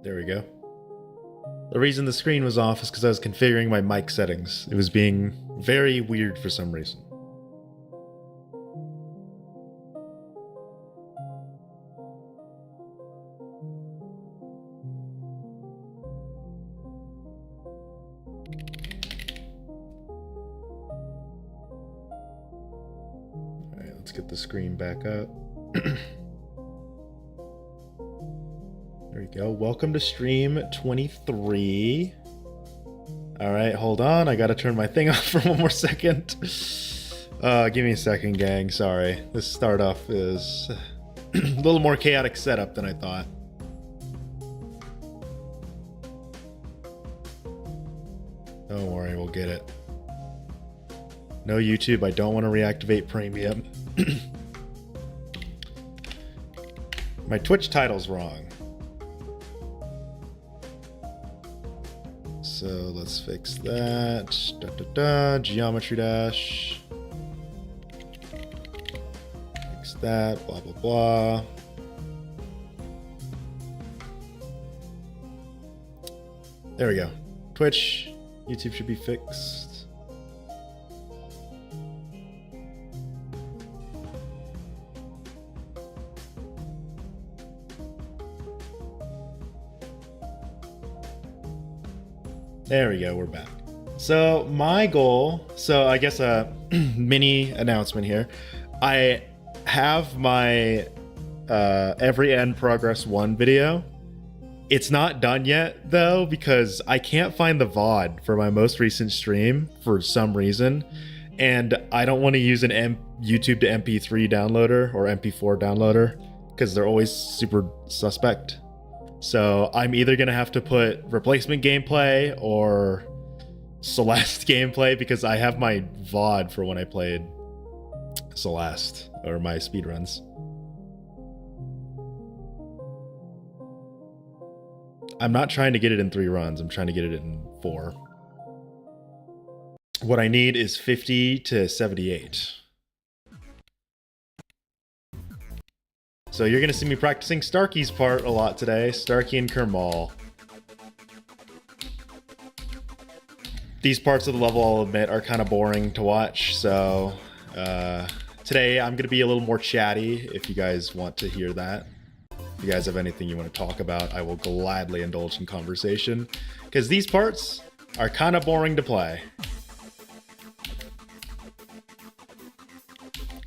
There we go. The reason the screen was off is because I was configuring my mic settings. It was being very weird for some reason. All right, let's get the screen back up. There we go. Welcome to stream 23. All right, hold on. I gotta turn my thing off for one more second. Give me a second, gang. Sorry. This start off is a little more chaotic setup than I thought. Don't worry, we'll get it. No YouTube. I don't want to reactivate Premium. My Twitch title's wrong. So let's fix that. Geometry dash. Fix that. Blah, blah, blah. There we go. Twitch. YouTube should be fixed. There we go, we're back. So my goal, I guess a mini announcement here. I have my every end progress 1 video. It's not done yet though, because I can't find the VOD for my most recent stream for some reason. And I don't want to use an YouTube to MP3 downloader or MP4 downloader because they're always super suspect. So I'm either going to have to put replacement gameplay or Celeste gameplay because I have my VOD for when I played Celeste or my speedruns. I'm not trying to get it in 3 runs. I'm trying to get it in 4. What I need is 50 to 78. So you're gonna see me practicing Starkey's part a lot today. Starkey and Kermal. These parts of the level, I'll admit, are kind of boring to watch. So today I'm gonna be a little more chatty if you guys want to hear that. If you guys have anything you want to talk about, I will gladly indulge in conversation. Because these parts are kind of boring to play.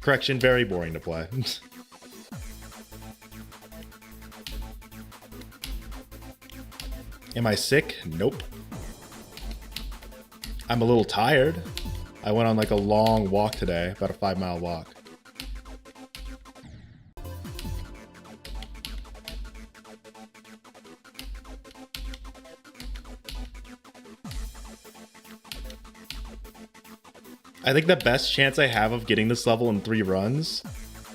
Correction, very boring to play. Am I sick? Nope. I'm a little tired. I went on like a long walk today, about a 5-mile walk. I think the best chance I have of getting this level in 3 runs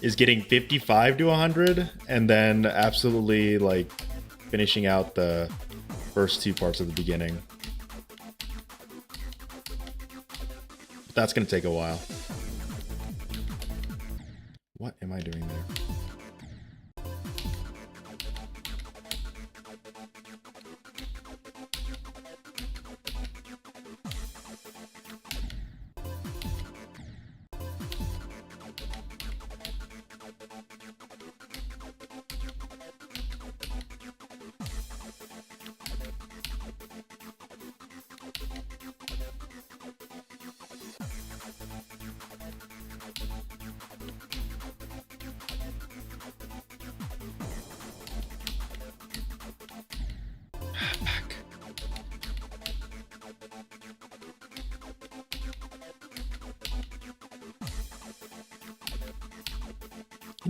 is getting 55 to 100 and then absolutely like finishing out the first 2 parts of the beginning. But that's gonna take a while. What am I doing there?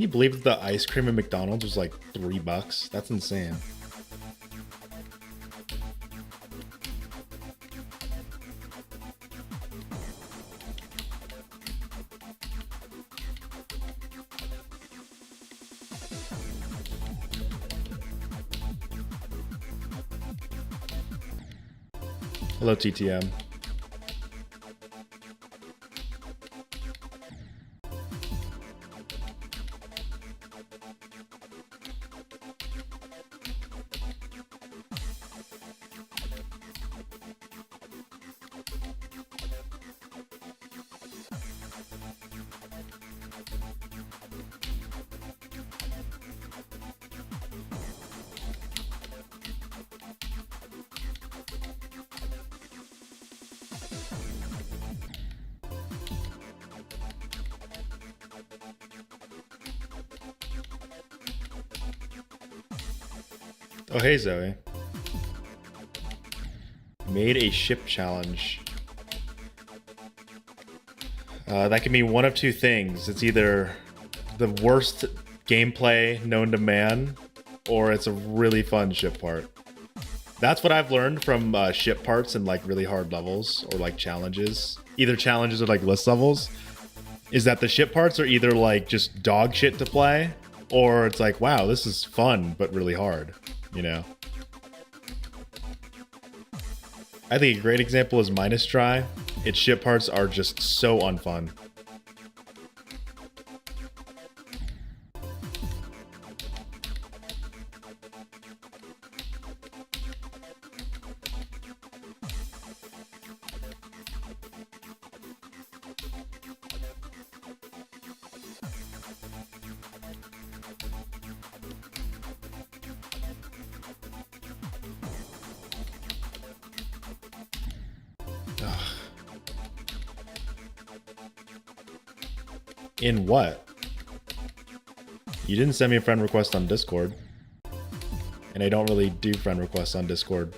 Can you believe that the ice cream at McDonald's was like $3? That's insane. Hello, TTM. Oh, hey, Zoe. Made a ship challenge. That can mean one of two things. It's either the worst gameplay known to man, or it's a really fun ship part. That's what I've learned from ship parts and like really hard levels or like challenges. Either challenges or like list levels. Is that the ship parts are either like just dog shit to play, or it's like, wow, this is fun, but really hard. You know, I think a great example is Minus Try. Its ship parts are just so unfun. In what? You didn't send me a friend request on Discord. And I don't really do friend requests on Discord.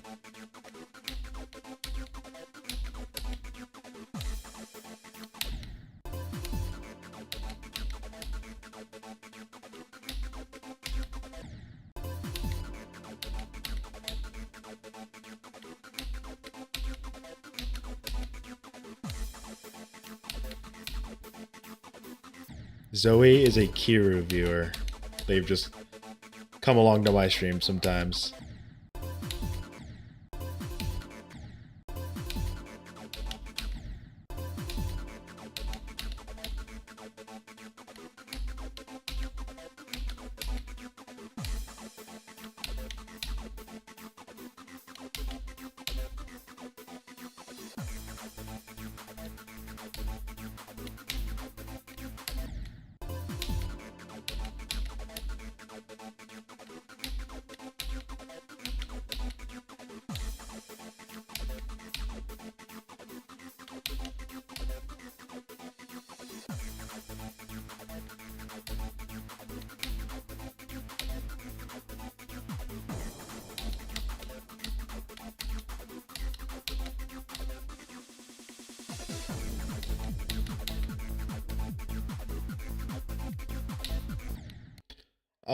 Zoe is a key reviewer. They've just come along to my stream sometimes.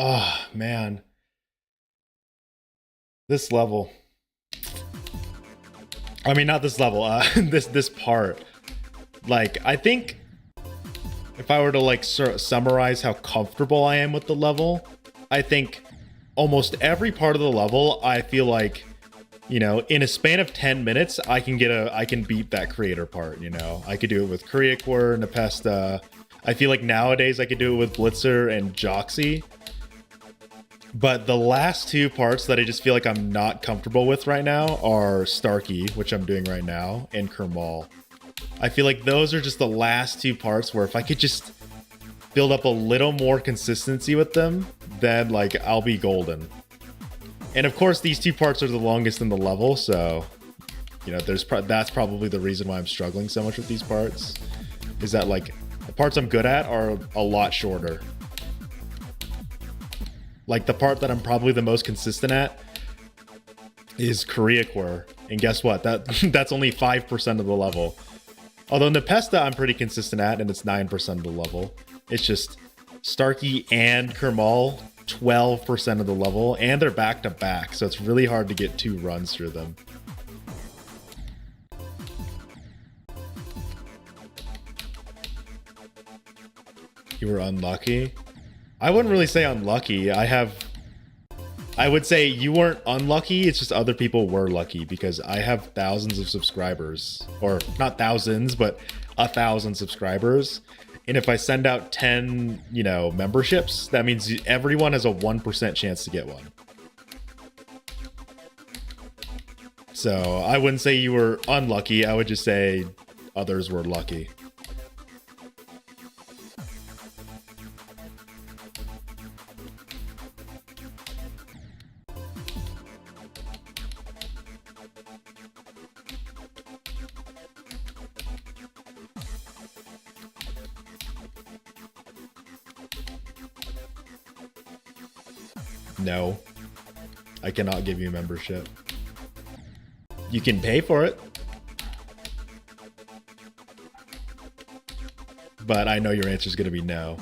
Oh, man. This level. I mean, not this level, this part. Like, I think if I were to like summarize how comfortable I am with the level, I think almost every part of the level, I feel like, you know, in a span of 10 minutes, I can beat that creator part, you know. I could do it with Kriakwer, Nepesta. I feel like nowadays I could do it with Blitzer and Joxy. But the last two parts that I just feel like I'm not comfortable with right now are Starkey, which I'm doing right now, and Kermal. I feel like those are just the last two parts where if I could just build up a little more consistency with them, then like I'll be golden. And of course, these two parts are the longest in the level, so you know, that's probably the reason why I'm struggling so much with these parts. Is that like the parts I'm good at are a lot shorter. Like the part that I'm probably the most consistent at is Kriakwer, and guess what? That's only 5% of the level. Although Nepesta I'm pretty consistent at, and it's 9% of the level. It's just Starkey and Kermal 12% of the level, and they're back to back, so it's really hard to get 2 runs through them. You were unlucky? I wouldn't really say unlucky. I would say you weren't unlucky, it's just other people were lucky because I have thousands of subscribers. Or not thousands, but 1,000 subscribers. And if I send out 10, you know, memberships, that means everyone has a 1% chance to get one. So I wouldn't say you were unlucky, I would just say others were lucky. No, I cannot give you membership. You can pay for it, but I know your answer is going to be no.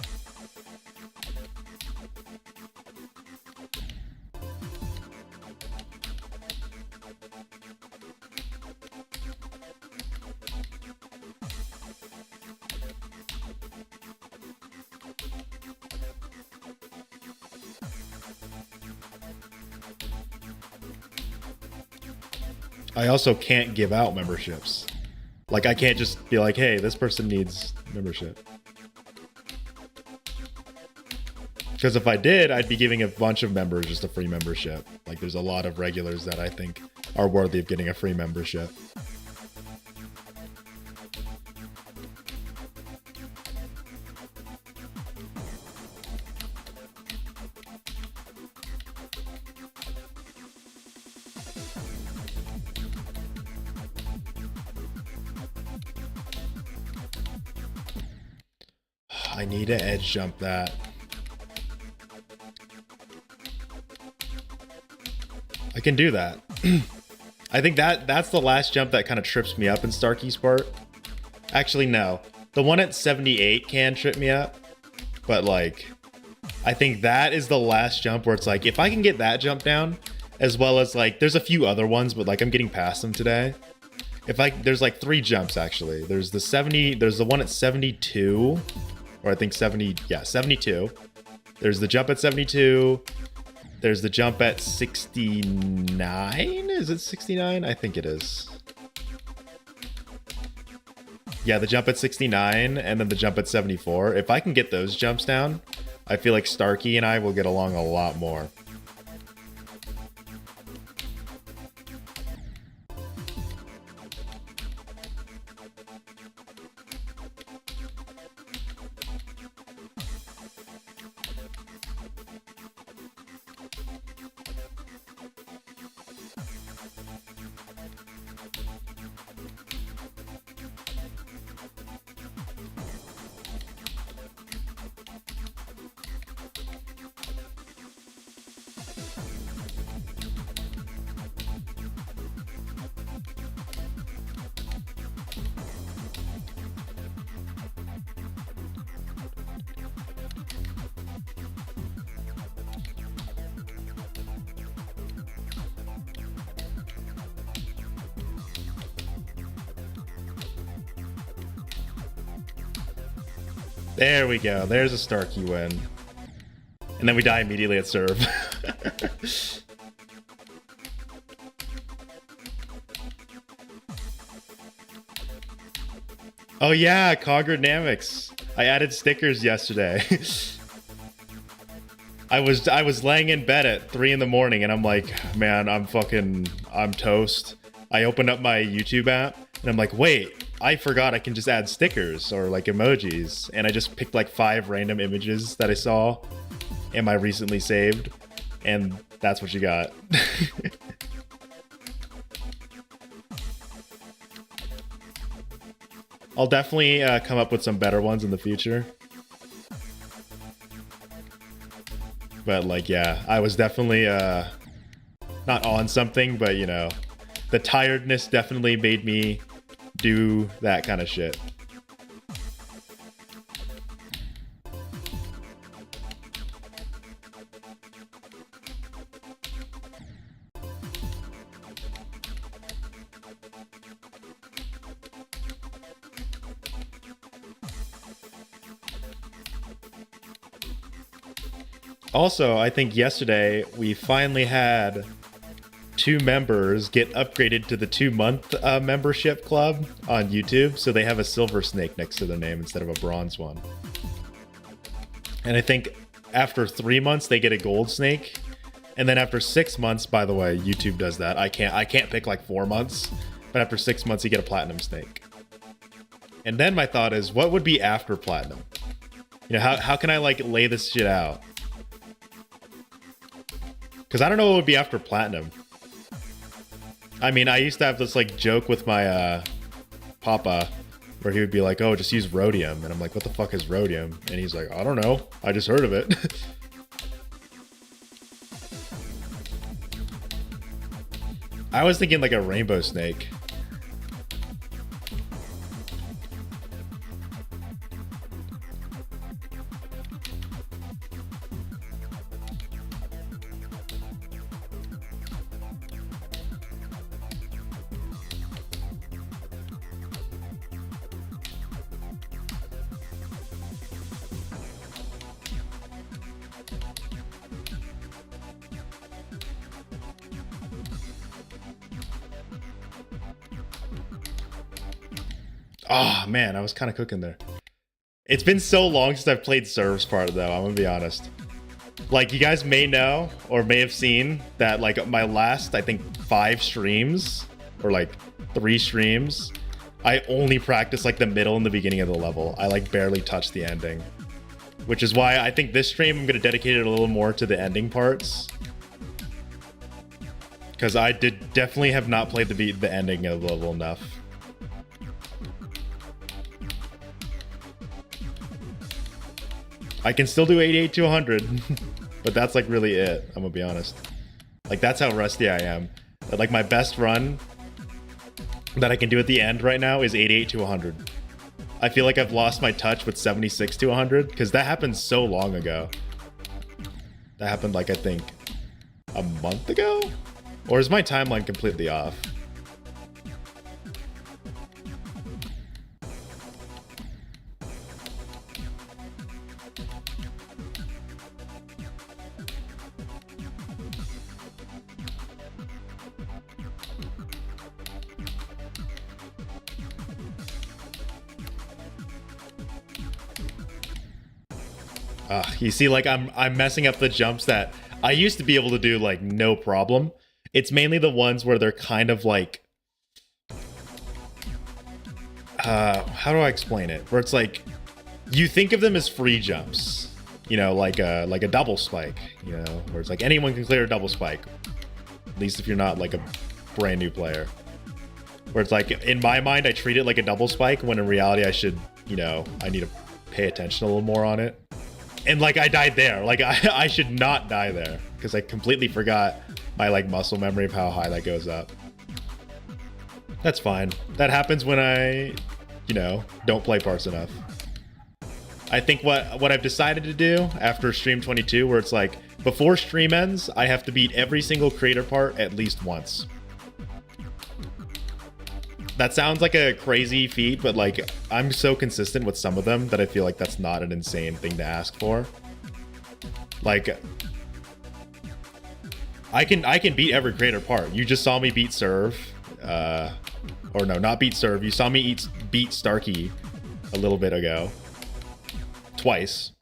I also can't give out memberships. Like, I can't just be like, hey, this person needs membership. Because if I did, I'd be giving a bunch of members just a free membership. Like, there's a lot of regulars that I think are worthy of getting a free membership. I need to edge jump that. I can do that. I think that's the last jump that kind of trips me up in Starkey's part. Actually, no. The one at 78 can trip me up. But, like, I think that is the last jump where it's like, if I can get that jump down, as well as, like, there's a few other ones, but, like, I'm getting past them today. There's, like, 3 jumps, actually. There's the one at 72. Or I think 72. There's the jump at 72. There's the jump at 69? Is it 69? I think it is. Yeah, the jump at 69 and then the jump at 74. If I can get those jumps down, I feel like Starkey and I will get along a lot more. There we go. There's a Starkey win. And then we die immediately at serve. Oh yeah, Congradynamics. I added stickers yesterday. I was laying in bed at 3 in the morning and I'm like, man, I'm toast. I opened up my YouTube app and I'm like, wait, I forgot I can just add stickers or like emojis. And I just picked like 5 random images that I saw in my recently saved. And that's what you got. I'll definitely come up with some better ones in the future. But like, yeah, I was definitely not on something, but you know, the tiredness definitely made me do that kind of shit. Also, I think yesterday we finally had 2 members get upgraded to the 2-month membership club on YouTube, so they have a silver snake next to their name instead of a bronze one. And I think after 3 months they get a gold snake, and then after 6 months, by the way, YouTube does that. I can't pick like 4 months, but after 6 months you get a platinum snake. And then my thought is, what would be after platinum? You know, how can I like lay this shit out? Because I don't know what would be after platinum. I mean, I used to have this like joke with my papa where he would be like, oh, just use rhodium. And I'm like, what the fuck is rhodium? And he's like, I don't know. I just heard of it. I was thinking like a rainbow snake. Oh man, I was kind of cooking there. It's been so long since I've played Serve's part though, I'm gonna be honest. Like, you guys may know or may have seen that like my last, I think 5 streams or like 3 streams, I only practiced like the middle and the beginning of the level. I like barely touched the ending, which is why I think this stream I'm gonna dedicate it a little more to the ending parts. Because I definitely have not played the ending of the level enough. I can still do 88 to 100, but that's like really it, I'm gonna be honest. Like, that's how rusty I am. Like, my best run that I can do at the end right now is 88 to 100. I feel like I've lost my touch with 76 to 100, because that happened so long ago. That happened like, I think, a month ago? Or is my timeline completely off? You see, like, I'm messing up the jumps that I used to be able to do, like, no problem. It's mainly the ones where they're kind of like, how do I explain it? Where it's like, you think of them as free jumps, you know, like a double spike, you know, where it's like anyone can clear a double spike, at least if you're not like a brand new player. Where it's like, in my mind, I treat it like a double spike, when in reality I should, you know, I need to pay attention a little more on it. And like, I died there. Like, I should not die there, because I completely forgot my like muscle memory of how high that goes up. That's fine. That happens when I, you know, don't play parts enough. I think what I've decided to do after stream 22, where it's like, before stream ends, I have to beat every single creator part at least once. That sounds like a crazy feat, but like, I'm so consistent with some of them that I feel like that's not an insane thing to ask for. Like, I can beat every creator part. You just saw me beat Serve, or no, not beat Serve. You saw me beat Starkey a little bit ago, twice.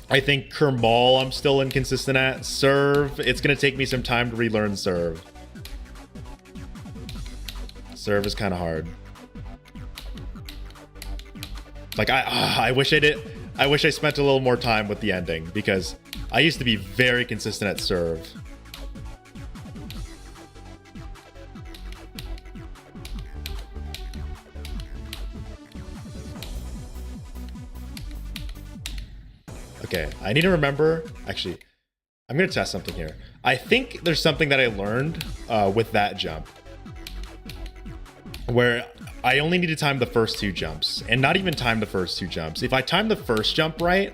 I think Kermal I'm still inconsistent at. Serve, it's gonna take me some time to relearn Serve. Serve is kind of hard. Like, I wish I did. I wish I spent a little more time with the ending, because I used to be very consistent at Serve. Okay, I need to remember. Actually, I'm gonna test something here. I think there's something that I learned with that jump, where I only need to time the first 2 jumps, and not even time the first 2 jumps. If I time the first jump right,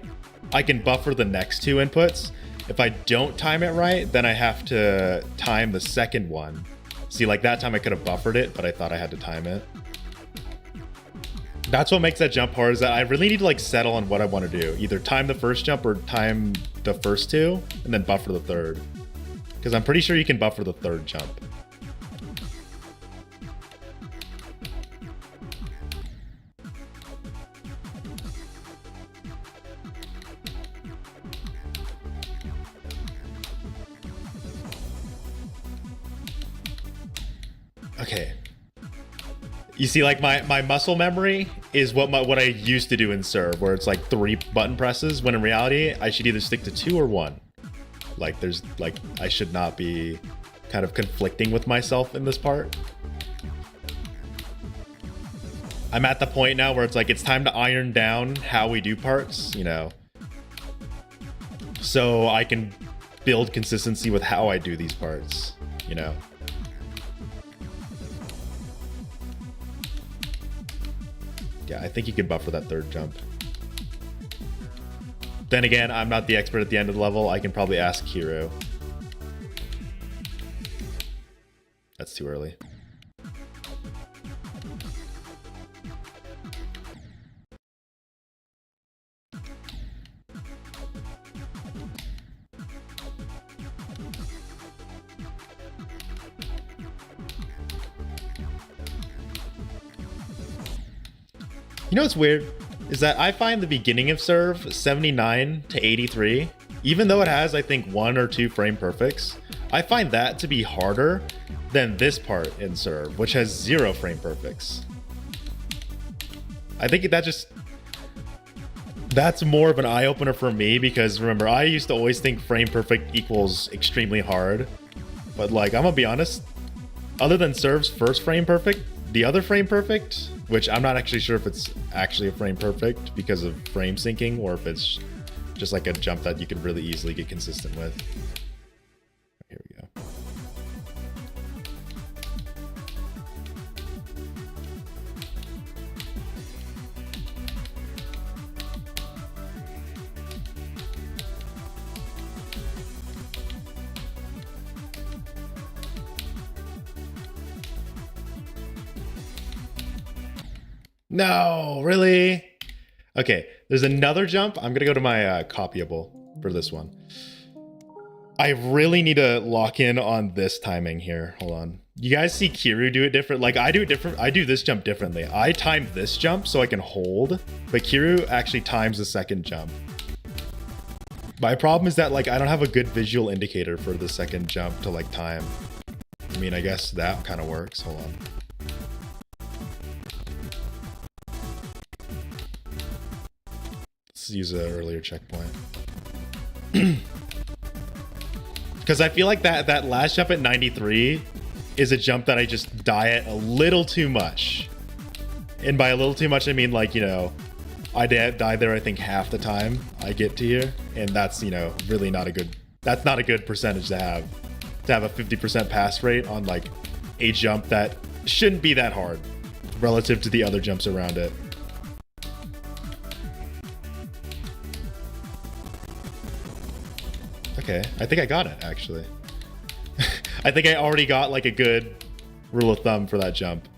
I can buffer the next 2 inputs. If I don't time it right, then I have to time the second one. See, like that time I could have buffered it, but I thought I had to time it. That's what makes that jump hard, is that I really need to like settle on what I want to do. Either time the first jump or time the first two and then buffer the third. Because I'm pretty sure you can buffer the third jump. Okay. You see, like my muscle memory is what I used to do in serve, where it's like 3 button presses, when in reality I should either stick to 2 or 1. Like there's like I should not be kind of conflicting with myself in this part. I'm at the point now where it's like it's time to iron down how we do parts, you know, so I can build consistency with how I do these parts, you know. Yeah, I think you could buffer that third jump. Then again, I'm not the expert at the end of the level. I can probably ask Hiro. That's too early. You know what's weird? Is that I find the beginning of serve 79 to 83, even though it has, I think, 1 or 2 frame perfects, I find that to be harder than this part in serve, which has 0 frame perfects. I think that's more of an eye-opener for me, because remember, I used to always think frame perfect equals extremely hard. But like, I'm gonna be honest, other than serve's first frame perfect, the other frame perfect, which I'm not actually sure if it's actually a frame perfect because of frame syncing, or if it's just like a jump that you can really easily get consistent with. Here we go. No, really? Okay, there's another jump. I'm gonna go to my copyable for this one. I really need to lock in on this timing here. Hold on. You guys see Kiryu do it different? Like, I do it different. I do this jump differently. I time this jump so I can hold, but Kiryu actually times the second jump. My problem is that, like, I don't have a good visual indicator for the second jump to, like, time. I mean, I guess that kind of works. Hold on. Let's use an earlier checkpoint. Because I feel like that last jump at 93 is a jump that I just die at a little too much. And by a little too much, I mean, like, you know, I die there, I think, half the time I get to here. And that's, you know, really not a good... That's not a good percentage to have. To have a 50% pass rate on, like, a jump that shouldn't be that hard relative to the other jumps around it. Okay, I think I got it, actually. I think I already got, like, a good rule of thumb for that jump.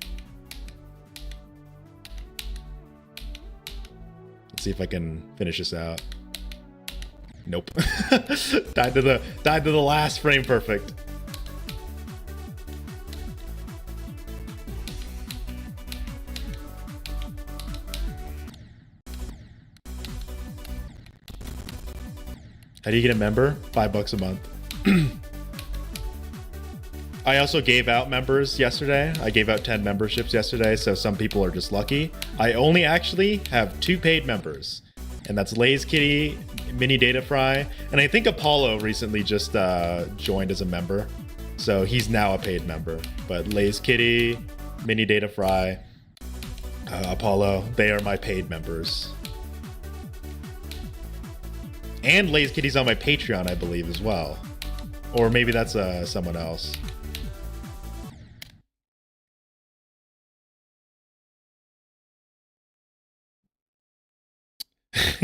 Let's see if I can finish this out. Nope. died to the last frame perfect. How do you get a member? $5 a month. I also gave out members yesterday. I gave out 10 memberships yesterday, so some people are just lucky. I only actually have 2 paid members, and that's Lay's Kitty, Mini Data Fry, and I think Apollo recently just joined as a member, so he's now a paid member. But Lay's Kitty, Mini Data Fry, Apollo, they are my paid members. And Lay's Kitty's on my Patreon, I believe, as well. Or maybe that's someone else.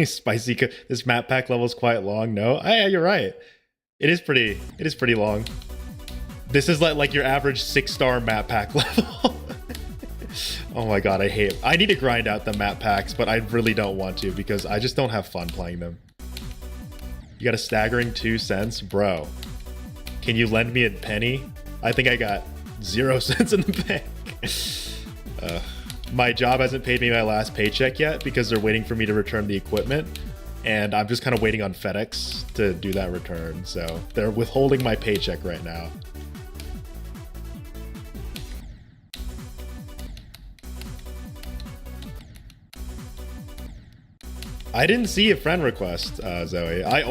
Spicy. This map pack level is quite long. No, yeah, you're right. It is pretty long. This is like your average 6-star map pack level. Oh my god, I need to grind out the map packs, but I really don't want to because I just don't have fun playing them. You got a staggering 2 cents? Bro, can you lend me a penny? I think I got 0 cents in the bank. My job hasn't paid me my last paycheck yet because they're waiting for me to return the equipment. And I'm just kind of waiting on FedEx to do that return. So they're withholding my paycheck right now. I didn't see a friend request, Zoe. I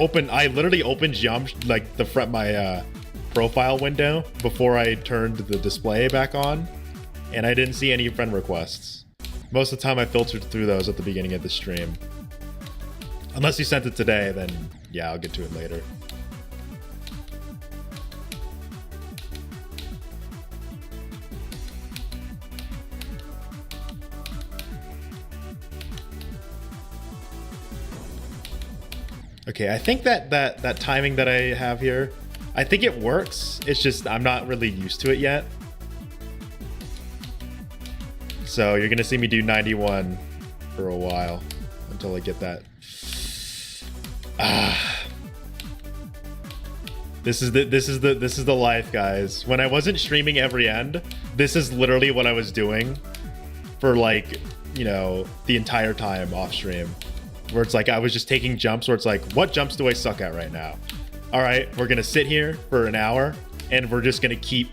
literally opened Jump, like my profile window before I turned the display back on, and I didn't see any friend requests. Most of the time I filtered through those at the beginning of the stream. Unless you sent it today, then yeah, I'll get to it later. Okay, I think that timing that I have here, I think it works. It's just I'm not really used to it yet. So you're gonna see me do 91 for a while until I get that. This is the life, guys. When I wasn't streaming every end, this is literally what I was doing for, like, you know, the entire time off stream. Where it's like I was just taking jumps where it's like, what jumps do I suck at right now? All right, we're gonna sit here for an hour and we're just gonna keep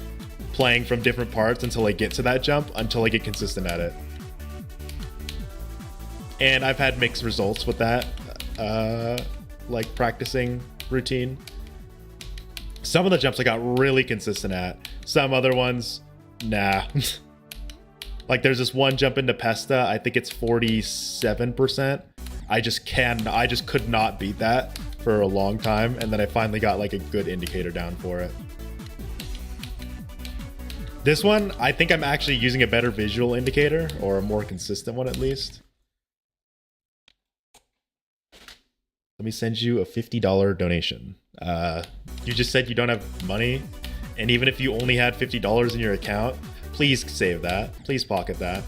playing from different parts until I get to that jump, until I get consistent at it. And I've had mixed results with that, like practicing routine. Some of the jumps I got really consistent at. Some other ones, nah. Like there's this one jump into Pesta, I think it's 47%. I just could not beat that for a long time, and then I finally got like a good indicator down for it. This one, I think I'm actually using a better visual indicator, or a more consistent one at least. Let me send you a $50 donation. You just said you don't have money, and even if you only had $50 in your account, please save that. Please pocket that.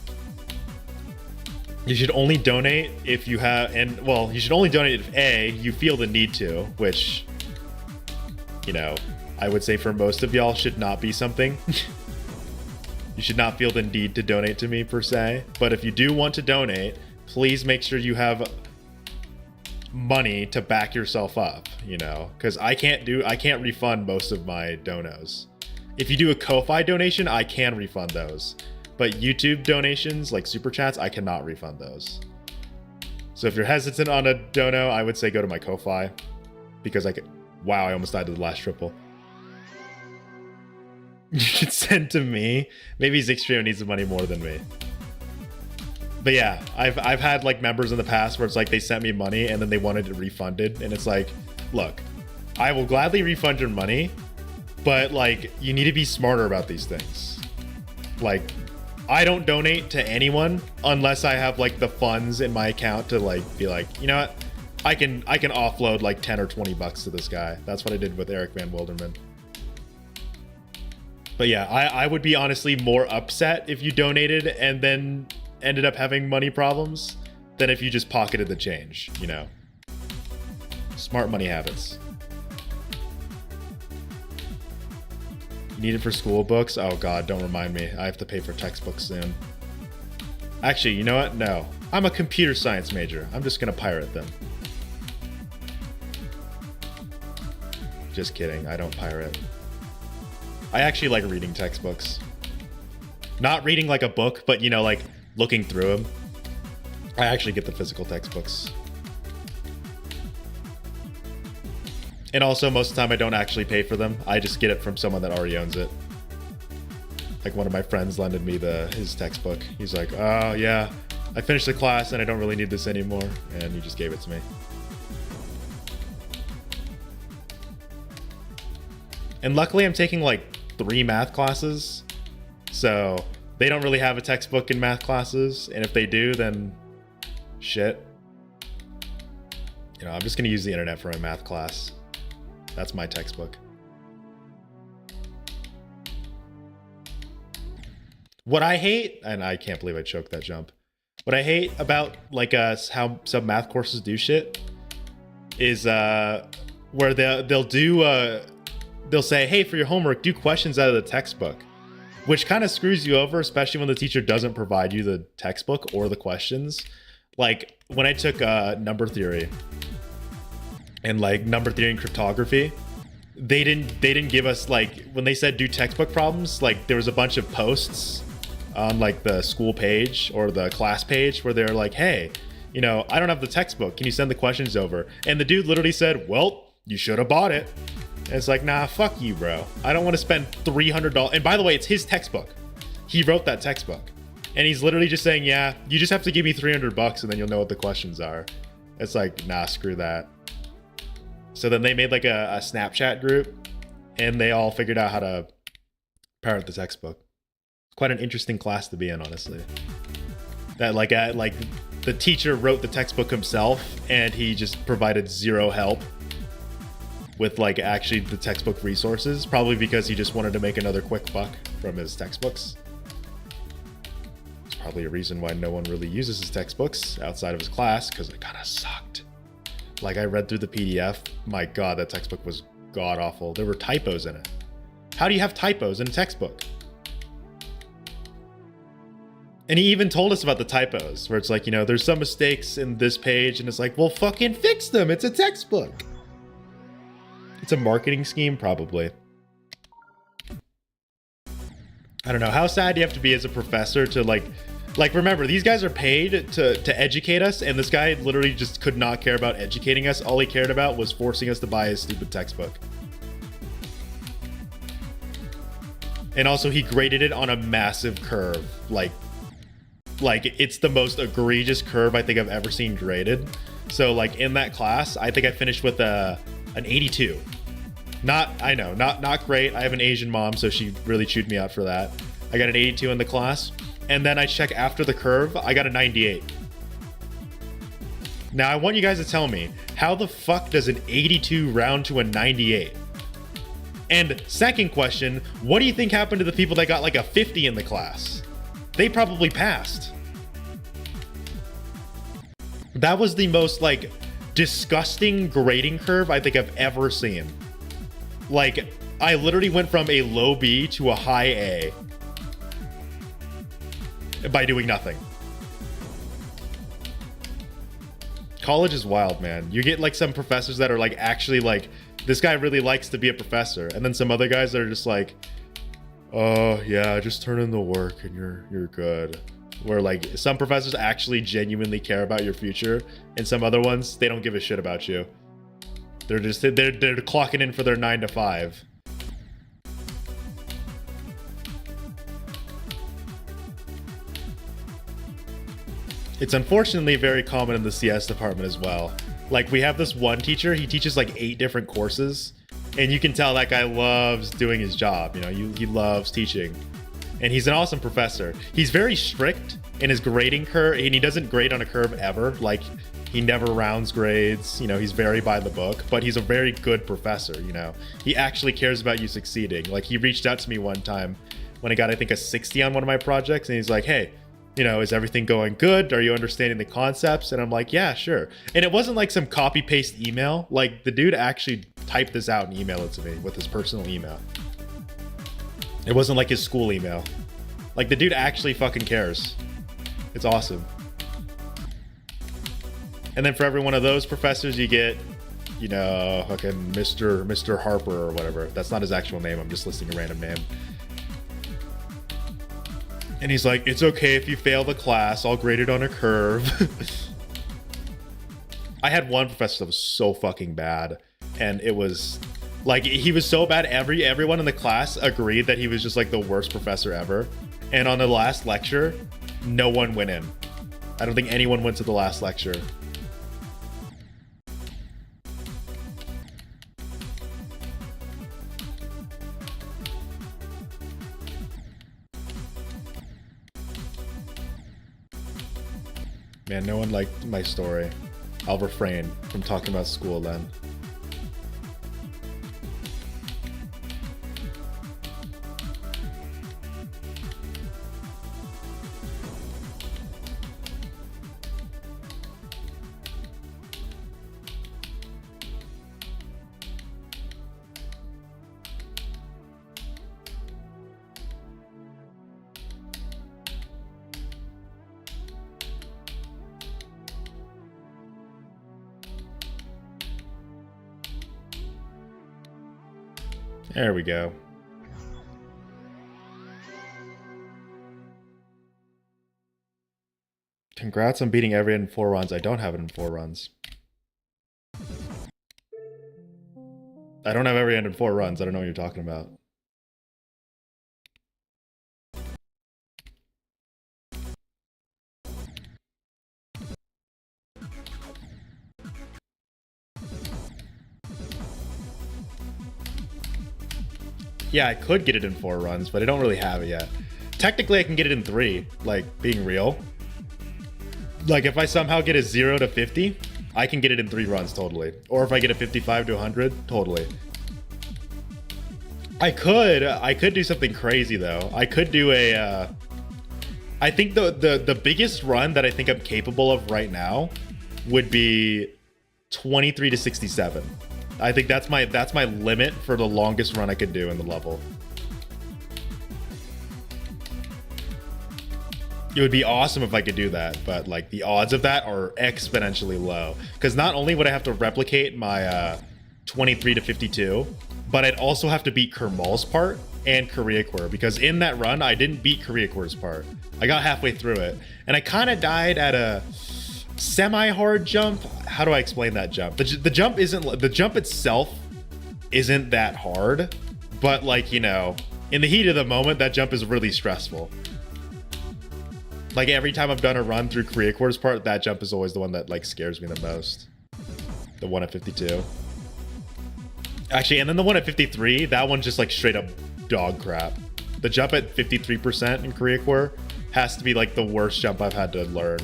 You should only donate if you have, and well, you should only donate if A, you feel the need to, which, you know, I would say for most of y'all should not be something. You should not feel the need to donate to me per se, but if you do want to donate, please make sure you have money to back yourself up, you know, because I can't refund most of my donos. If you do a Ko-Fi donation, I can refund those. But YouTube donations, like super chats, I cannot refund those. So if you're hesitant on a dono, I would say go to my Ko-Fi, because I could. Wow, I almost died to the last triple. You should send to me. Maybe Zixtrio needs the money more than me. But yeah, I've had like members in the past where it's like they sent me money and then they wanted it refunded, and it's like, look, I will gladly refund your money, but like you need to be smarter about these things. Like, I don't donate to anyone unless I have like the funds in my account to like be like, you know what, I can offload like 10 or 20 bucks to this guy. That's what I did with Eric Van Wilderman. But yeah, I would be honestly more upset if you donated and then ended up having money problems than if you just pocketed the change, you know. Smart money habits. You need it for school books? Oh god, don't remind me. I have to pay for textbooks soon. Actually, you know what? No. I'm a computer science major. I'm just gonna pirate them. Just kidding, I don't pirate. I actually like reading textbooks. Not reading like a book, but you know, like looking through them. I actually get the physical textbooks. And also, most of the time, I don't actually pay for them. I just get it from someone that already owns it. Like one of my friends lended me his textbook. He's like, oh yeah, I finished the class and I don't really need this anymore. And he just gave it to me. And luckily, I'm taking like 3 math classes. So they don't really have a textbook in math classes. And if they do, then shit. You know, I'm just going to use the internet for my math class. That's my textbook. What I hate, and I can't believe I choked that jump. What I hate about like how some math courses do shit is where they'll say, hey, for your homework, do questions out of the textbook, which kind of screws you over, especially when the teacher doesn't provide you the textbook or the questions. Like when I took number theory and like number theory and cryptography, they didn't give us, like, when they said do textbook problems, like there was a bunch of posts on like the school page or the class page where they're like, hey, you know, I don't have the textbook, can you send the questions over? And the dude literally said, well, you should have bought it. And it's like, nah, fuck you, bro. I don't want to spend $300. And by the way, it's his textbook. He wrote that textbook. And he's literally just saying, yeah, you just have to give me $300 and then you'll know what the questions are. It's like, nah, screw that. So then they made like a Snapchat group and they all figured out how to parrot the textbook. Quite an interesting class to be in, honestly. That like the teacher wrote the textbook himself and he just provided zero help with like actually the textbook resources, probably because he just wanted to make another quick buck from his textbooks. It's probably a reason why no one really uses his textbooks outside of his class, because it kind of sucked. Like I read through the PDF, my god, that textbook was god awful. There were typos in it. How do you have typos in a textbook? And he even told us about the typos, where it's like, you know, there's some mistakes in this page, and it's like, well, fucking fix them. It's a textbook. It's a marketing scheme, probably. I don't know. How sad do you have to be as a professor to like remember, these guys are paid to educate us, and this guy literally just could not care about educating us. All he cared about was forcing us to buy his stupid textbook. And also he graded it on a massive curve. Like it's the most egregious curve I think I've ever seen graded. So like in that class, I think I finished with an 82. Not great. I have an Asian mom, so she really chewed me out for that. I got an 82 in the class. And then I check after the curve, I got a 98. Now I want you guys to tell me, how the fuck does an 82 round to a 98? And second question, what do you think happened to the people that got like a 50 in the class? They probably passed. That was the most like disgusting grading curve I think I've ever seen. Like I literally went from a low B to a high A by doing nothing. College is wild, man. You get like some professors that are like actually like, this guy really likes to be a professor, and then some other guys that are just like, oh yeah, just turn in the work and you're good. Where like some professors actually genuinely care about your future, and some other ones, they don't give a shit about you. They're clocking in for their 9 to 5. It's unfortunately very common in the CS department as well. Like we have this one teacher, he teaches like 8 different courses, and you can tell that guy loves doing his job. You know, he loves teaching, and he's an awesome professor. He's very strict in his grading curve, and he doesn't grade on a curve ever. Like he never rounds grades. You know, he's very by the book, but he's a very good professor. You know, he actually cares about you succeeding. Like he reached out to me one time when I got, I think, a 60 on one of my projects, and he's like, hey, you know, is everything going good? Are you understanding the concepts? And I'm like, yeah, sure. And it wasn't like some copy paste email. Like the dude actually typed this out and emailed it to me with his personal email. It wasn't like his school email. Like the dude actually fucking cares. It's awesome. And then for every one of those professors, you get, you know, fucking Mr. Harper or whatever. That's not his actual name. I'm just listing a random name. And he's like, it's okay if you fail the class, I'll grade it on a curve. I had one professor that was so fucking bad, and it was like, he was so bad, everyone in the class agreed that he was just like the worst professor ever. And on the last lecture, no one went in. I don't think anyone went to the last lecture. Man, no one liked my story. I'll refrain from talking about school then. There we go. Congrats on beating every end in 4 runs. I don't have it in 4 runs. I don't have every end in 4 runs. I don't know what you're talking about. Yeah, I could get it in 4 runs, but I don't really have it yet. Technically, I can get it in 3, like, being real. Like, if I somehow get a 0 to 50, I can get it in 3 runs, totally. Or if I get a 55 to 100, totally. I could do something crazy, though. I could do a, I think the biggest run that I think I'm capable of right now would be 23 to 67. I think that's my limit for the longest run I could do in the level. It would be awesome if I could do that, but like the odds of that are exponentially low. Because not only would I have to replicate my 23 to 52, but I'd also have to beat Kermal's part and Koreaquer, because in that run I didn't beat Koreaquer's part. I got halfway through it, and I kind of died at a semi-hard jump. How do I explain that jump? The jump isn't, the jump itself isn't that hard, but like, you know, in the heat of the moment, that jump is really stressful. Like every time I've done a run through Koreaquer's part, that jump is always the one that like scares me the most. The one at 52. Actually, and then the one at 53, that one's just like straight up dog crap. The jump at 53% in Koreaquer has to be like the worst jump I've had to learn.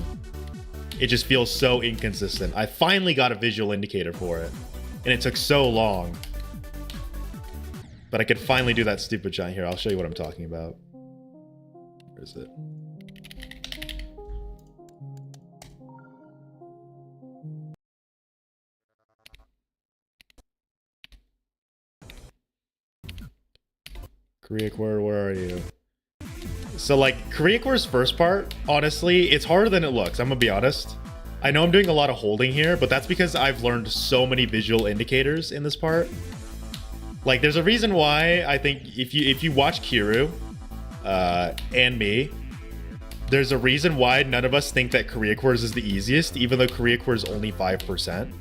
It just feels so inconsistent. I finally got a visual indicator for it, and it took so long. But I could finally do that stupid giant here. I'll show you what I'm talking about. Where is it? Koreaquer, where are you? So like Koreaquer's first part, honestly, it's harder than it looks. I'm gonna be honest. I know I'm doing a lot of holding here, but that's because I've learned so many visual indicators in this part. Like there's a reason why I think if you watch Kiru and me, there's a reason why none of us think that Koreaquer's is the easiest, even though Koreaquer is only 5%.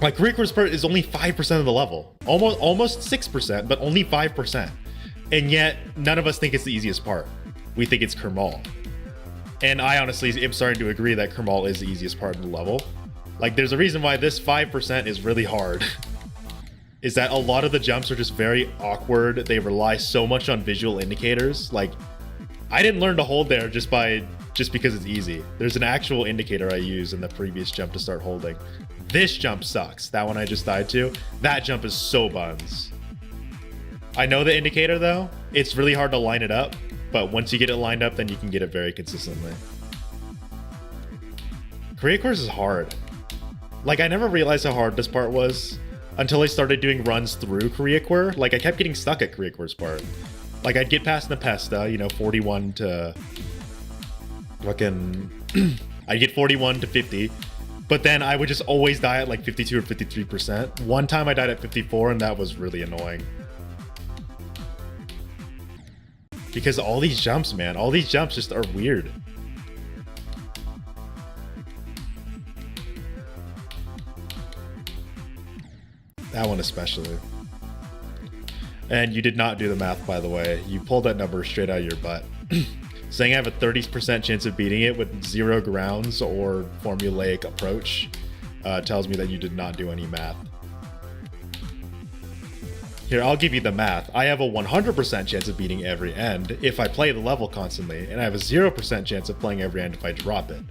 Like Koreaquer's part is only 5% of the level, almost 6%, but only 5%. And yet none of us think it's the easiest part. We think it's Kermal. And I honestly am starting to agree that Kermal is the easiest part of the level. Like there's a reason why this 5% is really hard. Is that a lot of the jumps are just very awkward. They rely so much on visual indicators. Like I didn't learn to hold there just because it's easy. There's an actual indicator I use in the previous jump to start holding. This jump sucks. That one I just died to. That jump is so buns. I know the indicator though. It's really hard to line it up, but once you get it lined up, then you can get it very consistently. Koreaquer's is hard. Like I never realized how hard this part was until I started doing runs through Koreaquer. Like I kept getting stuck at Koreaquer's part. Like I'd get past Nepesta, you know, 41 to fucking I'd get 41 to 50. But then I would just always die at like 52 or 53%. One time I died at 54 and that was really annoying. Because all these jumps, man, all these jumps just are weird. That one especially. And you did not do the math, by the way. You pulled that number straight out of your butt. Saying I have a 30% chance of beating it with 0 grounds or formulaic approach tells me that you did not do any math. Here, I'll give you the math. I have a 100% chance of beating every end if I play the level constantly, and I have a 0% chance of playing every end if I drop it.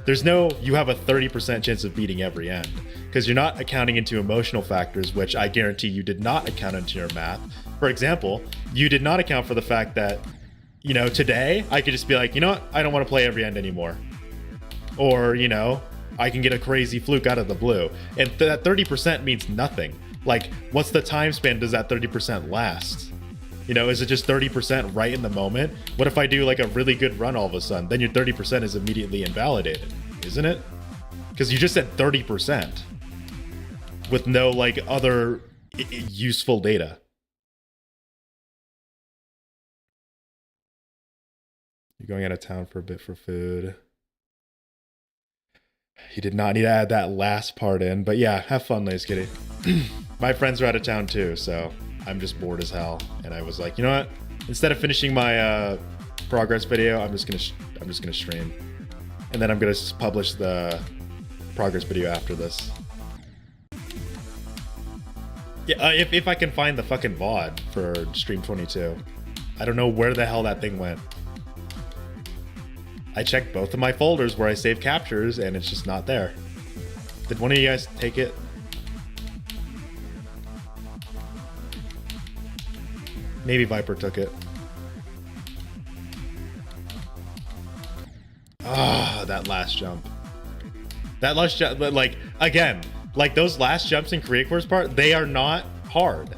There's no, you have a 30% chance of beating every end, because you're not accounting into emotional factors, which I guarantee you did not account into your math. For example, you did not account for the fact that, you know, today I could just be like, you know what, I don't want to play every end anymore. Or, you know, I can get a crazy fluke out of the blue. And that 30% means nothing. Like, what's the time span does that 30% last? You know, is it just 30% right in the moment? What if I do like a really good run all of a sudden? Then your 30% is immediately invalidated, isn't it? Because you just said 30% with no like other useful data. You're going out of town for a bit for food. You did not need to add that last part in, but yeah, have fun, Lace Kitty. My friends are out of town too, so I'm just bored as hell, and I was like, you know what? Instead of finishing my progress video, I'm just gonna stream, and then I'm gonna publish the progress video after this. Yeah, if I can find the fucking VOD for Stream 22. I don't know where the hell that thing went. I checked both of my folders where I save captures, and it's just not there. Did one of you guys take it? Maybe Viper took it. Ah, that last jump. That last jump, like, again, like those last jumps in Korea Course part, they are not hard.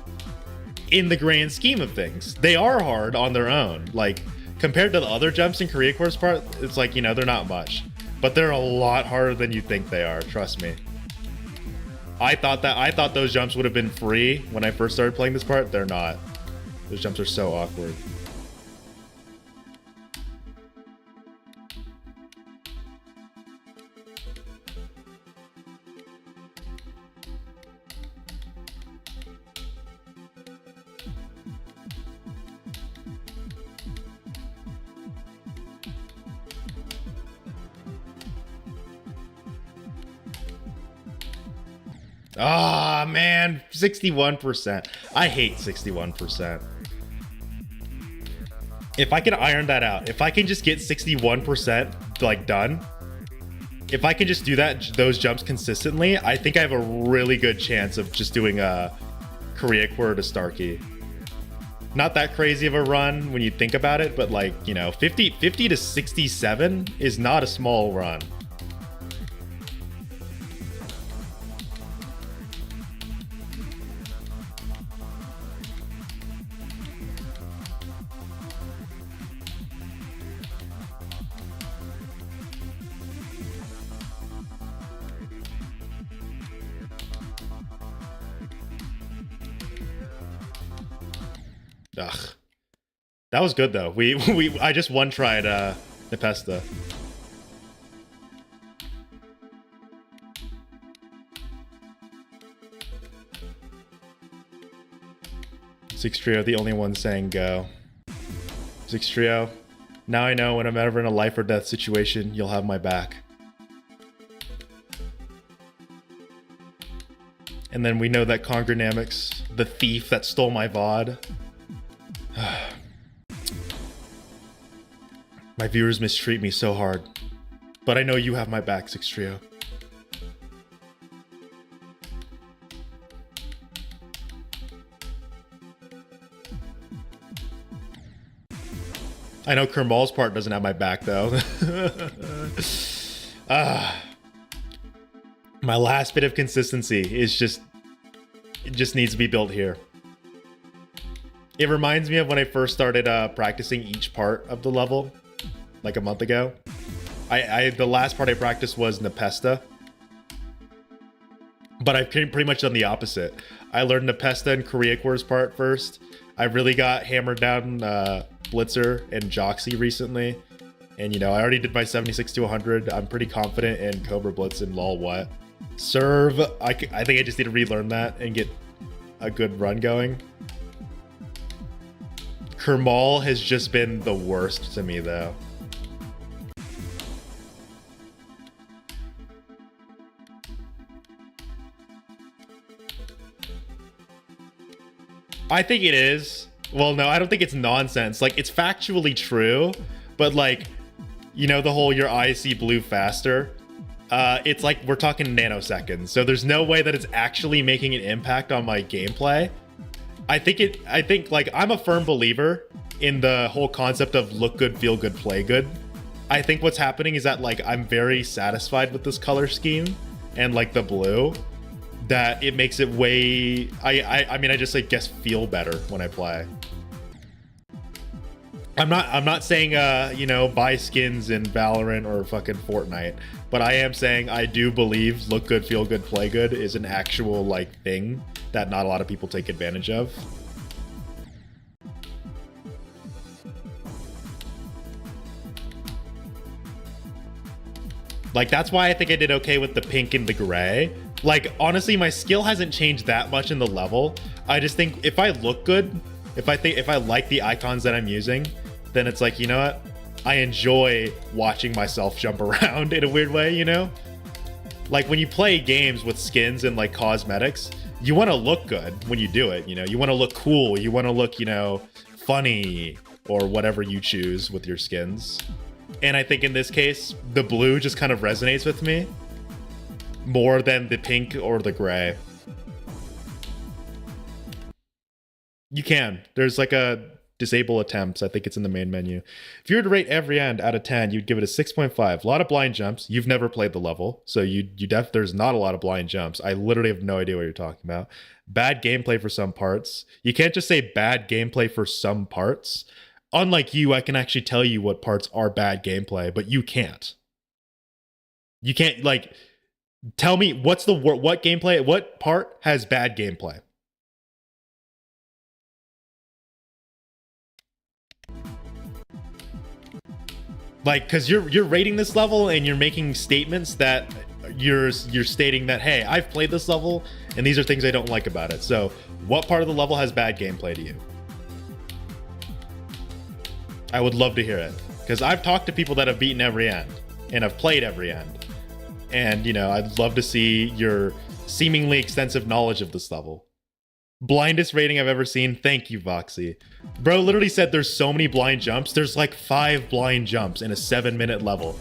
In the grand scheme of things. They are hard on their own. Like, compared to the other jumps in Korea Course part, it's like, you know, they're not much. But they're a lot harder than you think they are, trust me. I thought those jumps would have been free when I first started playing this part. They're not. Those jumps are so awkward. Ah, man, 61%. I hate 61%. If I can iron that out, if I can just get 61% like done, if I can just do those jumps consistently, I think I have a really good chance of just doing a Korea Quarter to Starkey. Not that crazy of a run when you think about it, but like, you know, 50 to 67 is not a small run. Ugh. That was good though. I just one tried Nepesta. Six Trio, the only one saying go. Six Trio, now I know when I'm ever in a life or death situation, you'll have my back. And then we know that Congronamics, the thief that stole my VOD. My viewers mistreat me so hard, but I know you have my back, Six Trio. I know Kermal's part doesn't have my back though. My last bit of consistency is it just needs to be built here. It reminds me of when I first started practicing each part of the level, like a month ago. The last part I practiced was Nepesta, but I've pretty much done the opposite. I learned Nepesta and Korea Course part first. I really got hammered down Blitzer and Joxy recently, and you know, I already did my 76 to 100. I'm pretty confident in Cobra Blitz and Lol What. Serve, I think I just need to relearn that and get a good run going. Kermal has just been the worst to me though. I think it is. Well, no, I don't think it's nonsense. Like, it's factually true, but like, you know, the whole your eyes see blue faster. It's like we're talking nanoseconds, so there's no way that it's actually making an impact on my gameplay. I think like I'm a firm believer in the whole concept of look good, feel good, play good. I think what's happening is that like I'm very satisfied with this color scheme and like the blue, that it makes it way I mean I just like guess feel better when I play. I'm not saying you know, buy skins in Valorant or fucking Fortnite, but I am saying I do believe look good, feel good, play good is an actual like thing that not a lot of people take advantage of. Like, that's why I think I did okay with the pink and the gray. Like, honestly, my skill hasn't changed that much in the level. I just think if I look good, if I like the icons that I'm using, then it's like, you know what? I enjoy watching myself jump around in a weird way, you know? Like, when you play games with skins and, like, cosmetics, you want to look good when you do it, you know? You want to look cool. You want to look, you know, funny or whatever you choose with your skins. And I think in this case, the blue just kind of resonates with me more than the pink or the gray. You can. There's like a disable attempts. I think it's in the main menu. If you were to rate every end out of 10, you'd give it a 6.5. A lot of blind jumps. You've never played the level, so there's not a lot of blind jumps. I literally have no idea what you're talking about. Bad gameplay for some parts. You can't just say bad gameplay for some parts. Unlike you, I can actually tell you what parts are bad gameplay, but you can't. You can't, like, tell me what part has bad gameplay? Like, because you're rating this level and you're making statements that you're stating that, hey, I've played this level and these are things I don't like about it. So what part of the level has bad gameplay to you? I would love to hear it, because I've talked to people that have beaten every end and have played every end. And, you know, I'd love to see your seemingly extensive knowledge of this level. Blindest rating I've ever seen. Thank you, Voxy. Bro literally said there's so many blind jumps. There's like 5 blind jumps in a 7-minute level.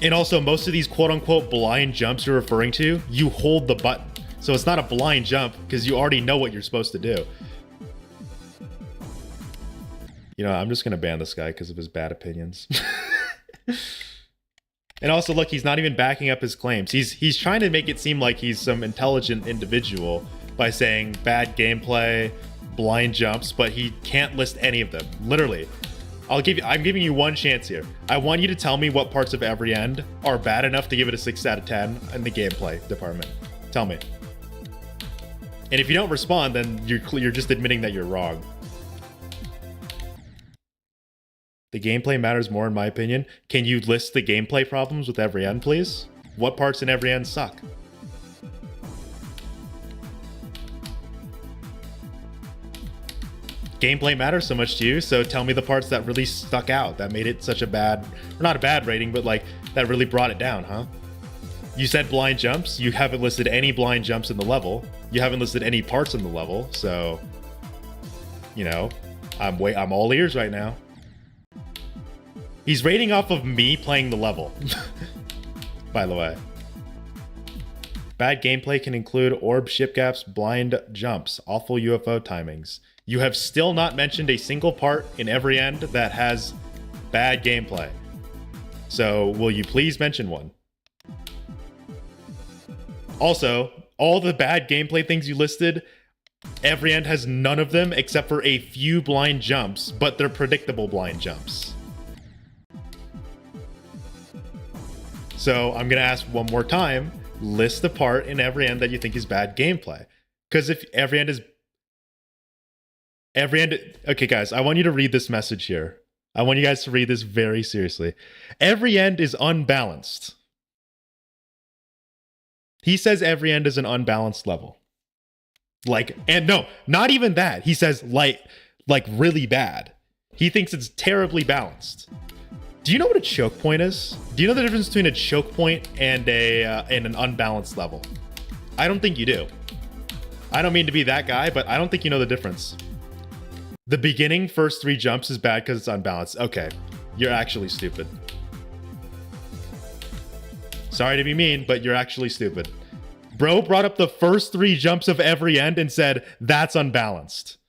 And also, most of these quote-unquote blind jumps you're referring to, you hold the button. So it's not a blind jump because you already know what you're supposed to do. You know, I'm just going to ban this guy because of his bad opinions. And also, look, he's not even backing up his claims. He's trying to make it seem like he's some intelligent individual by saying bad gameplay, blind jumps, but he can't list any of them. Literally. I'm giving you one chance here. I want you to tell me what parts of every end are bad enough to give it a 6 out of 10 in the gameplay department. Tell me. And if you don't respond, then you're just admitting that you're wrong. The gameplay matters more in my opinion. Can you list the gameplay problems with every end, please? What parts in every end suck? Gameplay matters so much to you, so tell me the parts that really stuck out, that made it such a bad, or not a bad rating, but like, that really brought it down, huh? You said blind jumps. You haven't listed any blind jumps in the level. You haven't listed any parts in the level, so, you know, I'm all ears right now. He's rating off of me playing the level, by the way. Bad gameplay can include orb ship gaps, blind jumps, awful UFO timings. You have still not mentioned a single part in every end that has bad gameplay. So will you please mention one? Also, all the bad gameplay things you listed, every end has none of them except for a few blind jumps, but they're predictable blind jumps. So I'm going to ask one more time, list the part in every end that you think is bad gameplay. Because if every end is... Okay, guys, I want you to read this message here. I want you guys to read this very seriously. Every end is unbalanced. He says every end is an unbalanced level. Like, and no, not even that. He says like really bad. He thinks it's terribly balanced. Do you know what a choke point is? Do you know the difference between a choke point and an unbalanced level? I don't think you do. I don't mean to be that guy, but I don't think you know the difference. The beginning first 3 jumps is bad because it's unbalanced. Okay, you're actually stupid. Sorry to be mean, but you're actually stupid. Bro brought up the first 3 jumps of every end and said, that's unbalanced.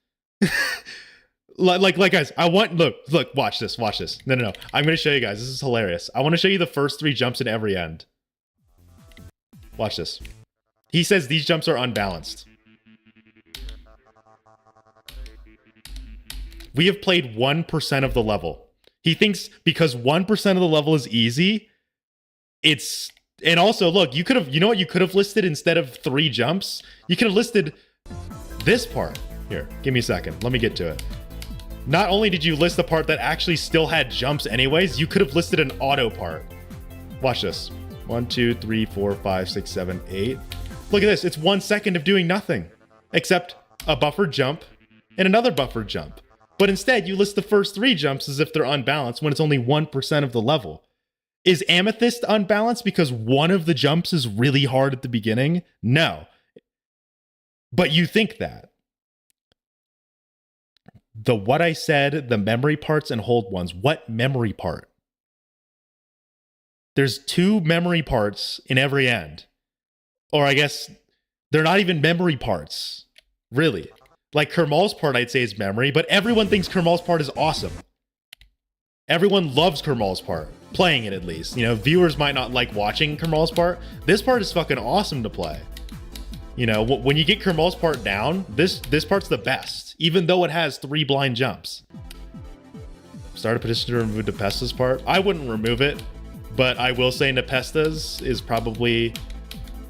like guys, look, watch this. No. I'm going to show you guys. This is hilarious. I want to show you the first 3 jumps in every end. Watch this. He says these jumps are unbalanced. We have played 1% of the level. He thinks because 1% of the level is easy, it's And also, look, you could have, you know what you could have listed instead of 3 jumps? You could have listed this part. Here, give me a second. Let me get to it. Not only did you list the part that actually still had jumps anyways, you could have listed an auto part. Watch this. 1, 2, 3, 4, 5, 6, 7, 8. Look at this. It's 1 second of doing nothing except a buffered jump and another buffered jump. But instead, you list the first 3 jumps as if they're unbalanced when it's only 1% of the level. Is Amethyst unbalanced because one of the jumps is really hard at the beginning? No. But you think that. The what I said, the memory parts and hold ones. What memory part? There's 2 memory parts in every end. Or I guess they're not even memory parts. Really. Like Kermal's part I'd say is memory, but everyone thinks Kermal's part is awesome. Everyone loves Kermal's part. Playing it at least. You know, viewers might not like watching Kermal's part. This part is fucking awesome to play. You know, when you get Kermal's part down, this part's the best, even though it has 3 blind jumps. Start a petition to remove Nepesta's part. I wouldn't remove it, but I will say Nepesta's is probably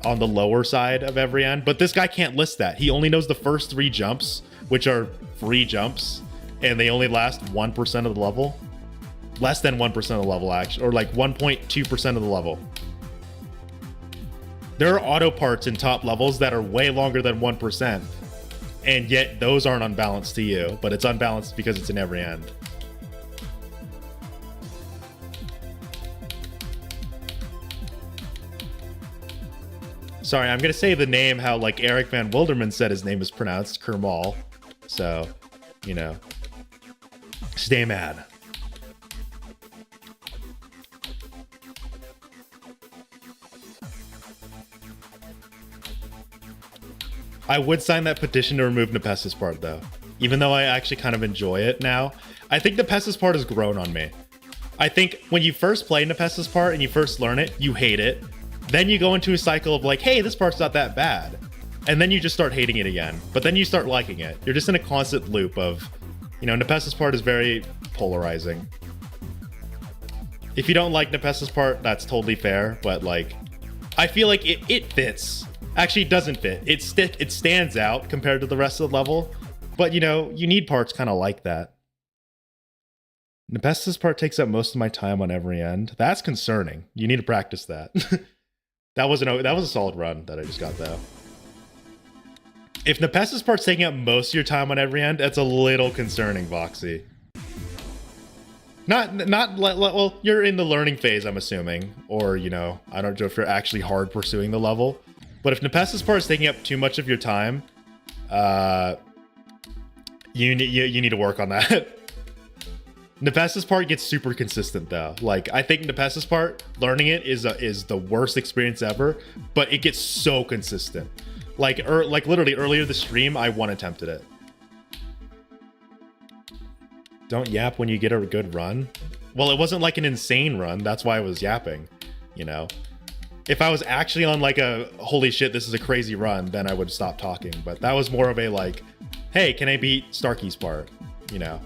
on the lower side of every end. But this guy can't list that. He only knows the first 3 jumps, which are free jumps, and they only last 1% of the level. Less than 1% of the level, actually, or like 1.2% of the level. There are auto parts in top levels that are way longer than 1%, and yet those aren't unbalanced to you, but it's unbalanced because it's in every end. Sorry, I'm gonna say the name how like Eric Van Wilderman said his name is pronounced, Kermal. So, you know, stay mad. I would sign that petition to remove Nepesta's part though. Even though I actually kind of enjoy it now. I think Nepesta's part has grown on me. I think when you first play Nepesta's part and you first learn it, you hate it. Then you go into a cycle of like, hey, this part's not that bad. And then you just start hating it again. But then you start liking it. You're just in a constant loop of, you know, Nepesta's part is very polarizing. If you don't like Nepesta's part, that's totally fair. But like, I feel like it fits. Actually, it doesn't fit. It stands out compared to the rest of the level. But, you know, you need parts kind of like that. Nepesta's part takes up most of my time on every end. That's concerning. You need to practice that. that was a solid run that I just got, though. If Nepesta's part's taking up most of your time on every end, that's a little concerning, Voxy. Well, you're in the learning phase, I'm assuming. Or, you know, I don't know if you're actually hard pursuing the level. But if Nepesta's part is taking up too much of your time, you need to work on that. Nepesta's part gets super consistent though. Like I think Nepesta's part, learning it is the worst experience ever, but it gets so consistent. Like literally earlier this stream, I 1 attempted it. Don't yap when you get a good run. Well, it wasn't like an insane run. That's why I was yapping, you know. If I was actually on like a holy shit, this is a crazy run, then I would stop talking. But that was more of a like, hey, can I beat Starkey's part? You know,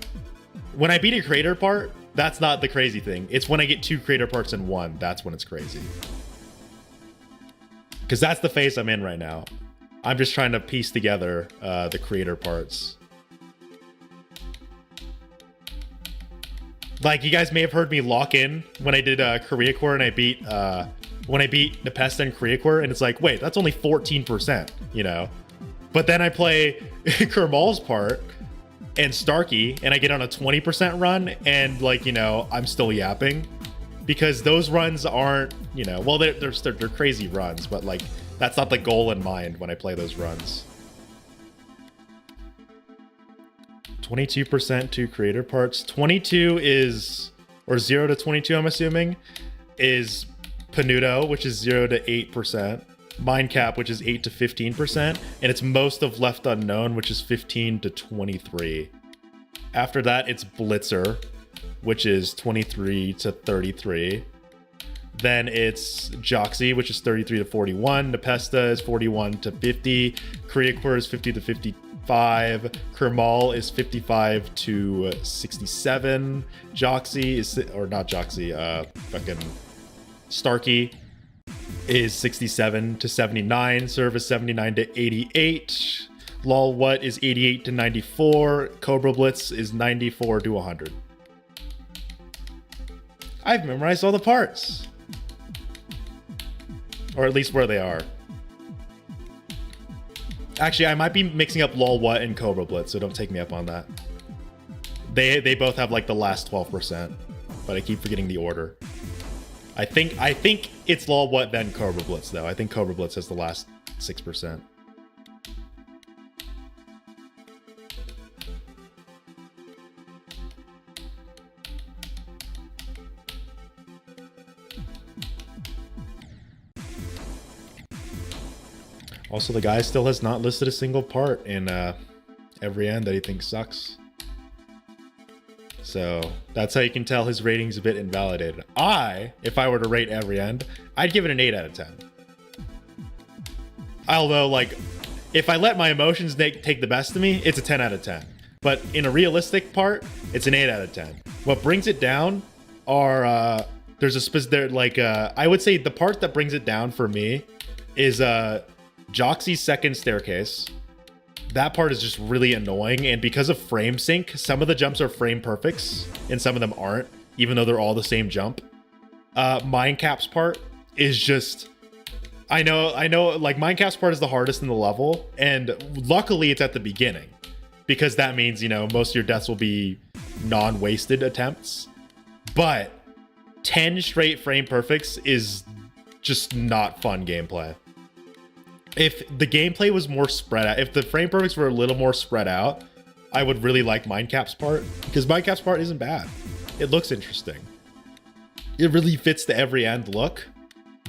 when I beat a creator part, that's not the crazy thing. It's when I get 2 creator parts in 1, that's when it's crazy. Because that's the phase I'm in right now. I'm just trying to piece together the creator parts. Like you guys may have heard me lock in when I did Korea Core and I beat Nepesta and Korea Core, and it's like, wait, that's only 14%, you know? But then I play Kermal's part and Starkey, and I get on a 20% run, and like, you know, I'm still yapping. Because those runs aren't, you know, well, they're crazy runs, but like, that's not the goal in mind when I play those runs. 22% to creator parts. 22 is, or 0 to 22, I'm assuming, is Panuto, which is 0 to 8%. Mindcap, which is 8 to 15%. And it's most of Left Unknown, which is 15 to 23. After that, it's Blitzer, which is 23 to 33. Then it's Joxy, which is 33 to 41. Nepesta is 41 to 50. Kriakor is 50 to 55. Kermal is 55 to 67. Joxy is, or not Joxy, fucking Starkey is 67 to 79. Serve is 79 to 88. Lol what is 88 to 94. Cobra Blitz is 94 to 100. I've memorized all the parts. Or at least where they are. Actually, I might be mixing up Lol What and Cobra Blitz, so don't take me up on that. They both have like the last 12%, but I keep forgetting the order. I think it's Lol What then Cobra Blitz though. I think Cobra Blitz has the last 6%. Also, the guy still has not listed a single part in every end that he thinks sucks. So that's how you can tell his rating's a bit invalidated. If I were to rate every end, I'd give it an 8 out of 10. Although, like, if I let my emotions take the best of me, it's a 10 out of 10. But in a realistic part, it's an 8 out of 10. What brings it down are, I would say the part that brings it down for me is Joxy's second staircase. That part is just really annoying, and because of frame sync, some of the jumps are frame perfects and some of them aren't, even though they're all the same jump. Minecap's part is just, I know, like Minecap's part is the hardest in the level, and luckily it's at the beginning, because that means, you know, most of your deaths will be non-wasted attempts. But 10 straight frame perfects is just not fun gameplay. If the gameplay was more spread out, if the frame perfects were a little more spread out, I would really like Minecap's part, because Minecap's part isn't bad. It looks interesting. It really fits the every end look,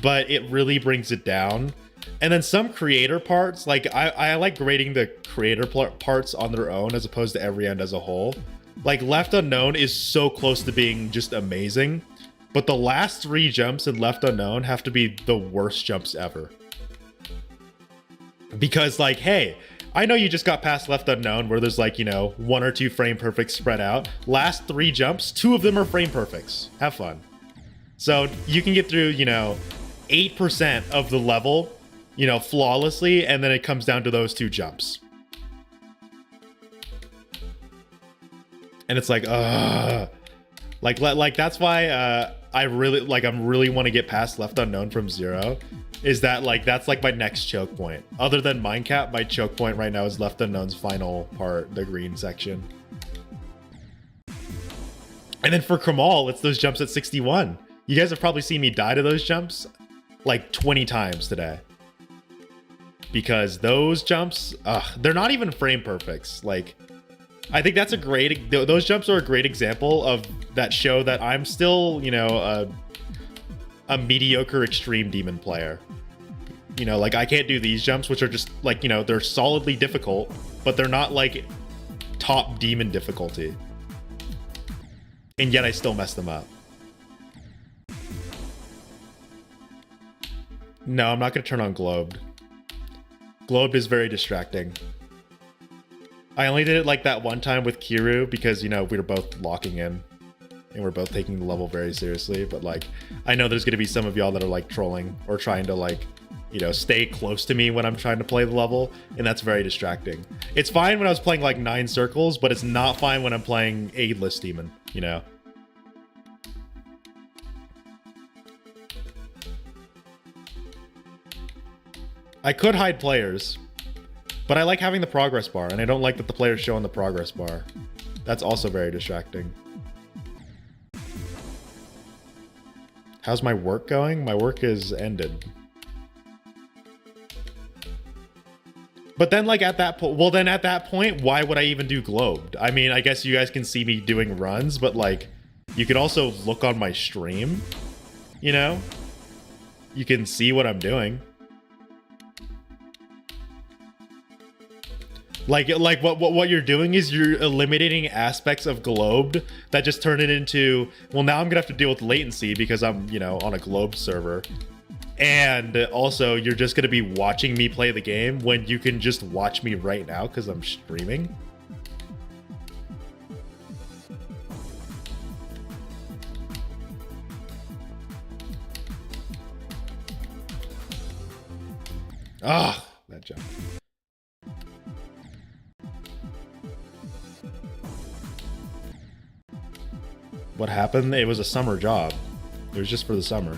but it really brings it down. And then some creator parts, like I like grading the creator parts on their own as opposed to every end as a whole. Like Left Unknown is so close to being just amazing, but the last 3 jumps in Left Unknown have to be the worst jumps ever. Because, like, hey, I know you just got past Left Unknown where there's, like, you know, 1 or 2 frame perfects spread out. Last 3 jumps, 2 of them are frame perfects. Have fun. So you can get through, you know, 8% of the level, you know, flawlessly, and then it comes down to those 2 jumps. And it's like, like that's why I really want to get past Left Unknown from 0. Is that, like, that's like my next choke point. Other than Minecap, my choke point right now is Left Unknown's final part, the green section. And then for Kramal, it's those jumps at 61. You guys have probably seen me die to those jumps like 20 times today. Because those jumps, they're not even frame perfects. Like, I think that's those jumps are a great example of that show that I'm still, you know, a mediocre extreme demon player. You know, like I can't do these jumps, which are just like, you know, they're solidly difficult, but they're not like top demon difficulty. And yet I still mess them up. No, I'm not going to turn on Globed. Globed is very distracting. I only did it like that one time with Kiru because, you know, we were both locking in and we're both taking the level very seriously. But like, I know there's going to be some of y'all that are like trolling or trying to like, you know, stay close to me when I'm trying to play the level. And that's very distracting. It's fine when I was playing like 9 circles, but it's not fine when I'm playing Aidless Demon, you know? I could hide players, but I like having the progress bar, and I don't like that the players show on the progress bar. That's also very distracting. How's my work going? My work is ended. But then, like, at that point, well, then at that point, why would I even do Globed? I mean, I guess you guys can see me doing runs, but, like, you can also look on my stream, you know? You can see what I'm doing. Like what you're doing is you're eliminating aspects of Globed that just turn it into, well, now I'm gonna have to deal with latency because I'm, you know, on a Globed server. And also you're just gonna be watching me play the game when you can just watch me right now because I'm streaming. Ah, that jump. What happened? It was a summer job. It was just for the summer.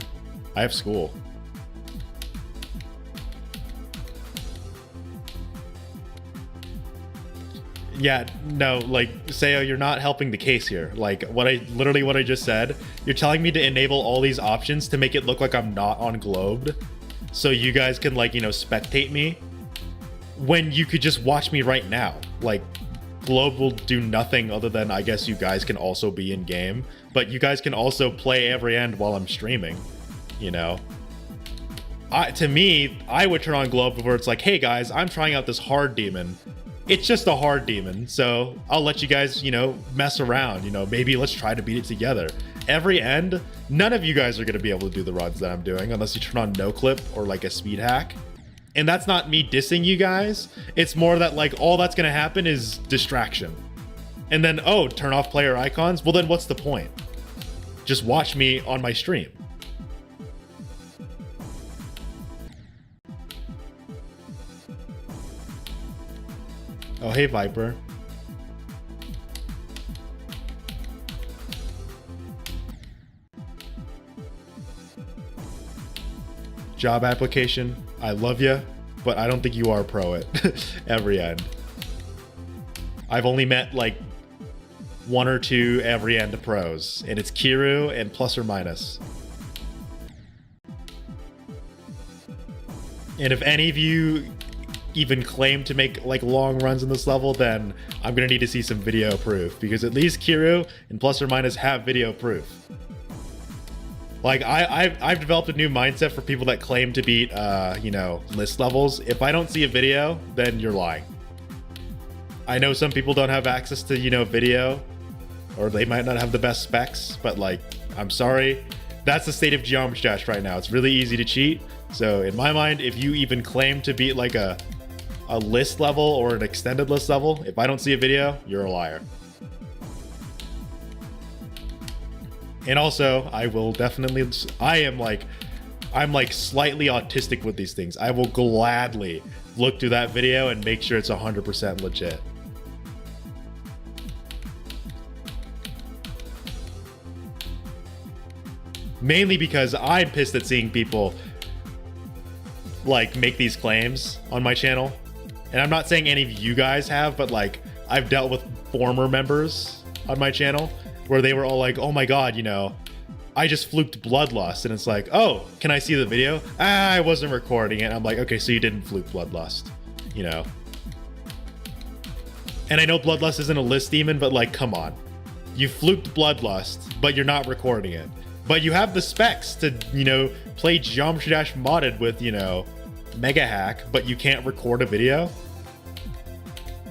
I have school. Yeah, no, like, Sayo, you're not helping the case here. Like, what I just said, you're telling me to enable all these options to make it look like I'm not on Globed, so you guys can, like, you know, spectate me, when you could just watch me right now. Like, Globe will do nothing other than, I guess you guys can also be in game, but you guys can also play every end while I'm streaming, you know? To me, I would turn on Globe where it's like, hey guys, I'm trying out this hard demon. It's just a hard demon, so I'll let you guys, you know, mess around, you know, maybe let's try to beat it together. Every end, none of you guys are going to be able to do the runs that I'm doing unless you turn on no clip or like a speed hack. And that's not me dissing you guys. It's more that, like, all that's going to happen is distraction. And then, oh, turn off player icons? Well, then what's the point? Just watch me on my stream. Oh, hey, Viper. Job application. I love you, but I don't think you are pro at every end. I've only met like 1 or 2 every end pros, and it's Kiru and plus or minus. And if any of you even claim to make like long runs in this level, then I'm gonna need to see some video proof, because at least Kiru and plus or minus have video proof. Like, I've developed a new mindset for people that claim to beat, you know, list levels. If I don't see a video, then you're lying. I know some people don't have access to, you know, video, or they might not have the best specs, but, like, I'm sorry. That's the state of Geometry Dash right now. It's really easy to cheat. So in my mind, if you even claim to beat like a list level or an extended list level, if I don't see a video, you're a liar. And also, I will definitely, I'm like slightly autistic with these things. I will gladly look through that video and make sure it's 100% legit. Mainly because I'm pissed at seeing people like make these claims on my channel. And I'm not saying any of you guys have, but like I've dealt with former members on my channel where they were all like, oh my god, you know, I just fluked Bloodlust. And it's like, oh, can I see the video? I wasn't recording it. I'm like, okay, so you didn't fluke Bloodlust, you know? And I know Bloodlust isn't a list demon, but like, come on. You fluked Bloodlust, but you're not recording it. But you have the specs to, you know, play Geometry Dash modded with, you know, Mega Hack, but you can't record a video?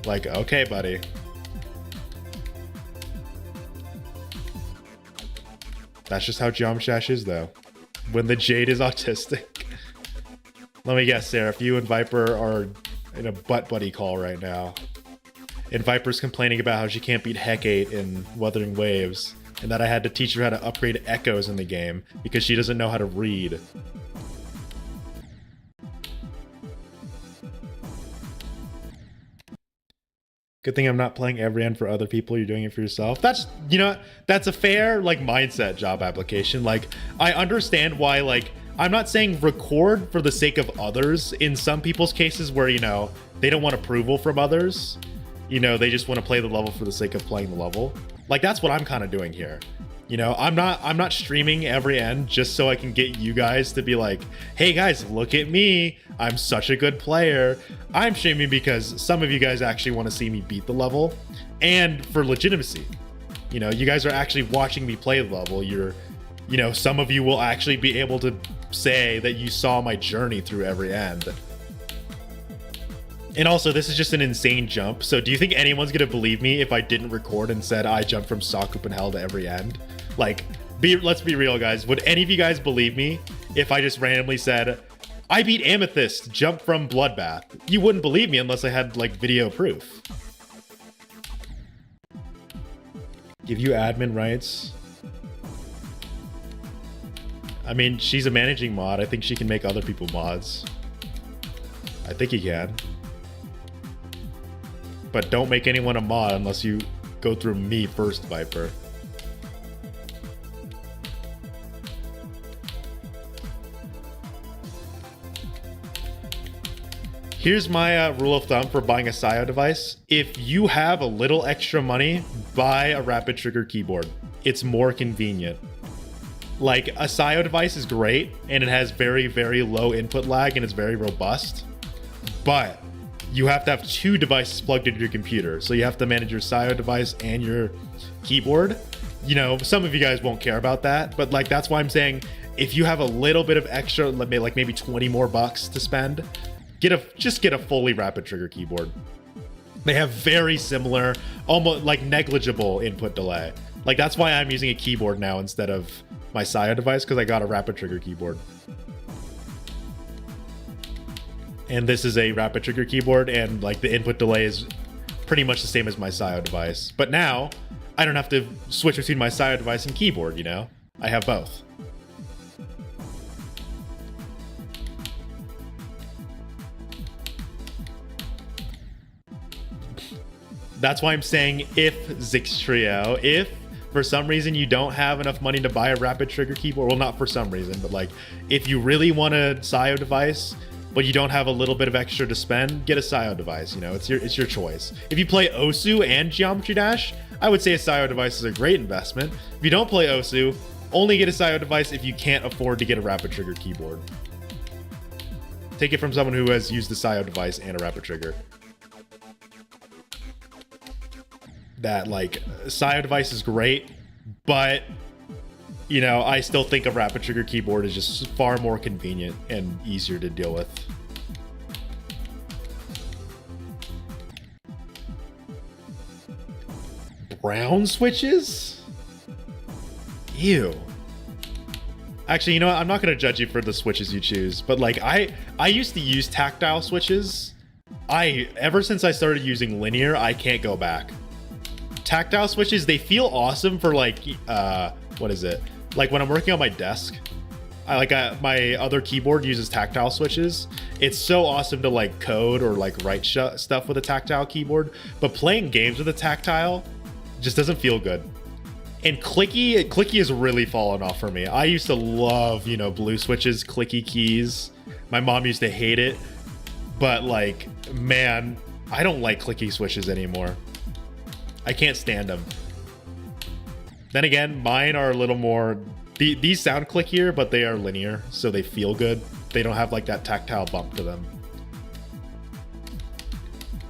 Like, okay, buddy. That's just how Geometry Dash is, though. When the Jade is autistic. Let me guess, Sarah, if you and Viper are in a butt buddy call right now, and Viper's complaining about how she can't beat Hecate in Wuthering Waves, and that I had to teach her how to upgrade echoes in the game because she doesn't know how to read. Good thing I'm not playing every end for other people. You're doing it for yourself. That's, you know, that's a fair, like, mindset job application. Like, I understand why, like, I'm not saying record for the sake of others in some people's cases where, you know, they don't want approval from others. You know, they just want to play the level for the sake of playing the level. Like, that's what I'm kind of doing here. You know, I'm not streaming every end just so I can get you guys to be like, hey guys, look at me. I'm such a good player. I'm streaming because some of you guys actually want to see me beat the level, and for legitimacy. You know, you guys are actually watching me play the level. You know, some of you will actually be able to say that you saw my journey through every end. And also, this is just an insane jump. So do you think anyone's gonna believe me if I didn't record and said I jumped from Sakupen Hell to every end? Like, let's be real, guys. Would any of you guys believe me if I just randomly said, I beat Amethyst, jump from Bloodbath? You wouldn't believe me unless I had, like, video proof. Give you admin rights. I mean, she's a managing mod. I think she can make other people mods. I think you can. But don't make anyone a mod unless you go through me first, Viper. Here's my rule of thumb for buying a SIO device. If you have a little extra money, buy a rapid trigger keyboard. It's more convenient. Like, a SIO device is great, and it has very, very low input lag, and it's very robust. But you have to have two devices plugged into your computer. So you have to manage your SIO device and your keyboard. You know, some of you guys won't care about that, but like, that's why I'm saying, if you have a little bit of extra, like maybe 20 more bucks to spend, just get a fully rapid trigger keyboard. They have very similar, almost like negligible input delay. Like, that's why I'm using a keyboard now instead of my SIO device, because I got a rapid trigger keyboard. And this is a rapid trigger keyboard, and like the input delay is pretty much the same as my SIO device. But now I don't have to switch between my SIO device and keyboard, you know? I have both. That's why I'm saying, if Zixtrio, if for some reason you don't have enough money to buy a rapid trigger keyboard, well, not for some reason, but like, if you really want a SIO device, but you don't have a little bit of extra to spend, get a SIO device. You know, it's your choice. If you play Osu and Geometry Dash, I would say a SIO device is a great investment. If you don't play Osu, only get a SIO device if you can't afford to get a rapid trigger keyboard. Take it from someone who has used the SIO device and a rapid trigger. That like, SIO device is great, but you know, I still think a rapid trigger keyboard is just far more convenient and easier to deal with. Brown switches? Ew. Actually, you know what? I'm not going to judge you for the switches you choose, but like, I used to use tactile switches. Ever since I started using linear, I can't go back. Tactile switches, they feel awesome for like, what is it? Like when I'm working on my desk, my other keyboard uses tactile switches. It's so awesome to like code or like write stuff with a tactile keyboard, but playing games with a tactile just doesn't feel good. And clicky has really fallen off for me. I used to love, you know, blue switches, clicky keys. My mom used to hate it, but like, man, I don't like clicky switches anymore. I can't stand them. Then again, mine are a little more, these sound clickier, but they are linear, so they feel good. They don't have like that tactile bump to them.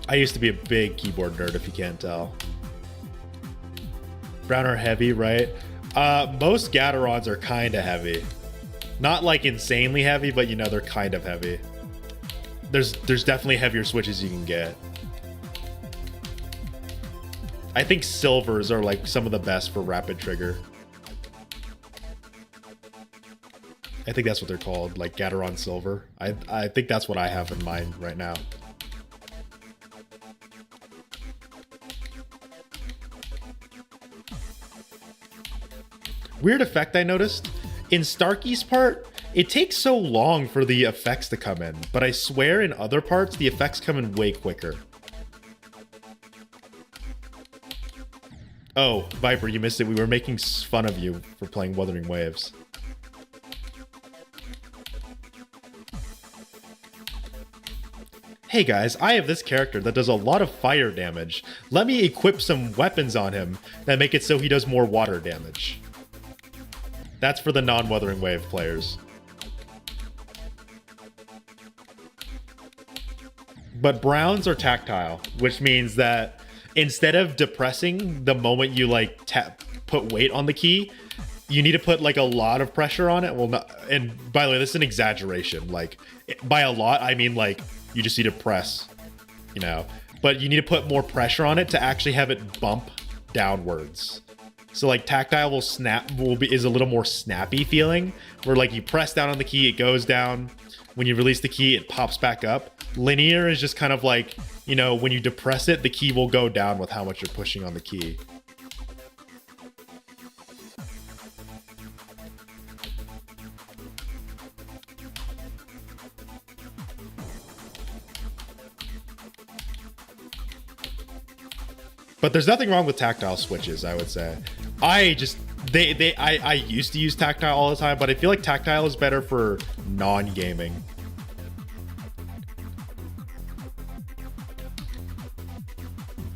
I used to be a big keyboard nerd, if you can't tell. Brown are heavy, right? Most Gatorons are kind of heavy. Not like insanely heavy, but you know, they're kind of heavy. There's definitely heavier switches you can get. I think silvers are like some of the best for rapid trigger. I think that's what they're called, like Gateron Silver. I think that's what I have in mind right now. Weird effect I noticed. In Starkey's part, it takes so long for the effects to come in, but I swear in other parts, the effects come in way quicker. Oh, Viper, you missed it. We were making fun of you for playing Wuthering Waves. Hey guys, I have this character that does a lot of fire damage. Let me equip some weapons on him that make it so he does more water damage. That's for the non-Wuthering Wave players. But browns are tactile, which means that instead of depressing the moment you like put weight on the key, you need to put like a lot of pressure on it. Well, not, and by the way, this is an exaggeration. Like, by a lot, I mean like you just need to press, you know, but you need to put more pressure on it to actually have it bump downwards. So like tactile is a little more snappy feeling, where like you press down on the key, it goes down. When you release the key, it pops back up. Linear is just kind of like, you know, when you depress it, the key will go down with how much you're pushing on the key. But there's nothing wrong with tactile switches, I would say. I used to use tactile all the time, but I feel like tactile is better for non-gaming.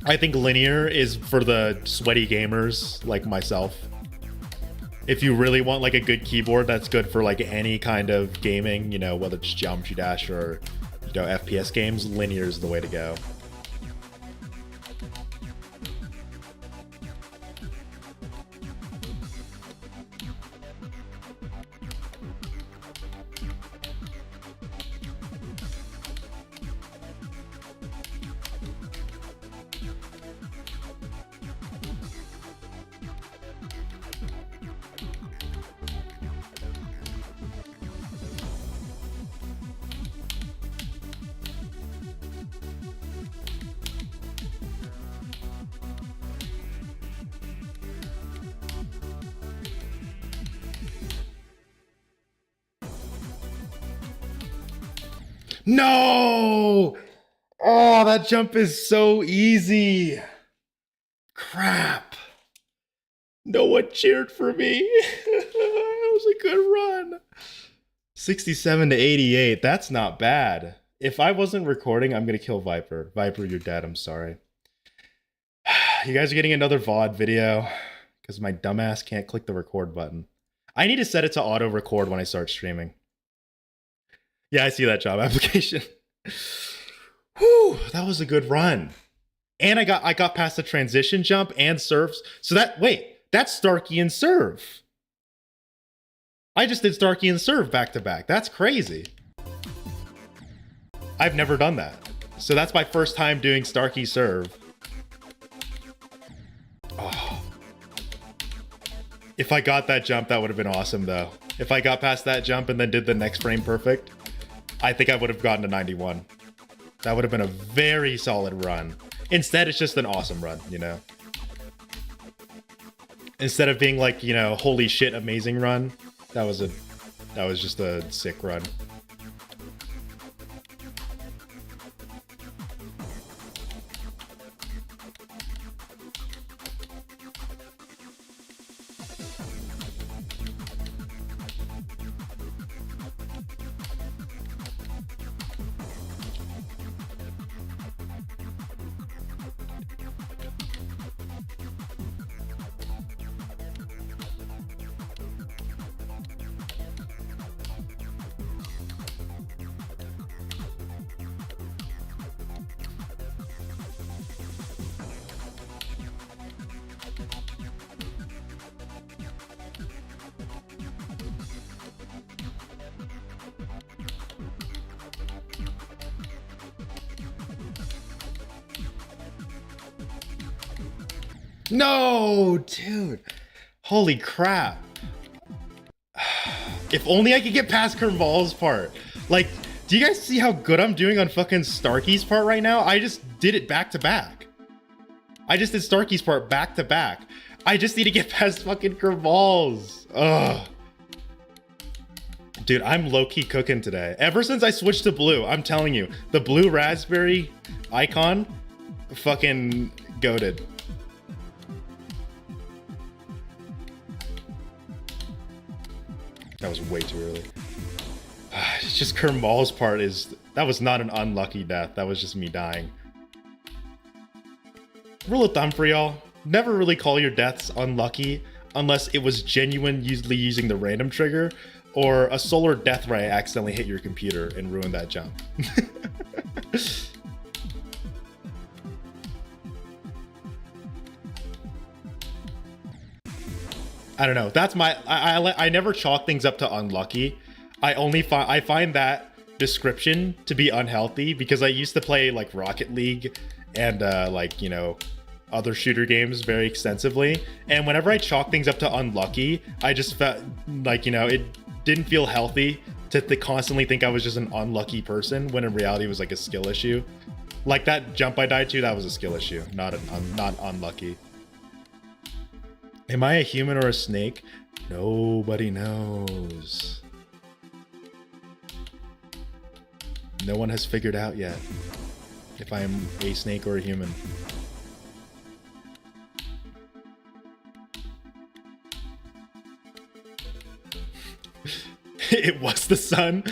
I think linear is for the sweaty gamers like myself. If you really want like a good keyboard that's good for like any kind of gaming, you know, whether it's Geometry Dash or, you know, FPS games, linear is the way to go. No! Oh, that jump is so easy. Crap. No one cheered for me. That was a good run. 67 to 88. That's not bad. If I wasn't recording, I'm going to kill Viper. Viper, you're dead. I'm sorry. You guys are getting another VOD video because my dumbass can't click the record button. I need to set it to auto record when I start streaming. Yeah, I see that job application. Whew, that was a good run. And I got past the transition jump and serves. So that's Starkey and serve. I just did Starkey and serve back to back. That's crazy. I've never done that. So that's my first time doing Starkey serve. Oh. If I got that jump, that would have been awesome though. If I got past that jump and then did the next frame perfect, I think I would have gotten to 91. That would have been a very solid run. Instead, it's just an awesome run, you know? Instead of being like, you know, holy shit, amazing run, that was just a sick run. No, dude. Holy crap. If only I could get past Kermal's part. Like, do you guys see how good I'm doing on fucking Starkey's part right now? I just did it back to back. I just did Starkey's part back to back. I just need to get past fucking Kermal's. Ugh. Dude, I'm low-key cooking today. Ever since I switched to blue, I'm telling you, the blue raspberry icon, fucking goated. That was way too early. It's just Kermal's part that was not an unlucky death. That was just me dying. Rule of thumb for y'all, never really call your deaths unlucky unless it was genuinely using the random trigger or a solar death ray accidentally hit your computer and ruined that jump. I don't know. That's my I never chalk things up to unlucky. I find that description to be unhealthy because I used to play like Rocket League and like, you know, other shooter games very extensively, and whenever I chalk things up to unlucky, I just felt like, you know, it didn't feel healthy to constantly think I was just an unlucky person when in reality it was like a skill issue. Like that jump I died to, that was a skill issue, not unlucky. Am I a human or a snake? Nobody knows. No one has figured out yet if I am a snake or a human. It was the sun.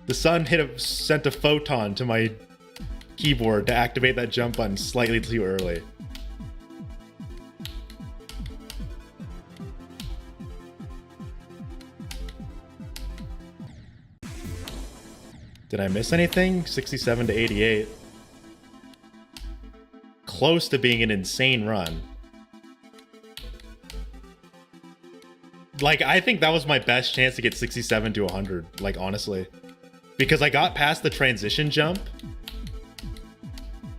The sun sent a photon to my keyboard to activate that jump button slightly too early. Did I miss anything? 67 to 88. Close to being an insane run. Like, I think that was my best chance to get 67 to 100, like, honestly. Because I got past the transition jump.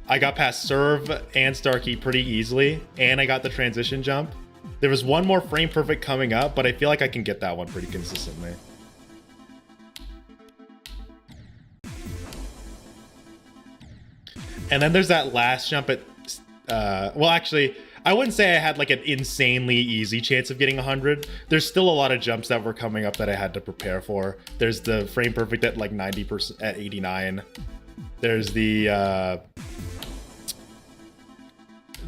I got past serve and star key pretty easily, and I got the transition jump. There was one more frame perfect coming up, but I feel like I can get that one pretty consistently. And then there's that last jump at, well, actually, I wouldn't say I had like an insanely easy chance of getting 100. There's still a lot of jumps that were coming up that I had to prepare for. There's the frame perfect at like 90%, at 89. There's the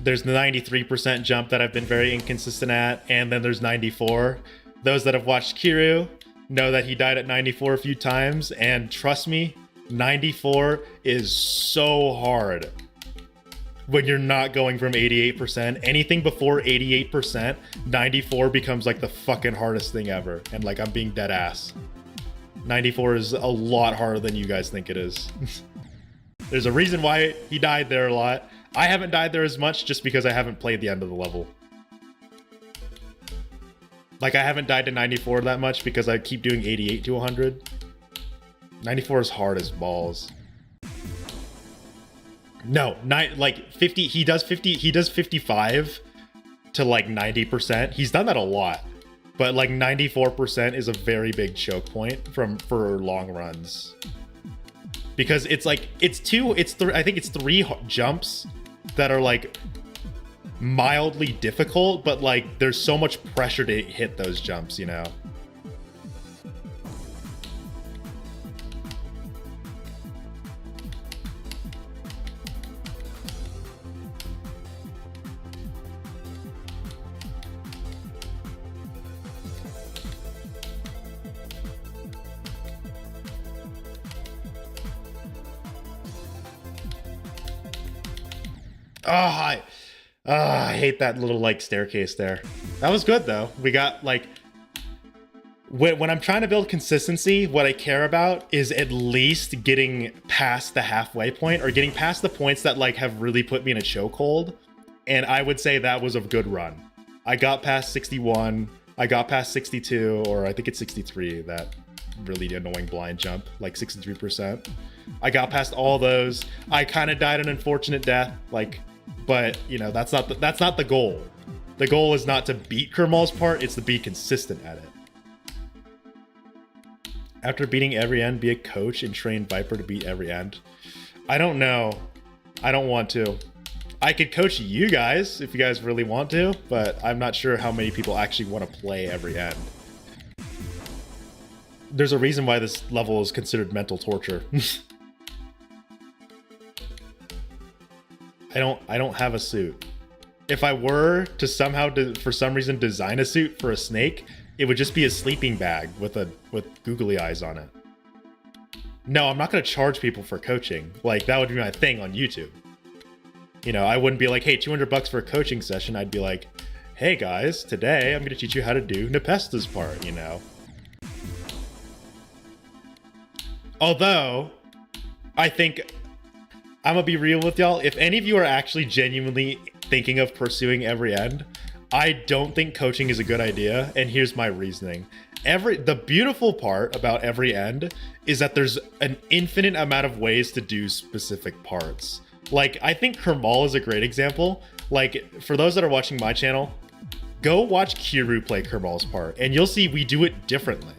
93% jump that I've been very inconsistent at, and then there's 94. Those that have watched Kiryu know that he died at 94 a few times, and trust me, 94 is so hard when you're not going from 88%. Anything before 88%, 94 becomes like the fucking hardest thing ever. And like, I'm being dead ass. 94 is a lot harder than you guys think it is. There's a reason why he died there a lot. I haven't died there as much just because I haven't played the end of the level. Like, I haven't died to 94 that much because I keep doing 88 to 100. 94 is hard as balls. No, like 50, he does 55 to like 90%. He's done that a lot. But like 94% is a very big choke point for long runs. Because it's like I think it's three jumps that are like mildly difficult, but like there's so much pressure to hit those jumps, you know. I hate that little like staircase there. That was good though. We got like, when I'm trying to build consistency, what I care about is at least getting past the halfway point, or getting past the points that like have really put me in a chokehold. And I would say that was a good run. I got past 61, I got past 62, or I think it's 63, that really annoying blind jump, like 63%. I got past all those. I kind of died an unfortunate death, like, but you know, that's not the goal. The goal is not to beat Kermal's part, it's to be consistent at it. After beating every end, be a coach and train Viper to beat every end. I don't know. I don't want to. I could coach you guys if you guys really want to, but I'm not sure how many people actually want to play every end. There's a reason why this level is considered mental torture. I don't have a suit. If I were to somehow, for some reason, design a suit for a snake, it would just be a sleeping bag with googly eyes on it. No, I'm not going to charge people for coaching. Like, that would be my thing on YouTube. You know, I wouldn't be like, hey, $200 for a coaching session. I'd be like, hey guys, today I'm going to teach you how to do Nepesta's part, you know. Although, I think, I'm going to be real with y'all. If any of you are actually genuinely thinking of pursuing every end, I don't think coaching is a good idea, and here's my reasoning. The beautiful part about every end is that there's an infinite amount of ways to do specific parts. Like, I think Kermal is a great example. Like, for those that are watching my channel, go watch Kiryu play Kermal's part, and you'll see we do it differently.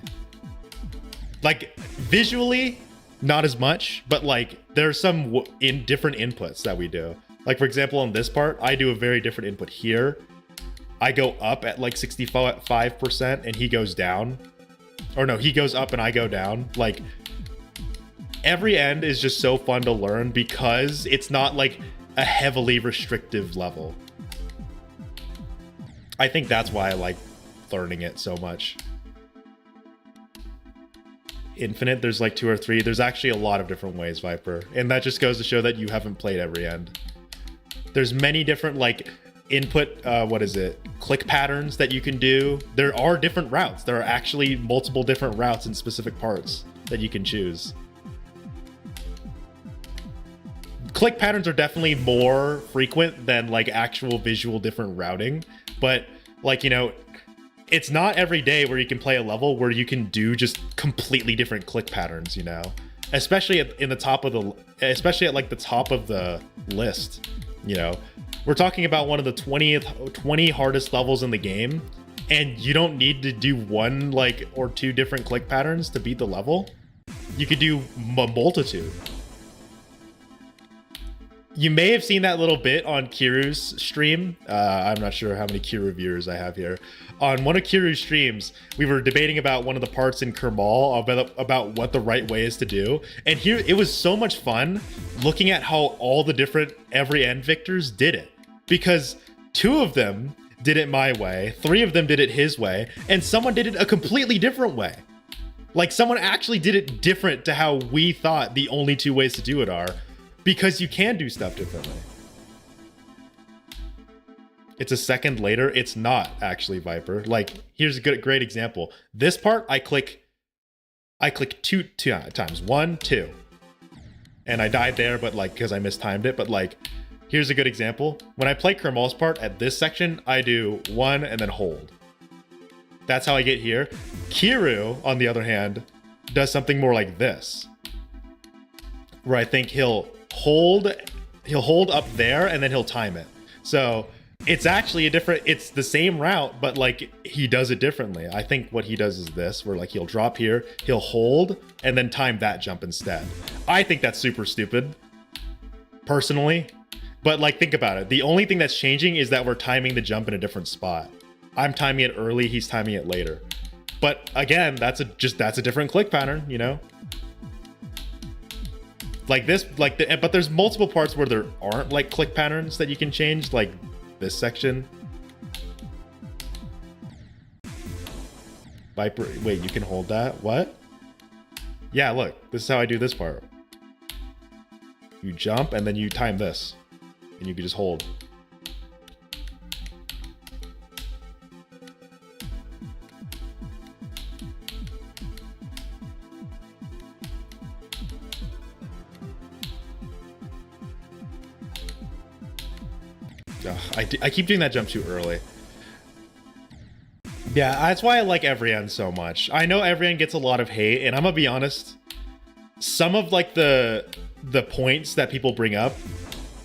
Like, visually, not as much, but like, there's some different inputs that we do. Like, for example, on this part, I do a very different input here. I go up at like 65% and he goes down. Or no, he goes up and I go down. Like, every end is just so fun to learn because it's not like a heavily restrictive level. I think that's why I like learning it so much. infinite, there's like 2 or 3. There's actually a lot of different ways, Viper. And that just goes to show that you haven't played every end. There's many different like input, click patterns that you can do. There are different routes. There are actually multiple different routes in specific parts that you can choose. Click patterns are definitely more frequent than like actual visual different routing, but like, you know, it's not every day where you can play a level where you can do just completely different click patterns, you know, especially at the top of the list. You know, we're talking about one of the 20 hardest levels in the game, and you don't need to do 1 like or 2 different click patterns to beat the level. You could do a multitude. You may have seen that little bit on Kiru's stream. I'm not sure how many Kiru viewers I have here. On one of Kiru's streams, we were debating about one of the parts in Kermal about what the right way is to do. And here, it was so much fun looking at how all the different every end victors did it. Because 2 of them did it my way, 3 of them did it his way, and someone did it a completely different way. Like, someone actually did it different to how we thought the only 2 ways to do it are. Because you can do stuff differently. It's a second later. It's not actually, Viper. Like, here's a great example. This part, I click 2 times. 1, 2. And I died there, but like, because I mistimed it. But like, here's a good example. When I play Kermal's part at this section, I do 1 and then hold. That's how I get here. Kiru, on the other hand, does something more like this. Where I think he'll hold up there and then he'll time it. So it's actually it's the same route, but like he does it differently. I think what he does is this, where like he'll drop here, he'll hold and then time that jump instead. I think that's super stupid, personally. But like, think about it. The only thing that's changing is that we're timing the jump in a different spot. I'm timing it early, he's timing it later. But again, that's a different click pattern, you know? Like this, but there's multiple parts where there aren't like click patterns that you can change, like this section. Viper, wait, you can hold that? What? Yeah, look, this is how I do this part. You jump and then you time this, and you can just hold. I keep doing that jump too early. Yeah, that's why I like every end so much. I know every end gets a lot of hate, and I'm gonna be honest, some of like the points that people bring up,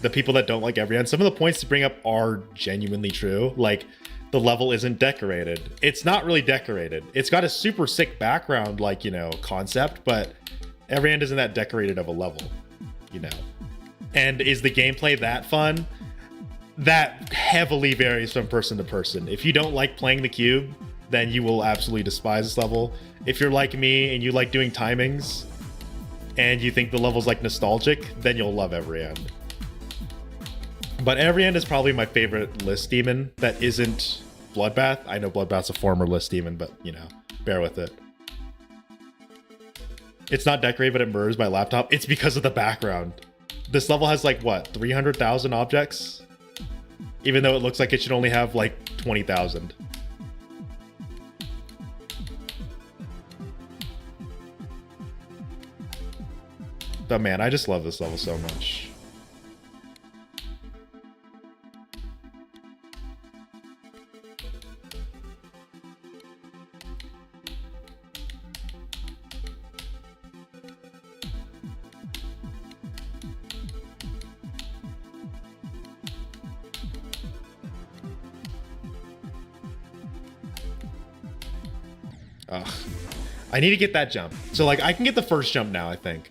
the people that don't like every end, some of the points to bring up are genuinely true. Like, the level isn't decorated. It's not really decorated. It's got a super sick background, like, you know, concept, but every end isn't that decorated of a level, you know. And is the gameplay that fun? That heavily varies from person to person. If you don't like playing the cube, then you will absolutely despise this level. If you're like me and you like doing timings and you think the level's like nostalgic, then you'll love every end. But every end is probably my favorite list demon that isn't Bloodbath. I know Bloodbath's a former list demon, but you know, bear with it. It's not decorated, but it mirrors my laptop. It's because of the background. This level has like, what, 300,000 objects? Even though it looks like it should only have like 20,000. But man, I just love this level so much. Ugh. I need to get that jump. So like I can get the first jump now, I think.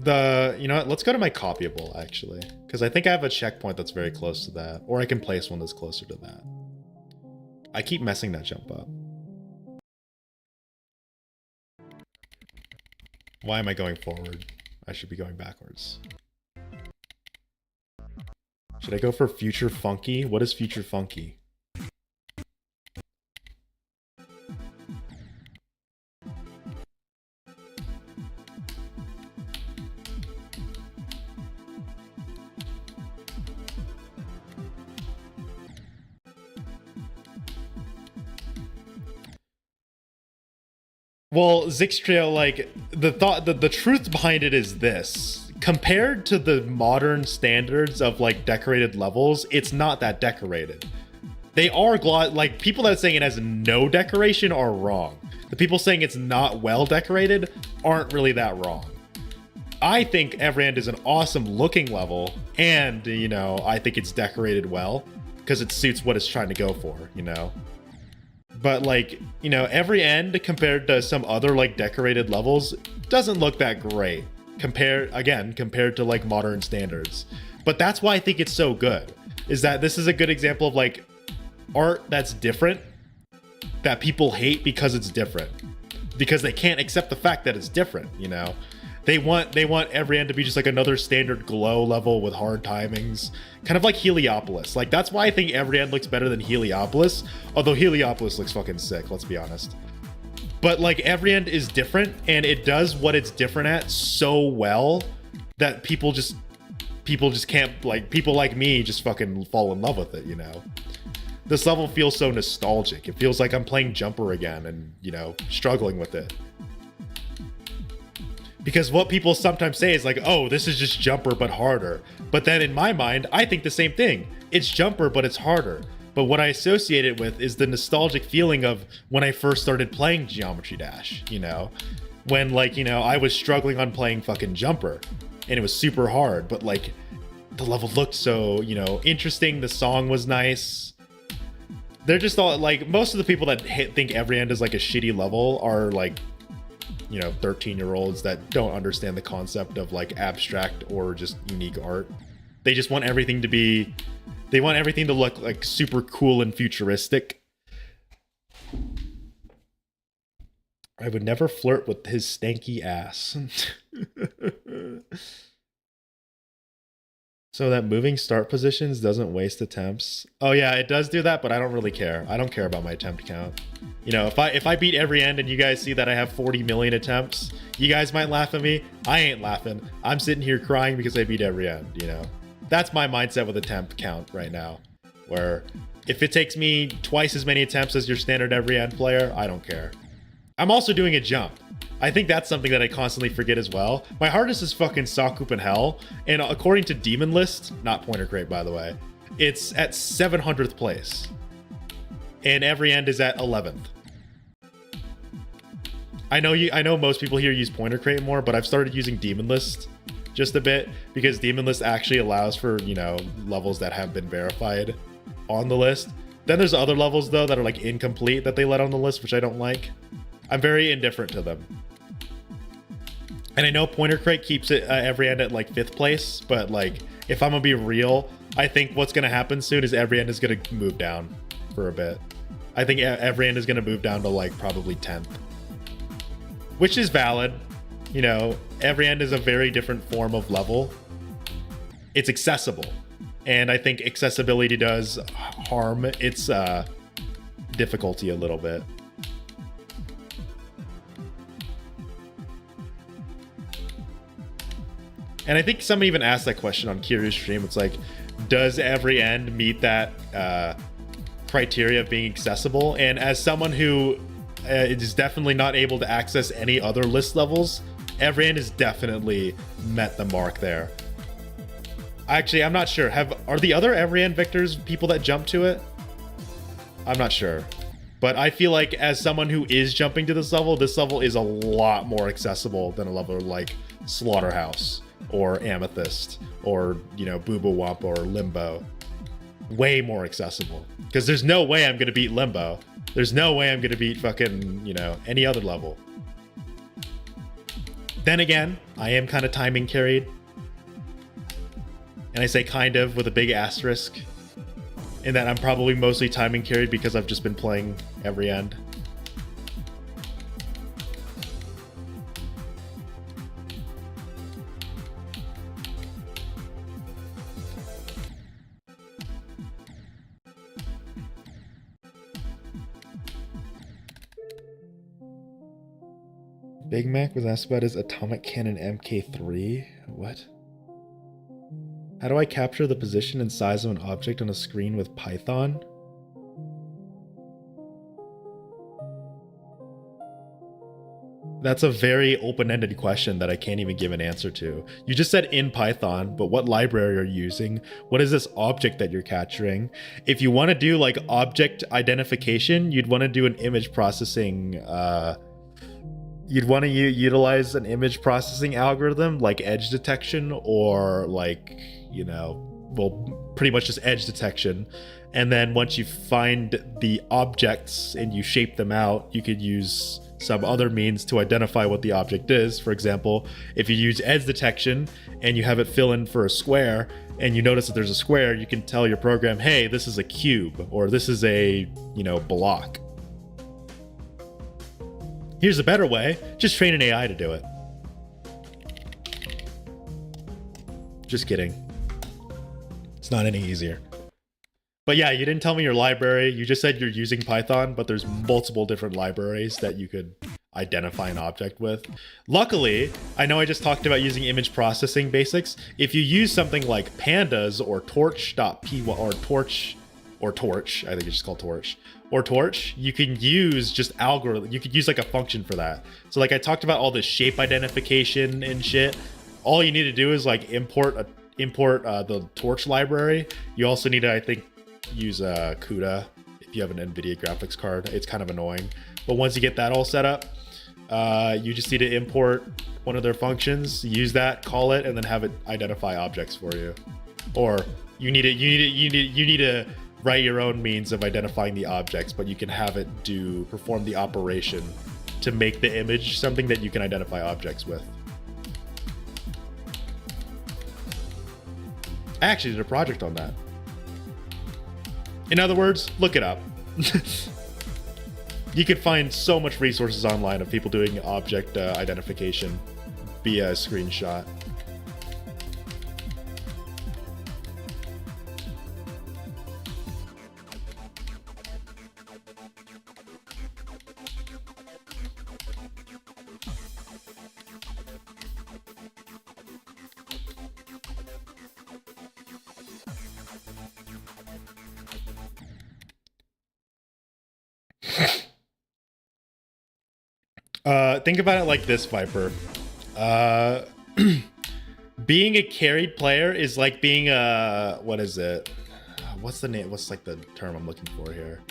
You know what, let's go to my copyable actually, because I think I have a checkpoint that's very close to that, or I can place one that's closer to that. I keep messing that jump up. Why am I going forward? I should be going backwards. Should I go for Future Funky? What is Future Funky? Well, Zixtrio, like the truth behind it is this: compared to the modern standards of like decorated levels, it's not that decorated. They are like people that are saying it has no decoration are wrong. The people saying it's not well decorated aren't really that wrong. I think Everand is an awesome looking level, and you know, I think it's decorated well because it suits what it's trying to go for, you know. But like, you know, every end compared to some other like decorated levels doesn't look that great compared to like modern standards. But that's why I think it's so good, is that this is a good example of like art that's different that people hate because it's different, because they can't accept the fact that it's different, you know. They want every end to be just like another standard glow level with hard timings, kind of like Heliopolis. Like that's why I think every end looks better than Heliopolis, although Heliopolis looks fucking sick, let's be honest. But like every end is different, and it does what it's different at so well that people just can't, like, people like me just fucking fall in love with it, you know. This level feels so nostalgic. It feels like I'm playing Jumper again and, you know, struggling with it. Because what people sometimes say is like, oh, this is just Jumper but harder. But then in my mind, I think the same thing. It's Jumper but it's harder. But what I associate it with is the nostalgic feeling of when I first started playing Geometry Dash, you know? When, like, you know, I was struggling on playing fucking Jumper and it was super hard, but like the level looked so, you know, interesting. The song was nice. They're just all like, most of the people that think every end is like a shitty level are like, you know, 13-year-olds that don't understand the concept of like abstract or just unique art. They just want everything to be, they want everything to look like super cool and futuristic. I would never flirt with his stanky ass. So that moving start positions doesn't waste attempts. Oh yeah, it does do that, but I don't really care. I don't care about my attempt count. You know, if I beat every end and you guys see that I have 40 million attempts, you guys might laugh at me. I ain't laughing. I'm sitting here crying because I beat every end, you know. That's my mindset with attempt count right now. Where if it takes me twice as many attempts as your standard every end player, I don't care. I'm also doing a jump. I think that's something that I constantly forget as well. My hardest is fucking Sakupen Hell, and according to Demon List, not Pointer Crate by the way, it's at 700th place. And every end is at 11th. I know most people here use Pointer Crate more, but I've started using Demon List just a bit because Demon List actually allows for, you know, levels that have been verified on the list. Then there's other levels though that are like incomplete that they let on the list, which I don't like. I'm very indifferent to them. And I know Pointer Crate keeps it every end at like 5th place, but like if I'm gonna be real, I think what's gonna happen soon is every end is gonna move down for a bit. I think every end is gonna move down to like probably 10th, which is valid. You know, every end is a very different form of level. It's accessible, and I think accessibility does harm its difficulty a little bit. And I think someone even asked that question on Kiryu's stream. It's like, does every end meet that criteria of being accessible? And as someone who is definitely not able to access any other list levels, every end has definitely met the mark there. Actually, I'm not sure. Are the other every end victors people that jump to it? I'm not sure. But I feel like as someone who is jumping to this level is a lot more accessible than a level like Slaughterhouse or Amethyst or, you know, Booba Wump or Limbo. Way more accessible. Because there's no way I'm going to beat Limbo. There's no way I'm going to beat fucking, you know, any other level. Then again, I am kind of timing carried. And I say kind of with a big asterisk. In that I'm probably mostly timing carried because I've just been playing every end. Big Mac was asked about his atomic cannon MK3. What? How do I capture the position and size of an object on a screen with Python? That's a very open-ended question that I can't even give an answer to. You just said in Python, but what library are you using? What is this object that you're capturing? If you want to do like object identification, you'd want to do an image processing. You'd want to utilize an image processing algorithm like edge detection or like, well, pretty much just edge detection. And then once you find the objects and you shape them out, you could use some other means to identify what the object is. For example, if you use edge detection and you have it fill in for a square and you notice that there's a square, you can tell your program, hey, this is a cube or this is a, block. Here's a better way, just train an AI to do it. Just kidding. It's not any easier. But yeah, you didn't tell me your library. You just said you're using Python, but there's multiple different libraries that you could identify an object with. Luckily, I know I just talked about using image processing basics. If you use something like pandas or torch.py or torch, I think it's just called torch, or torch, you can use just algorithm. You could use like a function for that. So like I talked about all this shape identification and shit. All you need to do is like import the torch library. You also need to, I think, use CUDA if you have an NVIDIA graphics card. It's kind of annoying, but once you get that all set up, you just need to import one of their functions, use that, call it, and then have it identify objects for you. Or you need to write your own means of identifying the objects, but you can have it perform the operation to make the image something that you can identify objects with. I actually did a project on that. In other words, look it up. You can find so much resources online of people doing object identification via a screenshot. Think about it like this, Viper. Being a carried player is like being a, what is it? What's the name? What's like the term I'm looking for here?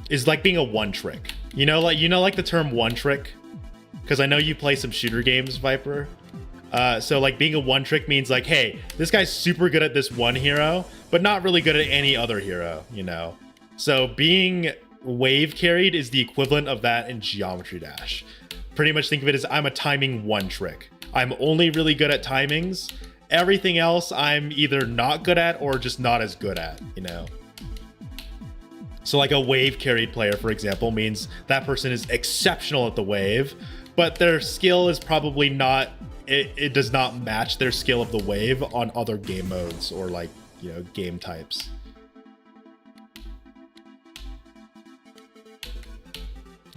Is like being a one trick. Like the term one trick? Because I know you play some shooter games, Viper. So like being a one trick means like, hey, this guy's super good at this one hero, but not really good at any other hero, So being wave carried is the equivalent of that in Geometry Dash. Pretty much think of it as I'm a timing one trick. I'm only really good at timings. Everything else I'm either not good at or just not as good at, So like a wave carried player, for example, means that person is exceptional at the wave, but their skill is probably not, it does not match their skill of the wave on other game modes or like, game types.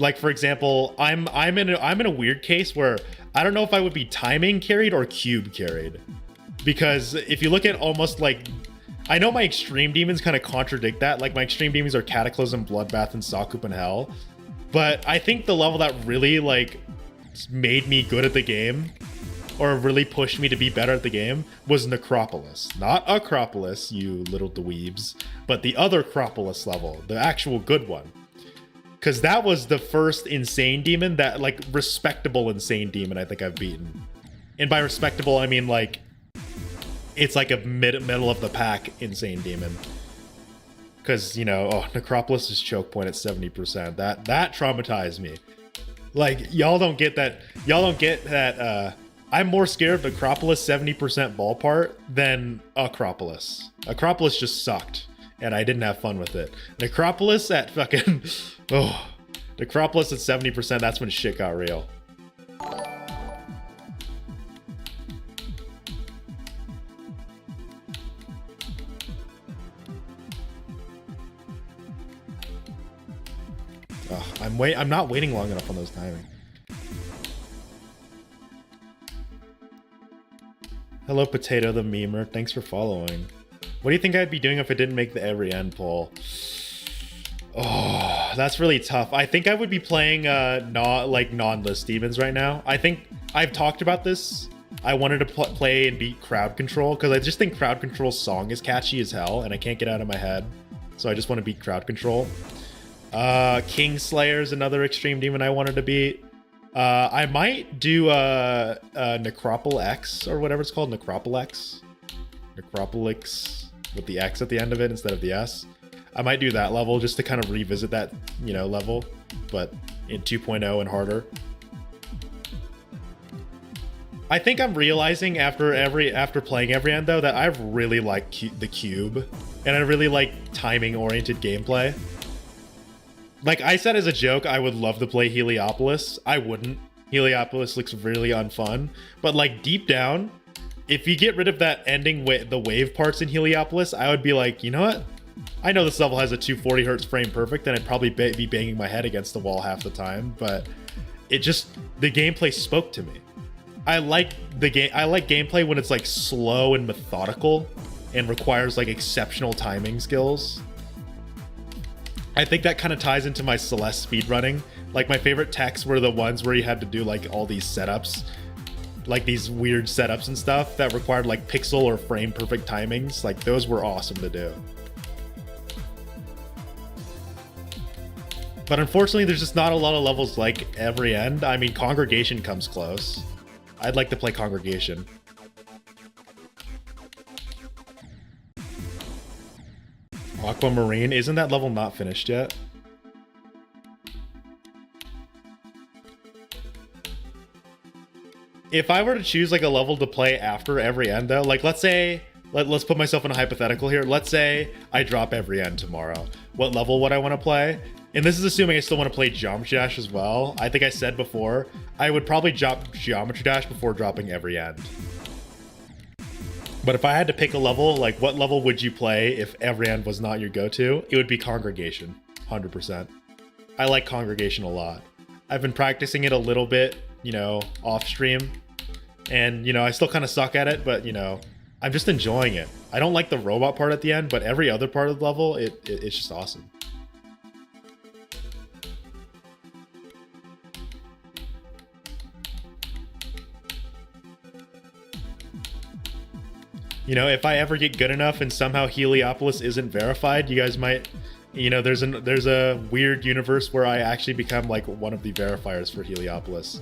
Like, for example, I'm in a weird case where I don't know if I would be timing carried or cube carried. Because if you look at almost like, I know my extreme demons kind of contradict that. Like my extreme demons are Cataclysm, Bloodbath, and Sakupen Hell. But I think the level that really like made me good at the game or really pushed me to be better at the game was Necropolis. Not Acropolis, you little dweebs, but the other Acropolis level, the actual good one. Because that was the first insane demon, that like respectable insane demon I think I've beaten. And by respectable, I mean like it's like a middle of the pack insane demon. Because Necropolis's choke point at 70%. That traumatized me. Like y'all don't get that. I'm more scared of Necropolis 70% ball part than Acropolis. Acropolis just sucked. And I didn't have fun with it. Necropolis at fucking... Necropolis at 70%, that's when shit got real. I'm not waiting long enough on those timing. Hello, Potato the Memer. Thanks for following. What do you think I'd be doing if I didn't make the every end poll? Oh, That's really tough. I think I would be playing non-list demons right now. I think I've talked about this. I wanted to play and beat Crowd Control because I just think Crowd Control's song is catchy as hell and I can't get out of my head. So I just want to beat Crowd Control. Kingslayer is another extreme demon I wanted to beat. I might do Necropol X or whatever it's called. Necropol X. Necropolix with the X at the end of it instead of the S. I might do that level just to kind of revisit that, level, but in 2.0 and harder. I think I'm realizing after playing every end though that I really like the cube, and I really like timing-oriented gameplay. Like I said as a joke, I would love to play Heliopolis. I wouldn't. Heliopolis looks really unfun, but like deep down, if you get rid of that ending the wave parts in Heliopolis, I would be like, you know what? I know this level has a 240 hertz frame perfect, and I'd probably be banging my head against the wall half the time, but the gameplay spoke to me. I like gameplay when it's like slow and methodical and requires like exceptional timing skills. I think that kind of ties into my Celeste speedrunning. Like my favorite techs were the ones where you had to do like all these setups, like these weird setups and stuff that required like pixel or frame perfect timings. Like those were awesome to do. But unfortunately, there's just not a lot of levels like every end. I mean, Congregation comes close. I'd like to play Congregation. Aquamarine, isn't that level not finished yet? If I were to choose like a level to play after every end though, like let's say, let's put myself in a hypothetical here. Let's say I drop every end tomorrow. What level would I want to play? And this is assuming I still want to play Geometry Dash as well. I think I said before, I would probably drop Geometry Dash before dropping every end. But if I had to pick a level, like what level would you play if every end was not your go-to? It would be Congregation, 100%. I like Congregation a lot. I've been practicing it a little bit, off stream. And, I still kind of suck at it, but, I'm just enjoying it. I don't like the robot part at the end, but every other part of the level, it's just awesome. If I ever get good enough and somehow Heliopolis isn't verified, you guys might, there's a weird universe where I actually become like one of the verifiers for Heliopolis.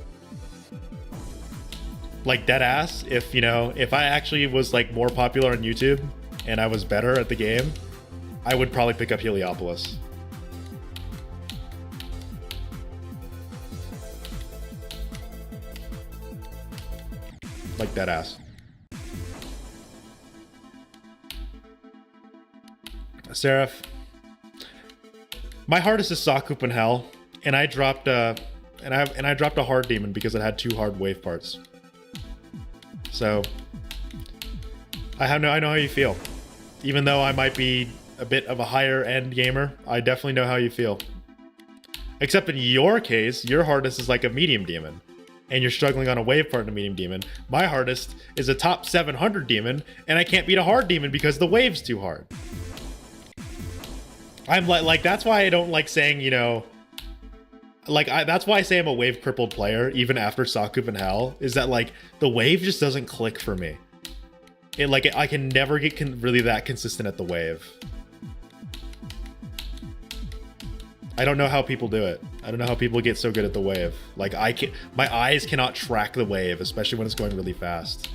Like deadass, if I actually was like more popular on YouTube and I was better at the game, I would probably pick up Heliopolis. Like deadass. Seraph, my hardest is Sakupen Hell, and I dropped a hard demon because it had 2 hard wave parts. So I know how you feel. Even though I might be a bit of a higher end gamer, I definitely know how you feel. Except in your case, your hardest is like a medium demon, and you're struggling on a wave part in a medium demon. My hardest is a top 700 demon, and I can't beat a hard demon because the wave's too hard. I'm like that's why I don't like saying, that's why I say I'm a wave crippled player even after Sakupen Hell, is that like the wave just doesn't click for me. I can never get really that consistent at the wave. I don't know how people do it. I don't know how people get so good at the wave. Like my eyes cannot track the wave, especially when it's going really fast.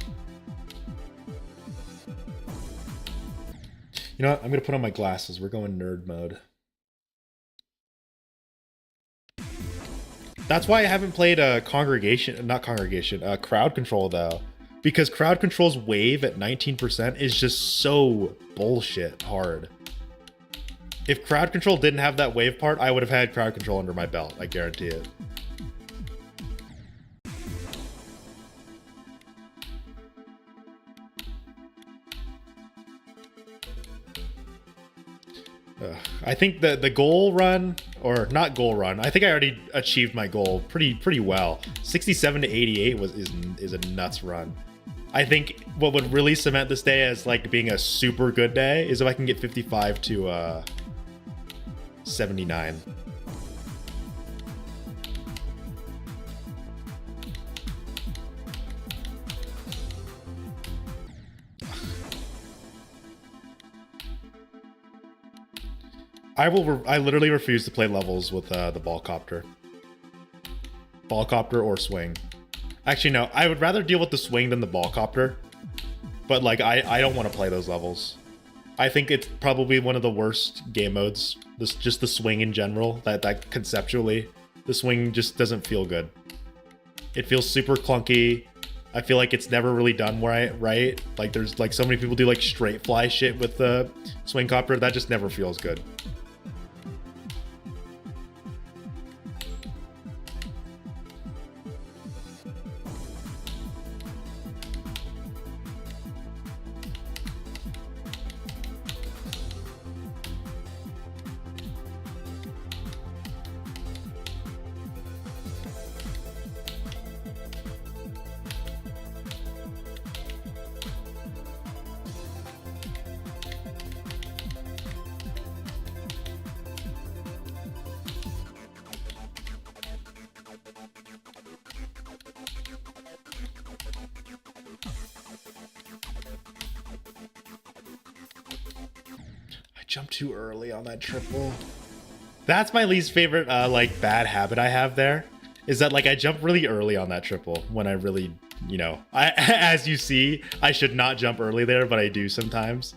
You know what? I'm going to put on my glasses. We're going nerd mode. That's why I haven't played Crowd Control though. Because Crowd Control's wave at 19% is just so bullshit hard. If Crowd Control didn't have that wave part, I would have had Crowd Control under my belt. I guarantee it. I think the goal run, or not goal run, I think I already achieved my goal pretty well. 67 to 88 is a nuts run. I think what would really cement this day as like being a super good day is if I can get 55 to 79. I literally refuse to play levels with the ball copter. Ball copter or swing. Actually, no. I would rather deal with the swing than the ball copter. But like, I don't want to play those levels. I think it's probably one of the worst game modes. Just the swing in general. That conceptually, the swing just doesn't feel good. It feels super clunky. I feel like it's never really done right. Like there's like so many people do like straight fly shit with the swing copter. That just never feels good. Jump too early on that triple. That's my least favorite like bad habit I have there, is that like I jump really early on that triple when I really, you know, as you see, I should not jump early there, but I do sometimes.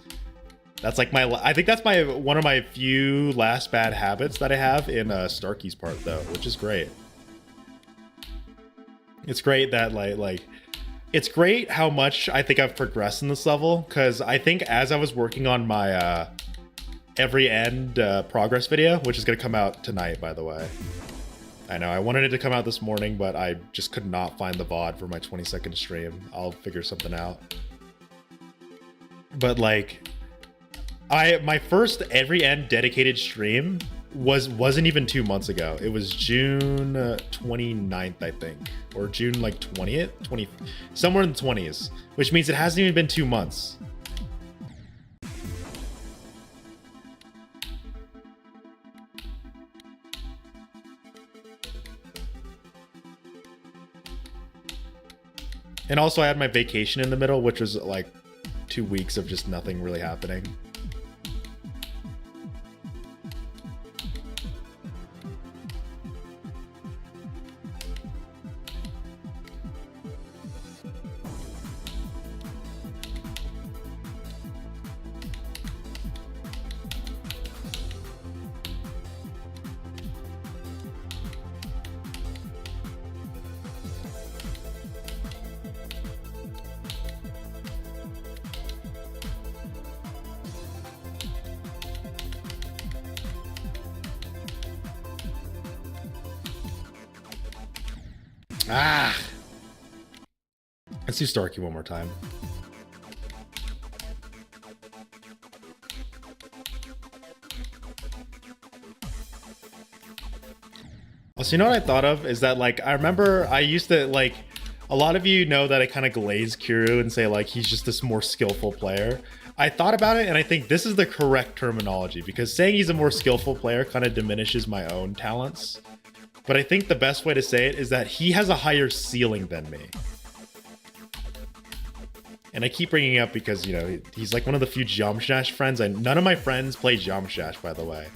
That's like I think that's one of my few last bad habits that I have in Starkey's part though, which is great. It's great that like it's great how much I think I've progressed in this level, because I think as I was working on my every end progress video, which is going to come out tonight, by the way. I know I wanted it to come out this morning, but I just could not find the VOD for my 20-second stream. I'll figure something out. But like, my first every end dedicated stream wasn't even 2 months ago. It was June 29th, I think, or June like 20th, somewhere in the 20s, which means it hasn't even been 2 months. And also I had my vacation in the middle, which was like 2 weeks of just nothing really happening. Ah! Let's do Starkey one more time. So you know what I thought of is that like I remember I used to like a lot of you know that I kind of glaze Kuru and say like he's just this more skillful player. I thought about it and I think this is the correct terminology, because saying he's a more skillful player kind of diminishes my own talents. But I think the best way to say it is that he has a higher ceiling than me. And I keep bringing it up because, you know, he's like one of the few Jamshash friends. None of my friends play Jamshash, by the way.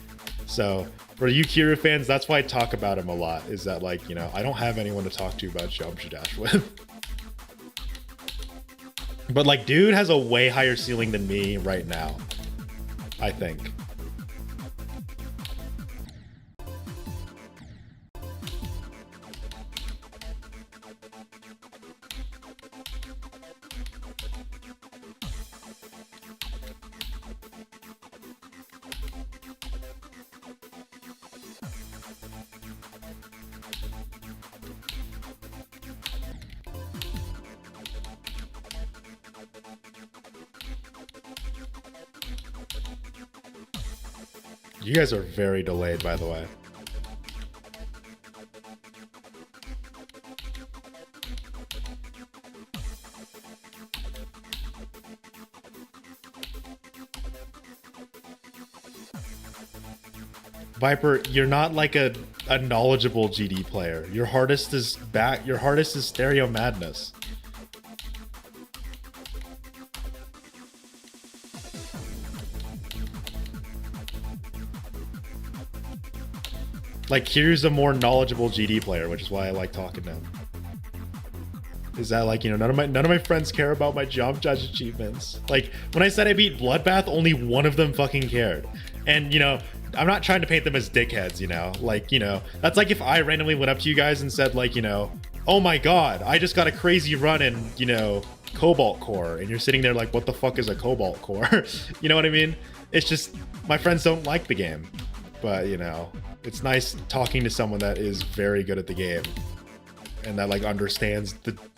So for you Kira fans, that's why I talk about him a lot, is that like, you know, I don't have anyone to talk to about Jamshash with. But like, dude has a way higher ceiling than me right now, I think. You guys are very delayed, by the way. Viper, you're not like a knowledgeable GD player. Your hardest is back. Your hardest is Stereo Madness. Like, here's a more knowledgeable GD player, which is why I like talking to him. Is that like, you know, none of my friends care about my jump judge achievements. Like, when I said I beat Bloodbath, only one of them fucking cared. And, you know, I'm not trying to paint them as dickheads, you know? Like, you know, that's like if I randomly went up to you guys and said, like, you know, oh my god, I just got a crazy run in, you know, Cobalt Core. And you're sitting there like, what the fuck is a Cobalt Core? You know what I mean? It's just, my friends don't like the game. But, you know, it's nice talking to someone that is very good at the game. And that, like, understands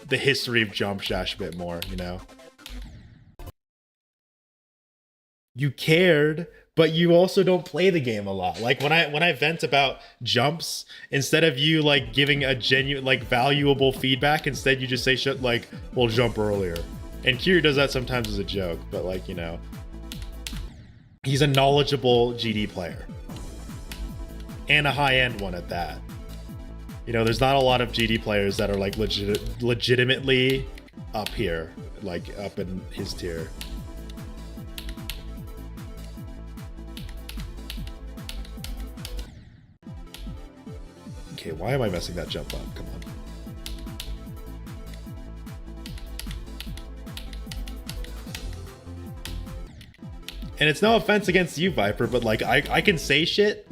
the history of Jump Dash a bit more, you know? You cared, but you also don't play the game a lot. Like, when I vent about jumps, instead of you, like, giving a genuine, like, valuable feedback, instead you just say shit like, well, jump earlier. And Kiryu does that sometimes as a joke, but, like, you know, he's a knowledgeable GD player. And a high-end one at that. You know, there's not a lot of GD players that are like legitimately up here, like up in his tier. Okay, why am I messing that jump up? Come on. And it's no offense against you, Viper, but like I can say shit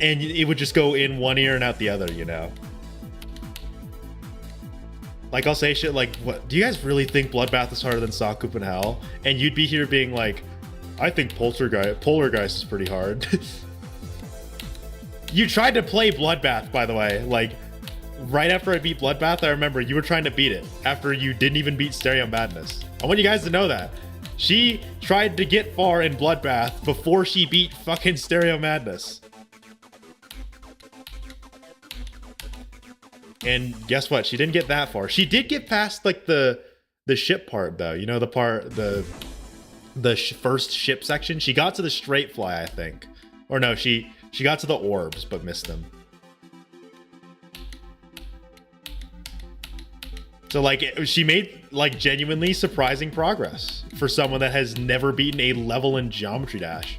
and it would just go in one ear and out the other, you know? Like, I'll say shit like, what, do you guys really think Bloodbath is harder than Sakupen Hell? And you'd be here being like, I think Polargeist is pretty hard. You tried to play Bloodbath, by the way. Like, right after I beat Bloodbath, I remember you were trying to beat it after you didn't even beat Stereo Madness. I want you guys to know that. She tried to get far in Bloodbath before she beat fucking Stereo Madness. And guess what? She didn't get that far. She did get past like the ship part though. You know, the part the first ship section. She got to the straight fly, I think. Or no, she got to the orbs but missed them. So like she made like genuinely surprising progress for someone that has never beaten a level in Geometry Dash.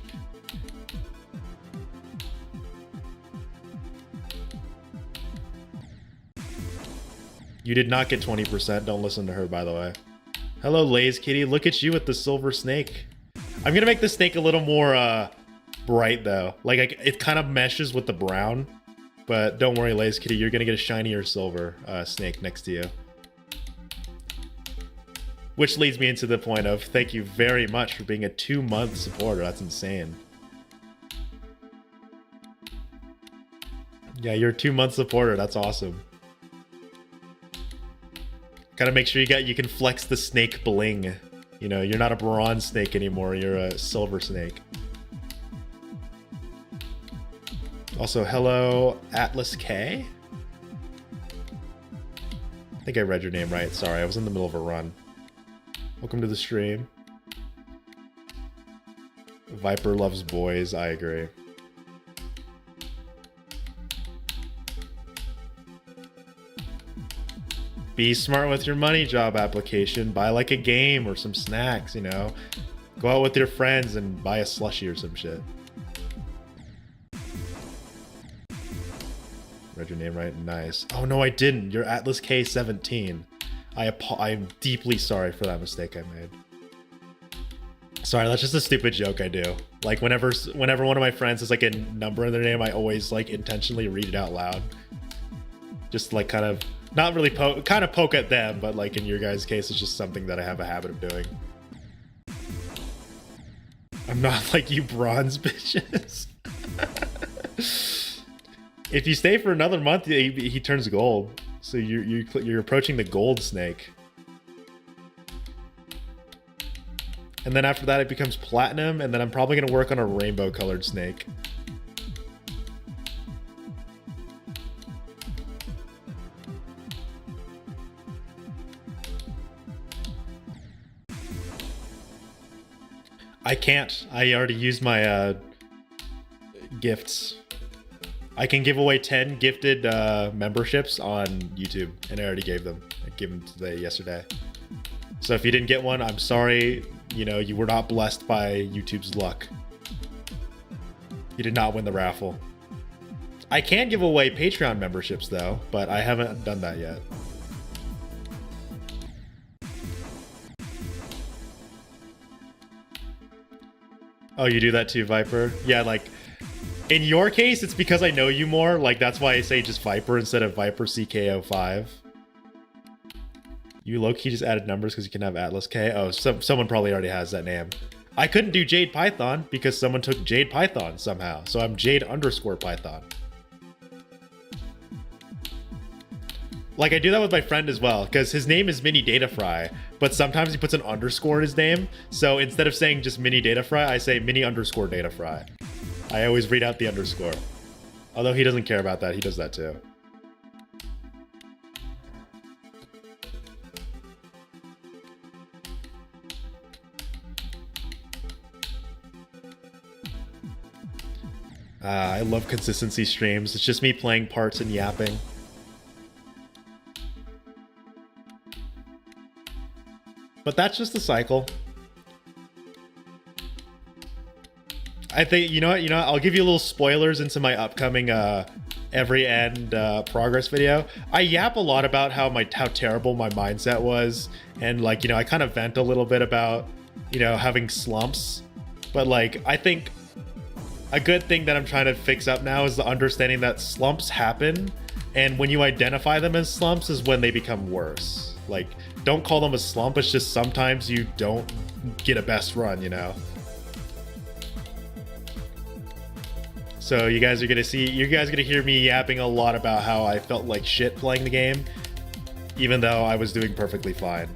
You did not get 20%. Don't listen to her, by the way. Hello, Lays Kitty. Look at you with the silver snake. I'm gonna make the snake a little more bright though. Like it kind of meshes with the brown. But don't worry, Lays Kitty. You're gonna get a shinier silver snake next to you. Which leads me into the point of thank you very much for being a 2-month supporter. That's insane. Yeah, you're a 2-month supporter. That's awesome. Gotta make sure you can flex the snake bling. You know, you're not a bronze snake anymore. You're a silver snake. Also, hello, Atlas K. I think I read your name right. Sorry, I was in the middle of a run. Welcome to the stream. Viper loves boys. I agree. Be smart with your money job application. Buy like a game or some snacks, you know. Go out with your friends and buy a slushie or some shit. Read your name right? Nice. Oh no, I didn't. You're Atlas K17. I'm deeply sorry for that mistake I made. Sorry, that's just a stupid joke I do. Like whenever one of my friends has like a number in their name, I always like intentionally read it out loud. Just like kind of not really poke at them, but like in your guys' case, it's just something that I have a habit of doing. I'm not like you bronze bitches. If you stay for another month, he turns gold. So you're approaching the gold snake. And then after that, it becomes platinum, and then I'm probably gonna work on a rainbow colored snake. I can't. I already used my gifts. I can give away 10 gifted memberships on YouTube, and I already gave them. I gave them yesterday. So if you didn't get one, I'm sorry. You know, you were not blessed by YouTube's luck. You did not win the raffle. I can give away Patreon memberships though, but I haven't done that yet. Oh, you do that too, Viper? Yeah, like, in your case, it's because I know you more. Like, that's why I say just Viper instead of Viper CK05. You low-key just added numbers because you can have Atlas K. Oh, someone probably already has that name. I couldn't do Jade Python because someone took Jade Python somehow. So I'm Jade _ Python. Like, I do that with my friend as well, because his name is Mini Data Fry, but sometimes he puts an underscore in his name. So instead of saying just Mini Data Fry, I say Mini _ Data Fry. I always read out the underscore. Although he doesn't care about that, he does that too. I love consistency streams. It's just me playing parts and yapping. But that's just the cycle. I think, you know what, I'll give you a little spoilers into my upcoming every end progress video. I yap a lot about how terrible my mindset was, and like, I kind of vent a little bit about, having slumps. But like, I think a good thing that I'm trying to fix up now is the understanding that slumps happen, and when you identify them as slumps is when they become worse. Like, don't call them a slump, it's just sometimes you don't get a best run, So you guys are gonna hear me yapping a lot about how I felt like shit playing the game, even though I was doing perfectly fine.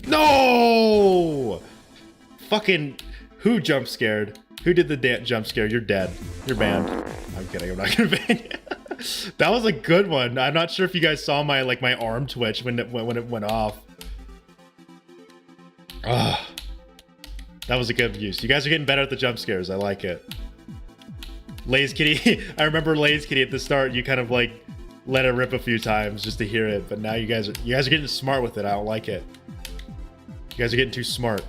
No! Fucking, who jump scared? Who did the jump scare? You're dead. You're banned. I'm kidding, I'm not gonna ban you. That was a good one. I'm not sure if you guys saw my arm twitch when it went off. Ugh. That was a good use. You guys are getting better at the jump scares. I like it. Lays Kitty, I remember Lays Kitty at the start, you kind of like let it rip a few times just to hear it, but now you guys are getting smart with it. I don't like it. You guys are getting too smart.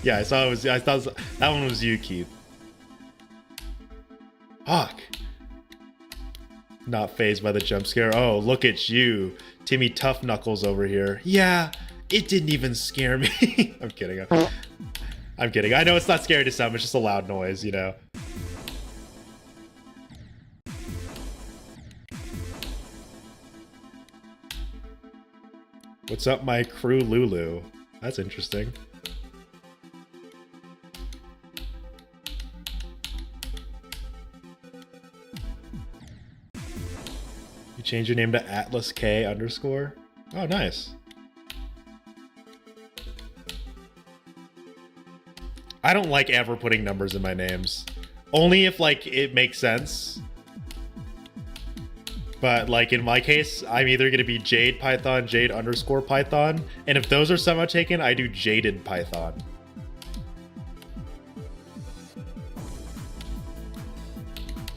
Yeah, I thought that one was you, Keith. Fuck. Not phased by the jump scare. Oh, look at you, Timmy Tough Knuckles over here. Yeah, it didn't even scare me. I'm kidding. I'm kidding. I know it's not scary to some. It's just a loud noise, What's up, my crew, Lulu? That's interesting. You change your name to Atlas K _. Oh, nice. I don't like ever putting numbers in my names. Only if like it makes sense. But like in my case, I'm either gonna be Jade Python, Jade _ Python, and if those are somehow taken, I do Jaded Python.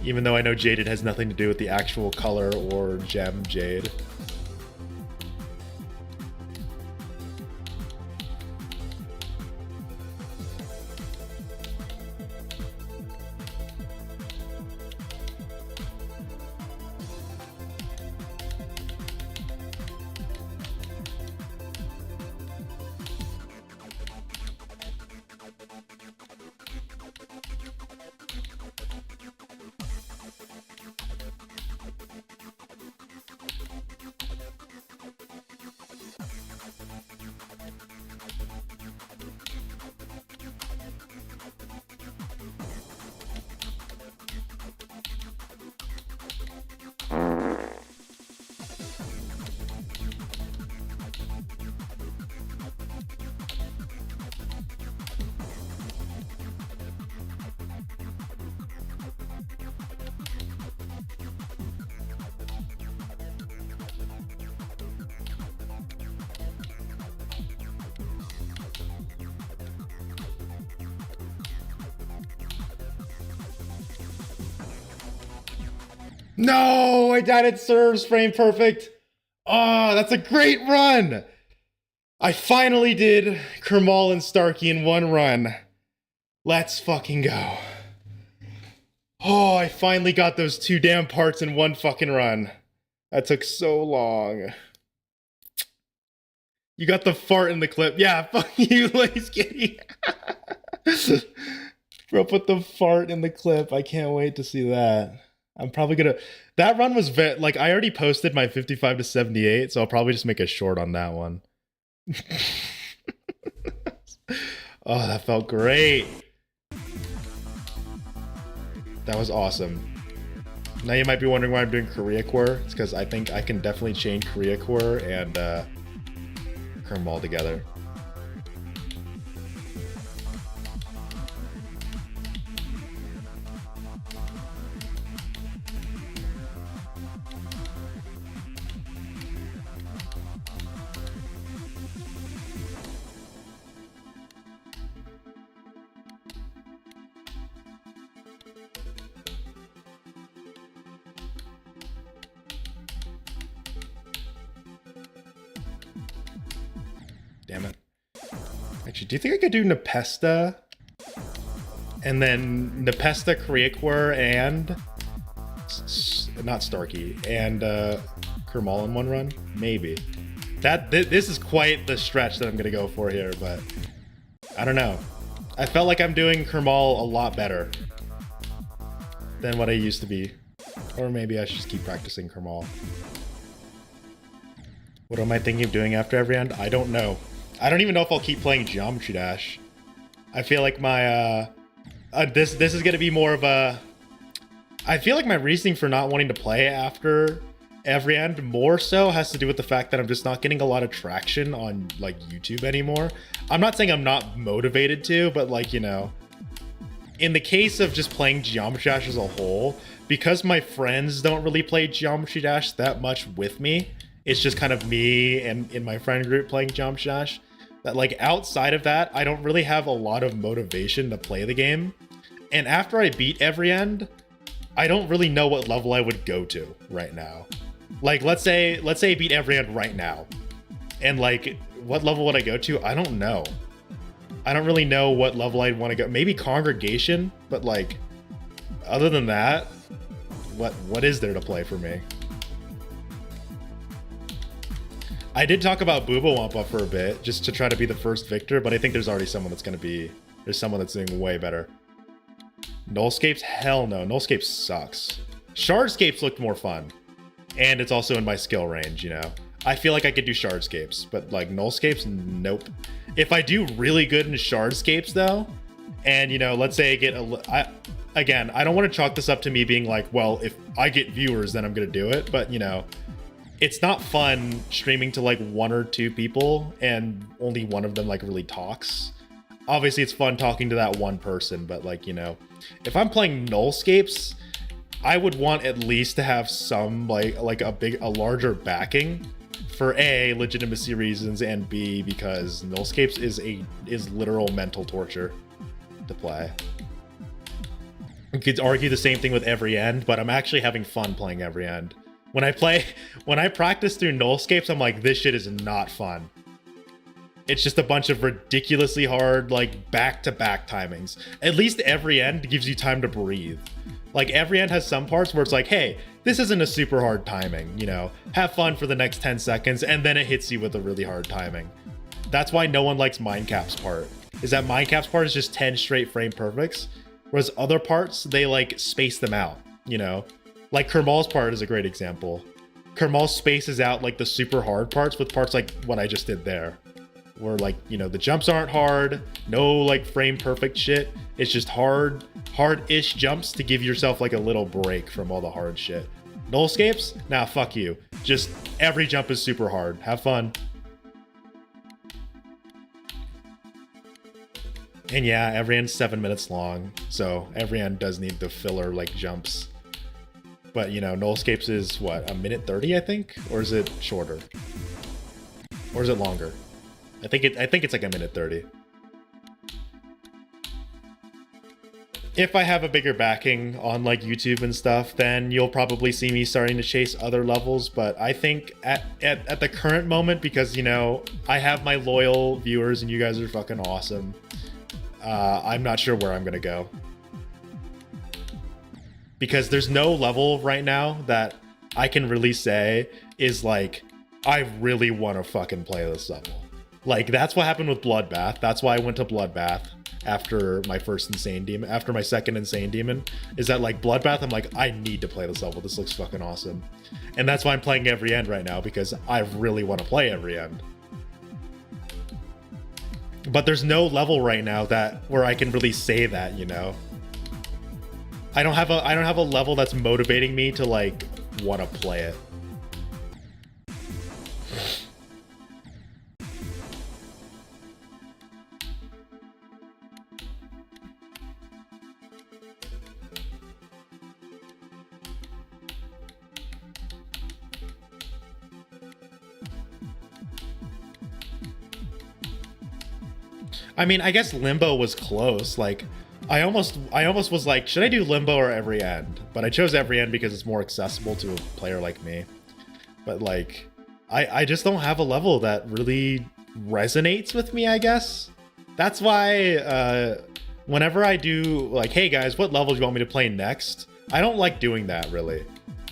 Even though I know Jaded has nothing to do with the actual color or gem Jade. No, I died at serves, frame perfect. Oh, that's a great run. I finally did Kermal and Starkey in one run. Let's fucking go. Oh, I finally got those two damn parts in one fucking run. That took so long. You got the fart in the clip. Yeah, fuck you, Lace Kitty. Bro, put the fart in the clip. I can't wait to see that. I'm probably gonna... That run was... Like, I already posted my 55 to 78, so I'll probably just make a short on that one. Oh, that felt great. That was awesome. Now you might be wondering why I'm doing Korea Core. It's because I think I can definitely chain Korea Core and Kermal together. Damn it. Actually, do you think I could do Nepesta? And then Nepesta, Kriakwer, and... not Starkey. And Kermal in one run? Maybe. This is quite the stretch that I'm going to go for here, but... I don't know. I felt like I'm doing Kermal a lot better than what I used to be. Or maybe I should just keep practicing Kermal. What am I thinking of doing after every end? I don't know. I don't even know if I'll keep playing Geometry Dash. I feel like my, this is gonna be more of a... I feel like my reasoning for not wanting to play after every end more so has to do with the fact that I'm just not getting a lot of traction on, like, YouTube anymore. I'm not saying I'm not motivated to, but, like, you know... In the case of just playing Geometry Dash as a whole, because my friends don't really play Geometry Dash that much with me, it's just kind of me and in my friend group playing Geometry Dash. That, like, outside of that, I don't really have a lot of motivation to play the game. And after I beat every end, I don't really know what level I would go to right now. Like, let's say I beat every end right now. And, like, what level would I go to? I don't know. I don't really know what level I'd want to go. Maybe Congregation, but, like, other than that, what is there to play for me? I did talk about Booba Wampa for a bit, just to try to be the first victor, but I think there's already someone that's going to be... There's someone that's doing way better. Nullscapes? Hell no. Nullscapes sucks. Shardscapes looked more fun. And it's also in my skill range, you know? I feel like I could do Shardscapes, but, like, Nullscapes? Nope. If I do really good in Shardscapes, though, and, you know, let's say I get again, I don't want to chalk this up to me being like, well, if I get viewers, then I'm going to do it, but, you know... It's not fun streaming to, like, 1 or 2 people and only one of them, like, really talks. Obviously, it's fun talking to that one person, but, like, you know, if I'm playing Nullscapes, I would want at least to have some, like a larger backing for A, legitimacy reasons, and B, because Nullscapes is literal mental torture to play. You could argue the same thing with every end, but I'm actually having fun playing every end. When I practice through Nullscapes, I'm like, this shit is not fun. It's just a bunch of ridiculously hard, like, back-to-back timings. At least every end gives you time to breathe. Like, every end has some parts where it's like, hey, this isn't a super hard timing, you know? Have fun for the next 10 seconds, and then it hits you with a really hard timing. That's why no one likes Mindcap's part. Is that Mindcap's part is just 10 straight frame perfects, whereas other parts, they, like, space them out, you know? Like, Kermal's part is a great example. Kermal spaces out, like, the super hard parts with parts like what I just did there. Where, like, you know, the jumps aren't hard, no, like, frame perfect shit. It's just hard-ish jumps to give yourself, like, a little break from all the hard shit. Nullscapes? Nah, fuck you. Just every jump is super hard. Have fun. And yeah, every end's 7 minutes long, so every end does need the filler, like, jumps. But, you know, Nullscapes is, what, 1:30, I think? Or is it shorter? Or is it longer? I think it's like 1:30. if I have a bigger backing on like YouTube and stuff, then you'll probably see me starting to chase other levels. But I think at the current moment, because you know I have my loyal viewers and you guys are fucking awesome, I'm not sure where I'm gonna go, because there's no level right now that I can really say is like, I really want to fucking play this level. Like, that's what happened with Bloodbath. That's why I went to Bloodbath after my first Insane Demon, after my second Insane Demon, is that like Bloodbath, I'm like, I need to play this level. This looks fucking awesome. And that's why I'm playing every end right now, because I really want to play every end. But there's no level right now that where I can really say that, you know. I don't have a level that's motivating me to like want to play it. I mean, I guess Limbo was close. Like, I almost was like, should I do Limbo or Every End? But I chose Every End because it's more accessible to a player like me. But like, I just don't have a level that really resonates with me, I guess. That's why whenever I do like, hey guys, what level do you want me to play next? I don't like doing that really.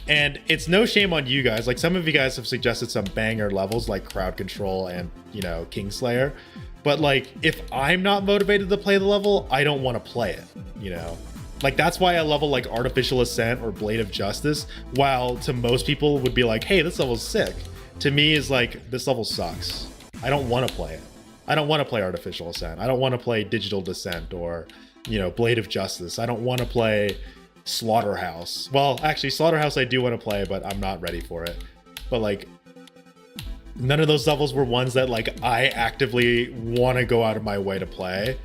And it's no shame on you guys. Like, some of you guys have suggested some banger levels like Crowd Control and, you know, Kingslayer. But like, if I'm not motivated to play the level, I don't want to play it, you know? Like, that's why a level like Artificial Ascent or Blade of Justice, while to most people would be like, hey, this level's sick, to me is like, this level sucks. I don't want to play it. I don't want to play Artificial Ascent. I don't want to play Digital Descent or, you know, Blade of Justice. I don't want to play Slaughterhouse. Well, actually, Slaughterhouse I do want to play, but I'm not ready for it. But like, none of those levels were ones that like I actively want to go out of my way to play.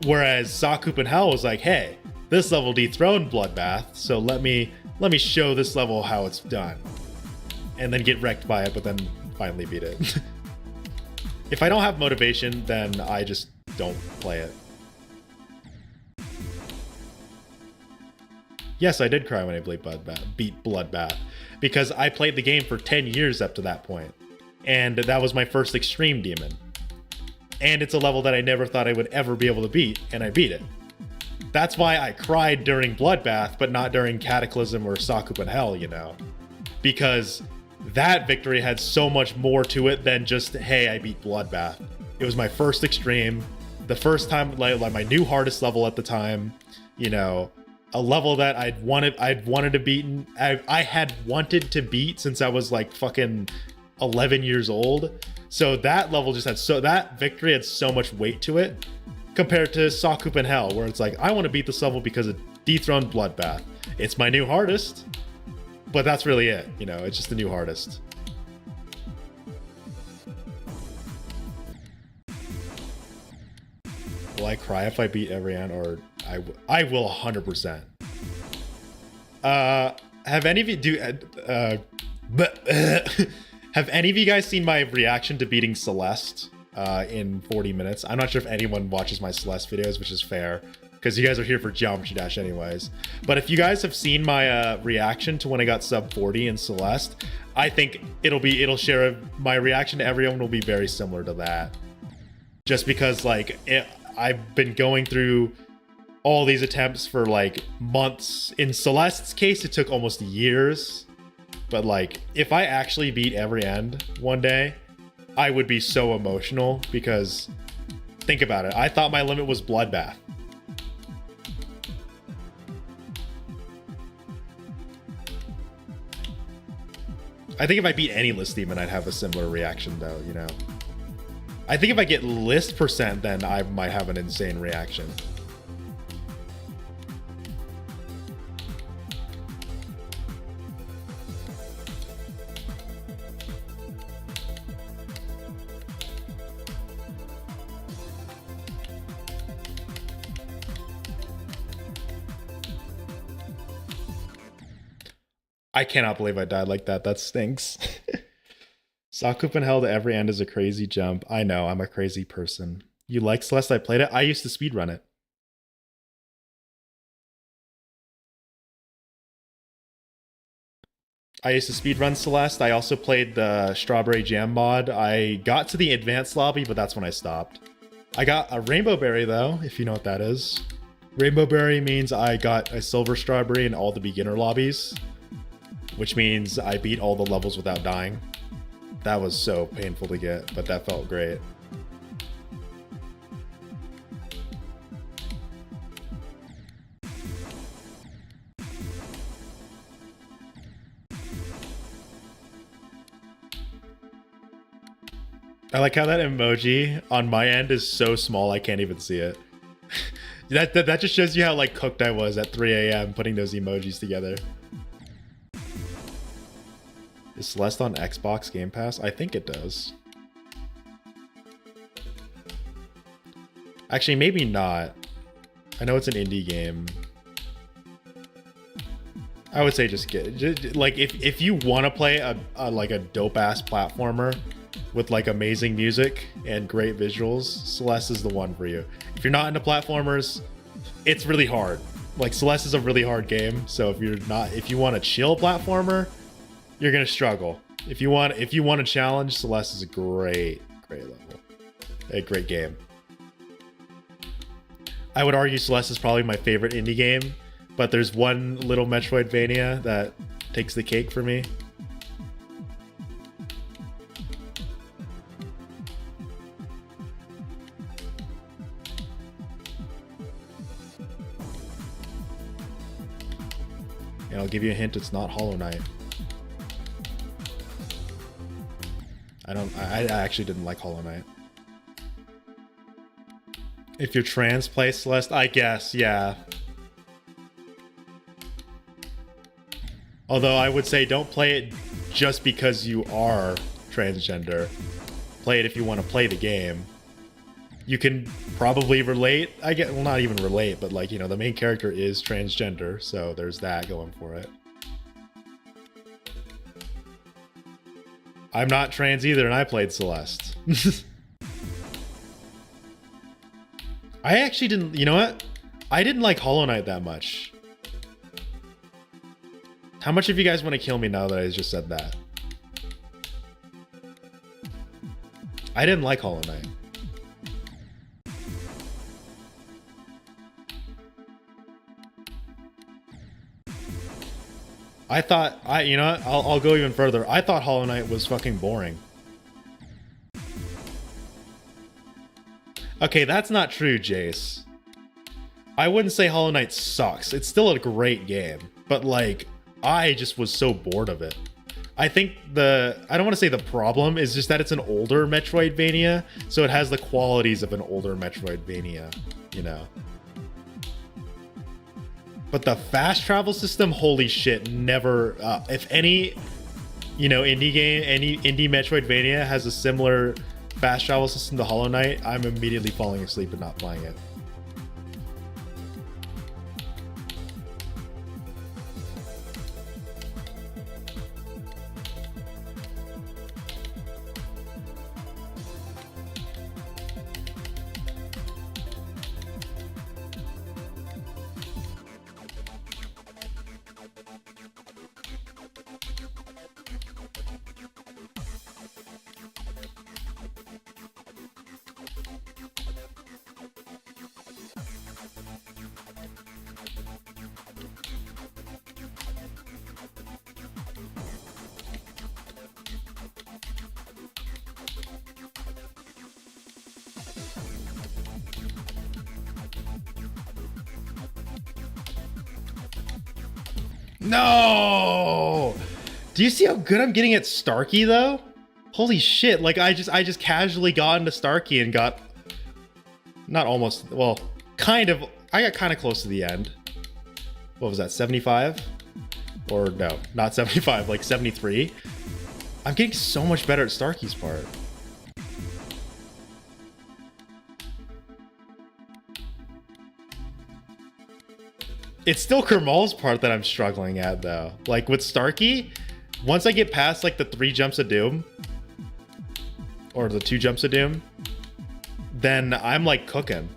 Whereas Sakupen Hell was like, hey, this level dethroned Bloodbath, so let me show this level how it's done. And then get wrecked by it, but then finally beat it. If I don't have motivation, then I just don't play it. Yes, I did cry when I beat Bloodbath, because I played the game for 10 years up to that point. And that was my first extreme demon. And it's a level that I never thought I would ever be able to beat, and I beat it. That's why I cried during Bloodbath, but not during Cataclysm or Sakupen Hell, you know? Because that victory had so much more to it than just, hey, I beat Bloodbath. It was my first extreme, the first time, like my new hardest level at the time, you know, a level that I'd wanted to beat, I had wanted to beat since I was like fucking 11 years old. So that level just had that victory had so much weight to it compared to Sakupen Hell, where it's like, I want to beat this level because it dethroned Bloodbath. It's my new hardest, but that's really it, you know, it's just the new hardest. Will I cry if I beat every end, or I will 100%. Have any of you have any of you guys seen my reaction to beating Celeste in 40 minutes? I'm not sure if anyone watches my Celeste videos, which is fair, because you guys are here for Geometry Dash anyways. But if you guys have seen my reaction to when I got sub 40 in Celeste, I think it'll share my reaction to everyone will be very similar to that. Just because like I've been going through all these attempts for like months. In Celeste's case, it took almost years. But like, if I actually beat every end one day, I would be so emotional, because think about it. I thought my limit was Bloodbath. I think if I beat any list demon, I'd have a similar reaction though, you know. I think if I get list percent, then I might have an insane reaction. I cannot believe I died like that. That stinks. Sakupen Hell to every end is a crazy jump. I know, I'm a crazy person. You like Celeste? I played it. I used to speedrun it. I used to speedrun Celeste. I also played the Strawberry Jam mod. I got to the advanced lobby, but that's when I stopped. I got a Rainbow Berry though, if you know what that is. Rainbow Berry means I got a Silver Strawberry in all the beginner lobbies, which means I beat all the levels without dying. That was so painful to get, but that felt great. I like how that emoji on my end is so small I can't even see it. that just shows you how like cooked I was at 3 a.m. putting those emojis together. Is Celeste on Xbox Game Pass? I think it does. Actually, maybe not. I know it's an indie game. I would say just get like if you want to play a like a dope ass platformer with like amazing music and great visuals, Celeste is the one for you. If you're not into platformers, it's really hard. Like Celeste is a really hard game, so if you want a chill platformer, you're gonna struggle. If you want a challenge, Celeste is a great level, a great game. I would argue Celeste is probably my favorite indie game, but there's one little Metroidvania that takes the cake for me. And I'll give you a hint, it's not Hollow Knight. I actually didn't like Hollow Knight. If you're trans, play Celeste, I guess, yeah. Although I would say don't play it just because you are transgender. Play it if you want to play the game. You can probably relate, well, not even relate, but like, you know, the main character is transgender, so there's that going for it. I'm not trans either, and I played Celeste. I actually didn't, you know what? I didn't like Hollow Knight that much. How much of you guys want to kill me now that I just said that? I didn't like Hollow Knight. I thought, you know what? I'll go even further. I thought Hollow Knight was fucking boring. Okay, that's not true, Jace. I wouldn't say Hollow Knight sucks. It's still a great game, but like, I just was so bored of it. I think I don't want to say the problem is just that it's an older Metroidvania, so it has the qualities of an older Metroidvania, you know. But the fast travel system, holy shit, never, if any, you know, indie game, any indie Metroidvania has a similar fast travel system to Hollow Knight, I'm immediately falling asleep and not playing it. No! Do you see how good I'm getting at Starkey though? Holy shit, like I just casually got into Starkey and got not almost, well, kind of, I got kind of close to the end. What was that, 75? Or no, not 75, like 73. I'm getting so much better at Starkey's part. It's still Kermal's part that I'm struggling at though. Like with Starkey, once I get past like the 3 jumps of doom, or the 2 jumps of doom, then I'm like cooking.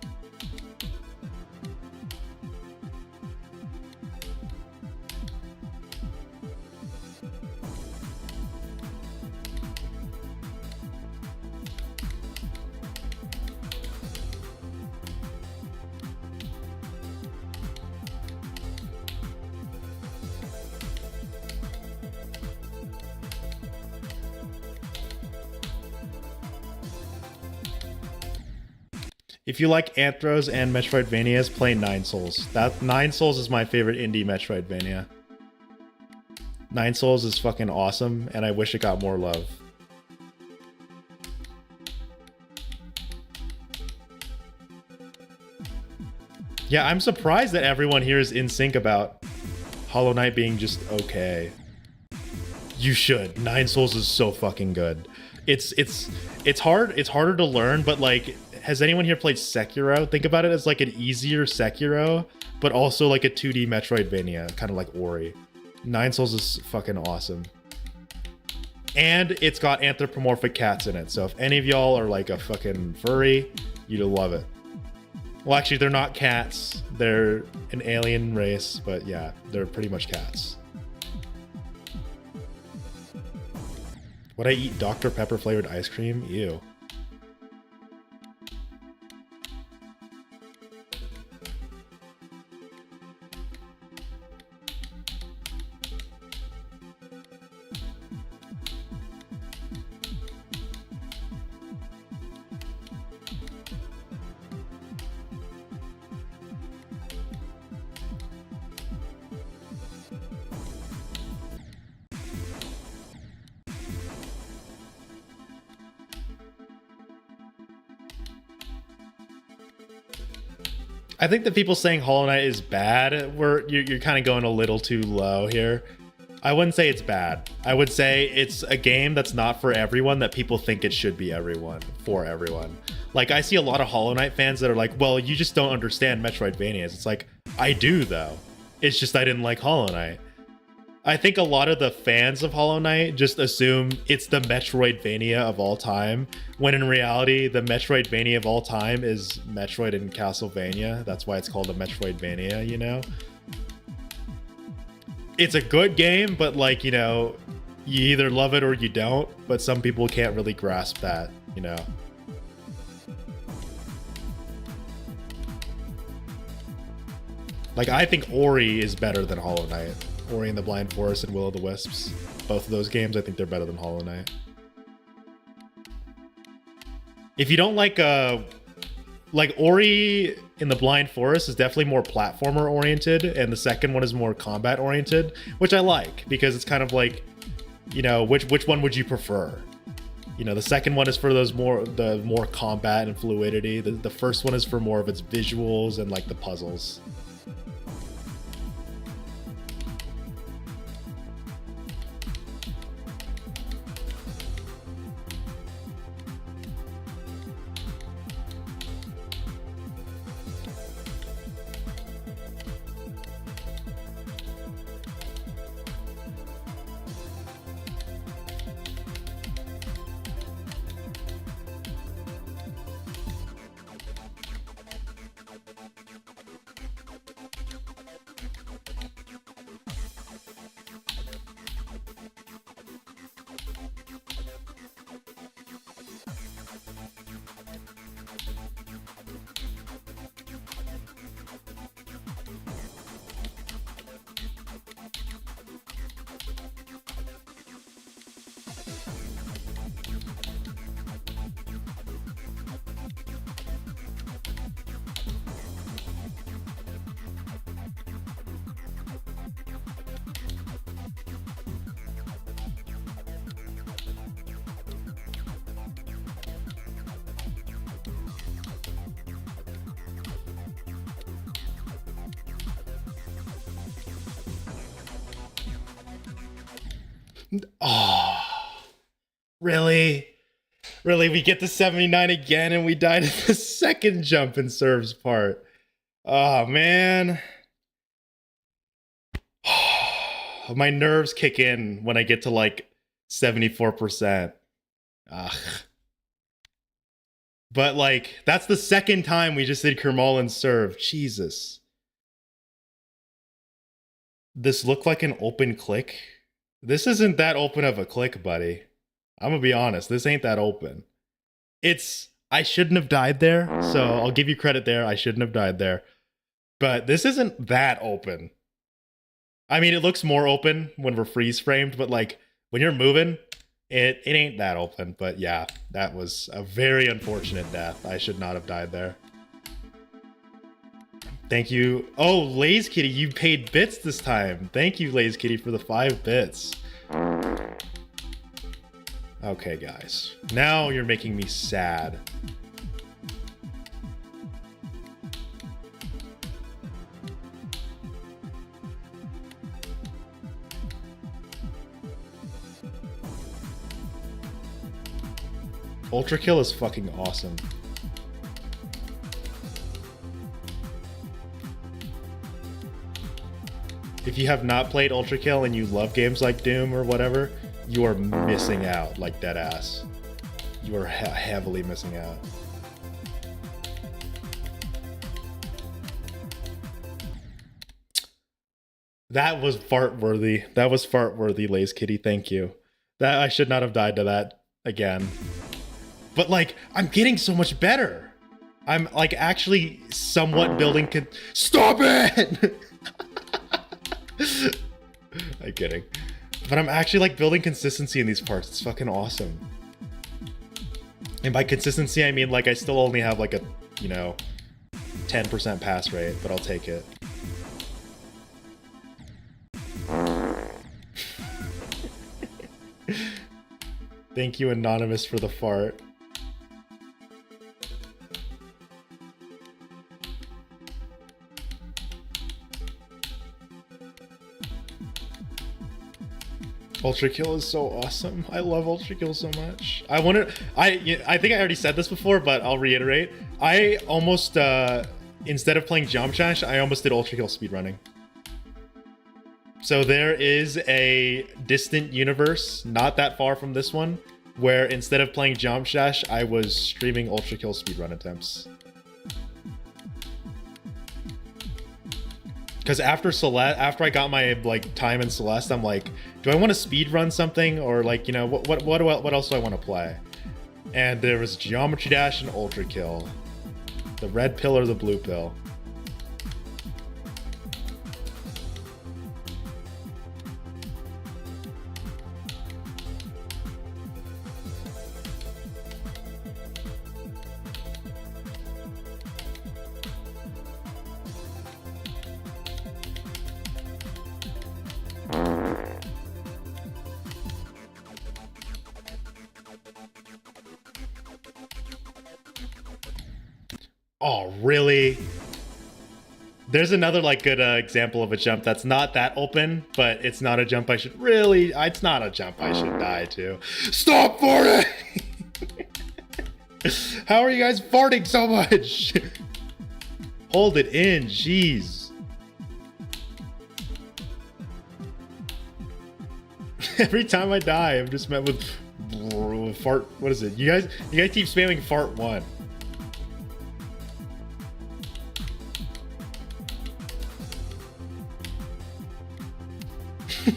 If you like Anthros and Metroidvanias, play Nine Souls. That Nine Souls is my favorite indie Metroidvania. Nine Souls is fucking awesome, and I wish it got more love. Yeah, I'm surprised that everyone here is in sync about Hollow Knight being just okay. You should. Nine Souls is so fucking good. It's hard. It's harder to learn, but like, has anyone here played Sekiro? Think about it as like an easier Sekiro, but also like a 2D Metroidvania, kind of like Ori. Nine Souls is fucking awesome. And it's got anthropomorphic cats in it, so if any of y'all are like a fucking furry, you'd love it. Well, actually, they're not cats. They're an alien race, but yeah, they're pretty much cats. Would I eat Dr. Pepper flavored ice cream? Ew. I think the people saying Hollow Knight is bad, you're kind of going a little too low here. I wouldn't say it's bad. I would say it's a game that's not for everyone that people think it should be for everyone. Like, I see a lot of Hollow Knight fans that are like, well, you just don't understand Metroidvanias. It's like, I do though. It's just I didn't like Hollow Knight. I think a lot of the fans of Hollow Knight just assume it's the Metroidvania of all time, when in reality, the Metroidvania of all time is Metroid and Castlevania. That's why it's called a Metroidvania, you know? It's a good game, but like, you know, you either love it or you don't, but some people can't really grasp that, you know? Like, I think Ori is better than Hollow Knight. Ori and the Blind Forest and Will-o'-the-Wisps. Both of those games, I think they're better than Hollow Knight. If you don't like Ori in the Blind Forest is definitely more platformer oriented, and the second one is more combat oriented, which I like because it's kind of like, you know, which one would you prefer? You know, the second one is for those more combat and fluidity. The first one is for more of its visuals and like the puzzles. Oh, really? Really? We get to 79 again and we died at the second jump in Serve's part. Oh, man. My nerves kick in when I get to like 74%. Ugh. But like, that's the second time we just did Kermal and Serve. Jesus. This looked like an open click. This isn't that open of a click, buddy. I'm gonna be honest, this ain't that open. I shouldn't have died there, so I'll give you credit there. I shouldn't have died there. But this isn't that open. I mean, it looks more open when we're freeze framed, but like when you're moving, it ain't that open. But yeah, that was a very unfortunate death. I should not have died there. Thank you. Oh, Lays Kitty, you paid bits this time. Thank you, Lays Kitty, for the 5 bits. Okay, guys. Now you're making me sad. Ultra Kill is fucking awesome. If you have not played Ultra Kill and you love games like Doom or whatever, you are missing out like dead ass. You are heavily missing out. That was fart worthy. That was fart worthy, Lays Kitty. Thank you. That I should not have died to that again. But like, I'm getting so much better. I'm like actually somewhat building. Stop it! I'm kidding. But I'm actually like building consistency in these parts. It's fucking awesome. And by consistency, I mean like I still only have like a, you know, 10% pass rate, but I'll take it. Thank you, Anonymous, for the fart. Ultra Kill is so awesome. I love Ultra Kill so much. I think I already said this before, but I'll reiterate. I almost, instead of playing Jump Dash, I almost did Ultra Kill speedrunning. So there is a distant universe, not that far from this one, where instead of playing Jump Dash, I was streaming Ultra Kill speedrun attempts. Because after I got my like time in Celeste, I'm like, do I want to speed run something, or like, you know, what else do I want to play? And there was Geometry Dash and Ultra Kill, the red pill or the blue pill. Oh, really? There's another like good example of a jump that's not that open, but it's not a jump I should really... It's not a jump I should die to. Stop farting! How are you guys farting so much? Hold it in, jeez. Every time I die, I'm just met with fart. What is it? You guys keep spamming fart 1.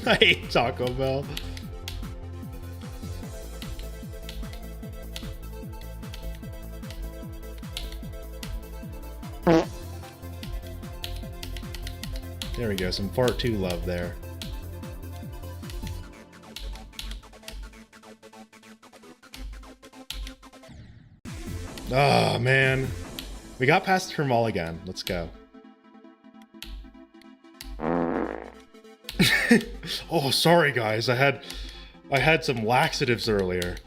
I hate Taco Bell. There we go, some fart 2 love there. Oh man, we got past Hermal again. Let's go. Oh, sorry guys. I had some laxatives earlier.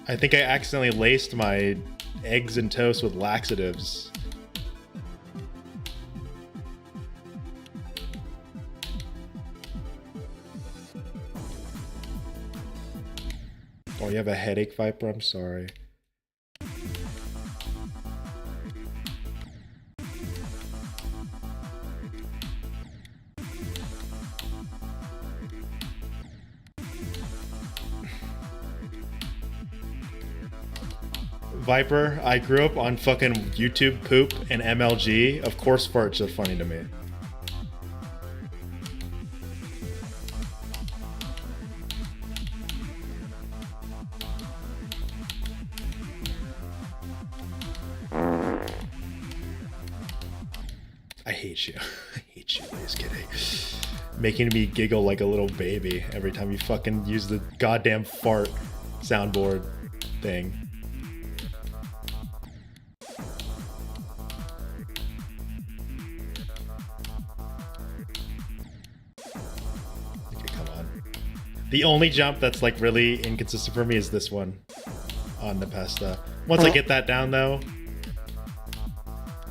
I think I accidentally laced my eggs and toast with laxatives. Oh, you have a headache, Viper? I'm sorry. Viper, I grew up on fucking YouTube poop and MLG. Of course farts are funny to me. I hate you. I hate you, Lays Kitty. Making me giggle like a little baby every time you fucking use the goddamn fart soundboard thing. The only jump that's like really inconsistent for me is this one on the Pesta. Once I get that down though,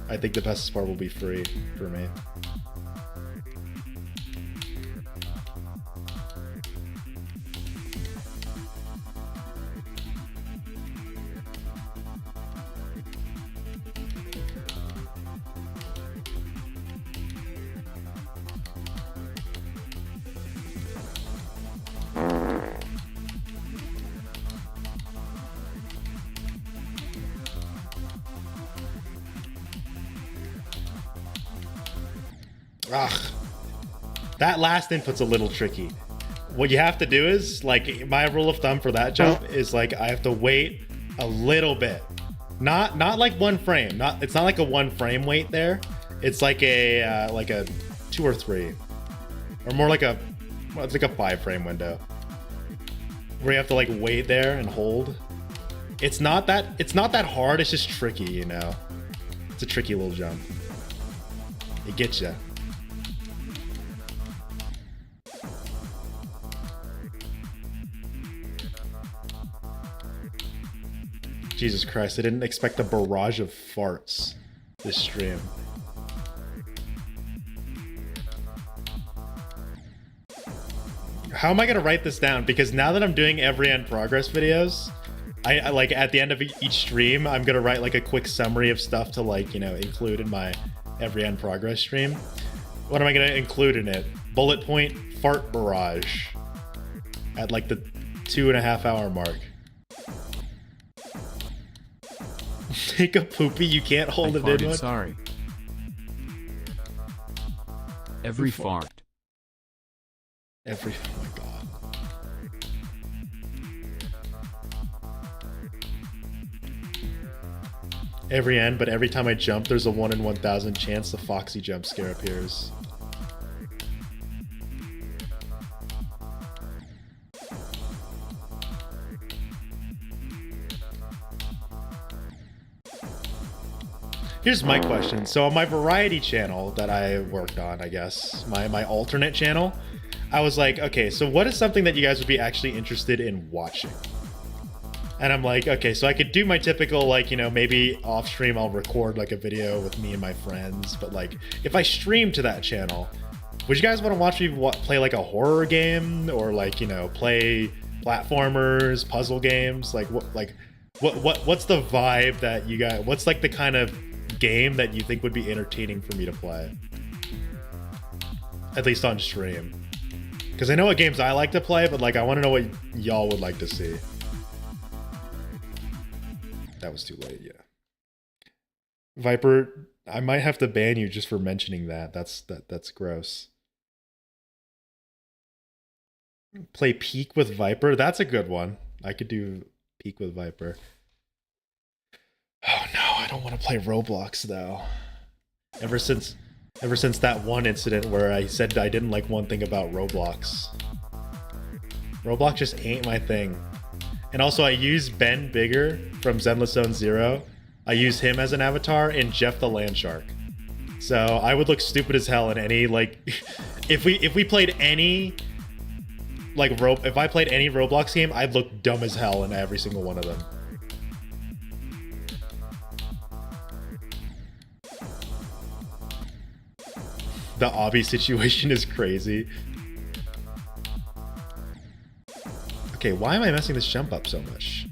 I think the Pesta part will be free for me. Ugh. That last input's a little tricky. What you have to do is, like, my rule of thumb for that jump is like I have to wait a little bit. Not like 1 frame. It's not like a 1 frame wait there. It's like a 2 or 3. Or more like it's like a 5 frame window. Where you have to like wait there and hold. It's not that hard, it's just tricky, you know. It's a tricky little jump. It gets you. Jesus Christ, I didn't expect a barrage of farts this stream. How am I gonna write this down? Because now that I'm doing every end progress videos, I like at the end of each stream, I'm gonna write like a quick summary of stuff to like, you know, include in my every end progress stream. What am I gonna include in it? Bullet point fart barrage at like the 2.5 hour mark. Take a poopy, you can't hold it in one. Sorry. Every fart. Oh my god. Every end, but every time I jump, there's a 1 in 1,000 chance the Foxy jump scare appears. Here's my question. So on my variety channel that I worked on, I guess, my alternate channel, I was like, okay, so what is something that you guys would be actually interested in watching? And I'm like, okay, so I could do my typical, like, you know, maybe off stream I'll record like a video with me and my friends, but like if I stream to that channel, would you guys want to watch me play like a horror game or like, you know, play platformers, puzzle games? Like what's the vibe that you guys, what's like the kind of game that you think would be entertaining for me to play? At least on stream. Because I know what games I like to play, but like I want to know what y'all would like to see. That was too late, yeah. Viper, I might have to ban you just for mentioning that. That's gross. Play Peak with Viper? That's a good one. I could do Peak with Viper. Oh no, I don't want to play Roblox though. Ever since that one incident where I said I didn't like one thing about Roblox. Roblox just ain't my thing. And also I use Ben Bigger from Zenless Zone Zero. I use him as an avatar in Jeff the Landshark. So I would look stupid as hell in any like if we played any like if I played any Roblox game, I'd look dumb as hell in every single one of them. The obby situation is crazy. Okay, why am I messing this jump up so much?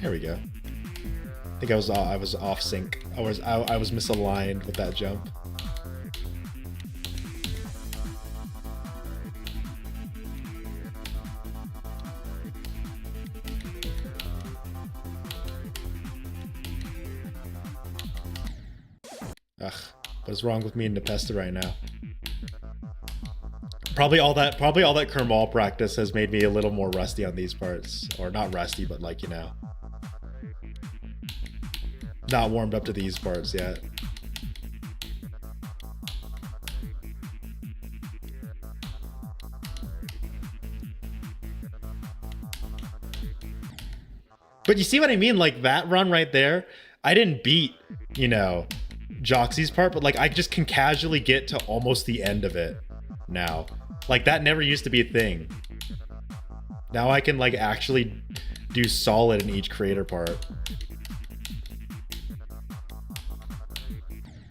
There we go. I think I was off sync. I was misaligned with that jump. Ugh, what is wrong with me and Nepesta right now? Probably all that Kermal practice has made me a little more rusty on these parts. Or not rusty, but like, you know, not warmed up to these parts yet. But you see what I mean? Like that run right there, I didn't beat, you know, Joxy's part, but like I just can casually get to almost the end of it now. Like that never used to be a thing. Now I can like actually do solid in each creator part.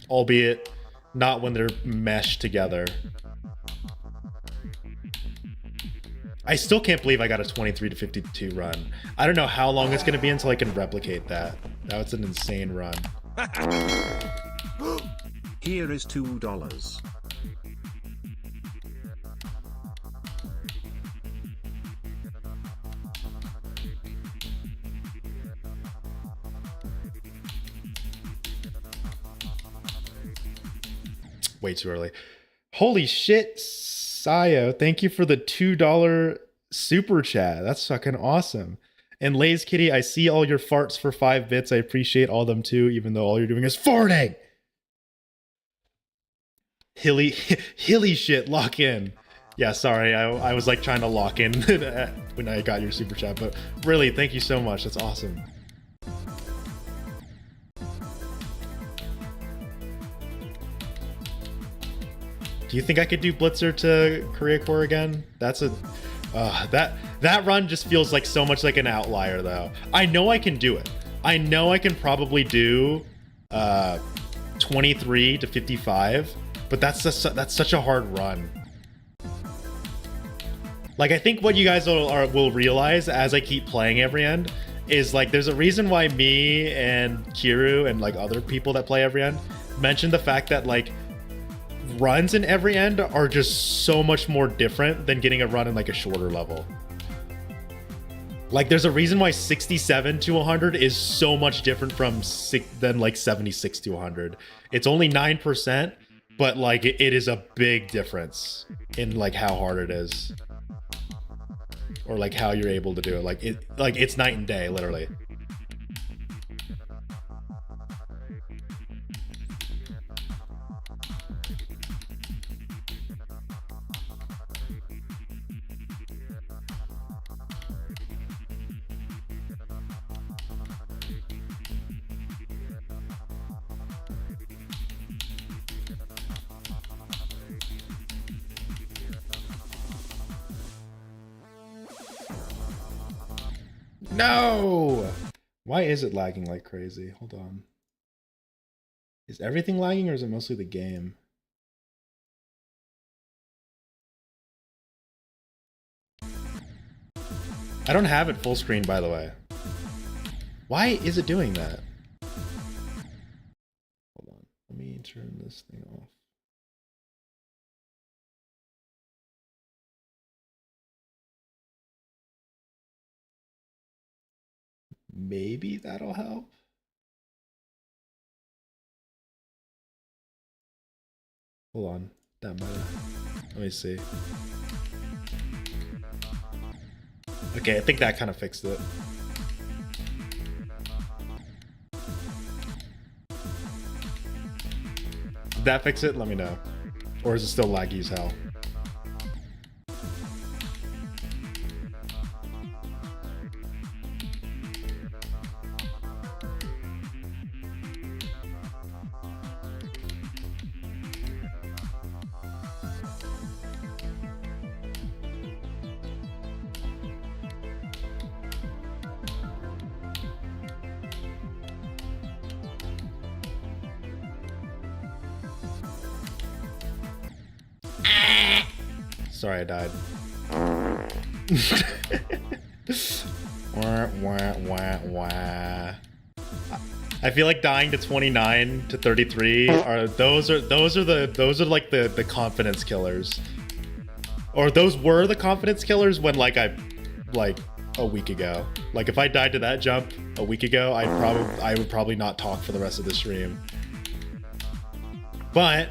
Albeit not when they're meshed together. I still can't believe I got a 23 to 52 run. I don't know how long it's gonna be until I can replicate that. That was an insane run. Here is $2. Way too early. Holy shit, Sayo. Thank you for the $2 super chat. That's fucking awesome. And Lays Kitty, I see all your farts for 5 bits. I appreciate all them too, even though all you're doing is farting. Hilly shit, lock in. Yeah, sorry. I was like trying to lock in when I got your super chat, but really, thank you so much. That's awesome. Do you think I could do Blitzer to Korea Core again? That's a that run just feels like so much like an outlier though. I know I can do it. I know I can probably do 23 to 55, but that's such a hard run. Like I think what you guys will realize as I keep playing every end is like there's a reason why me and Kiru and like other people that play every end mention the fact that like runs in every end are just so much more different than getting a run in like a shorter level. Like there's a reason why 67 to 100 is so much different than like 76 to 100. It's only 9%, but like it is a big difference in like how hard it is. Or like how you're able to do it. Like it's night and day, literally. No! Why is it lagging like crazy? Hold on. Is everything lagging or is it mostly the game? I don't have it full screen, by the way. Why is it doing that? Hold on. Let me turn this thing off. Maybe that'll help. Hold on. That might have... Let me see. Okay, I think that kind of fixed it. Did that fix it? Let me know. Or is it still laggy as hell? Sorry, I died. I feel like dying to 29 to 33 are like the confidence killers. Or those were the confidence killers when like a week ago. Like if I died to that jump a week ago, I would probably not talk for the rest of the stream. But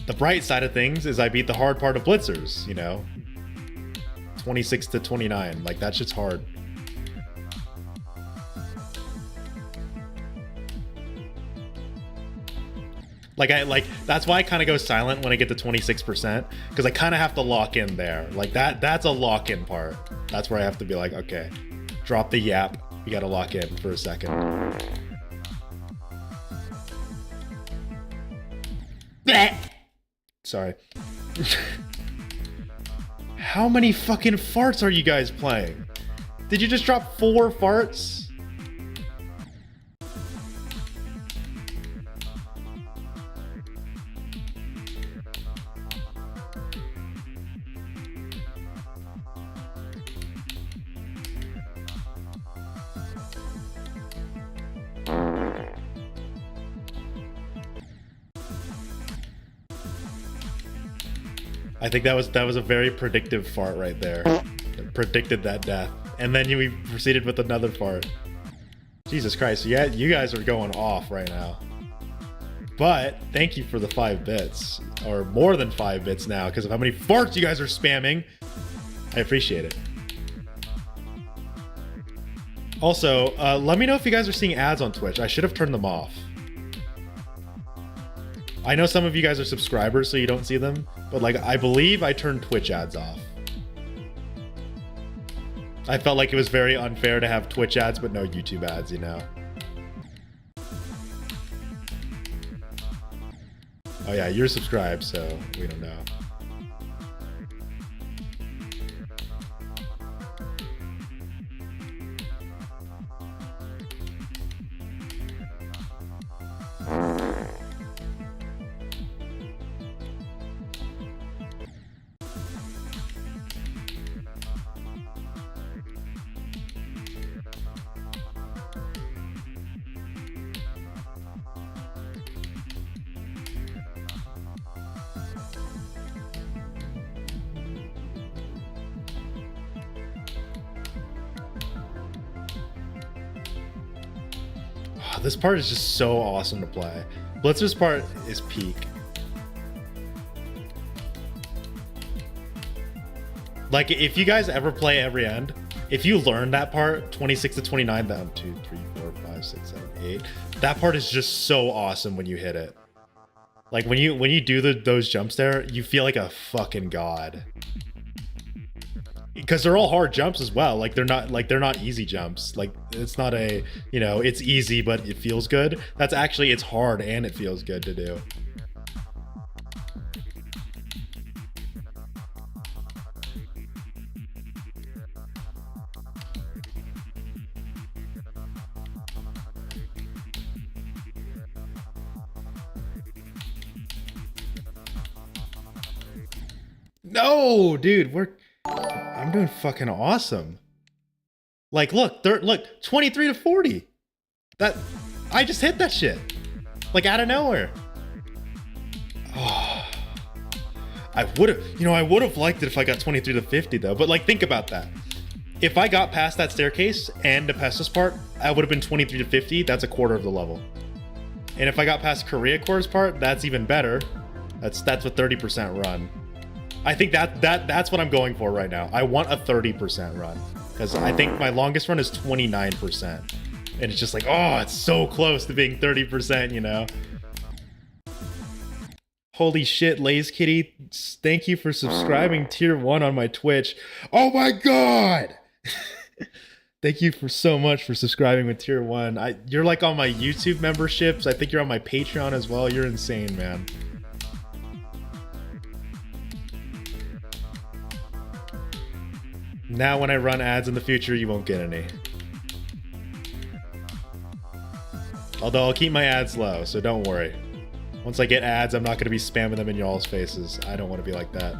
the bright side of things is I beat the hard part of blitzers, you know? 26 to 29, like that shit's hard. Like that's why I kind of go silent when I get to 26%, because I kind of have to lock in there. Like that's a lock-in part. That's where I have to be like, okay, drop the yap. You gotta lock in for a second. Sorry. How many fucking farts are you guys playing? Did you just drop 4 farts? I think that was a very predictive fart right there. It predicted that death. And then we proceeded with another fart. Jesus Christ, yeah, you guys are going off right now. But thank you for the 5 bits. Or more than 5 bits now, because of how many farts you guys are spamming. I appreciate it. Also, let me know if you guys are seeing ads on Twitch. I should have turned them off. I know some of you guys are subscribers, so you don't see them, but like I believe I turned Twitch ads off. I felt like it was very unfair to have Twitch ads, but no YouTube ads, you know. Oh yeah, you're subscribed, so we don't know. This part is just so awesome to play. Blitzer's part is peak. Like, if you guys ever play every end, if you learn that part, 26 to 29, down 2, 3, 4, 5, 6, 7, 8, that part is just so awesome when you hit it. Like, when you do those jumps there, you feel like a fucking god. Because they're all hard jumps as well. Like they're not easy jumps. Like it's not a, you know, it's easy but it feels good. That's actually, it's hard and it feels good to do. No, dude, I'm doing fucking awesome. Like, look, look, 23 to 40. That, I just hit that shit. Like, out of nowhere. Oh, I would have liked it if I got 23 to 50 though. But like, think about that. If I got past that staircase and the Pestis part, I would have been 23 to 50. That's a quarter of the level. And if I got past Korea Core's part, that's even better. That's a 30% run. I think that's what I'm going for right now. I want a 30% run because I think my longest run is 29%, and it's just like, oh, it's so close to being 30%, you know. Holy shit, Lays Kitty, thank you for subscribing tier 1 on my Twitch. Oh my god. Thank you for so much for subscribing with tier 1. You're like on my YouTube memberships. I think you're on my Patreon as well. You're insane, man. Now when I run ads in the future, you won't get any. Although I'll keep my ads low, so don't worry. Once I get ads, I'm not going to be spamming them in y'all's faces. I don't want to be like that.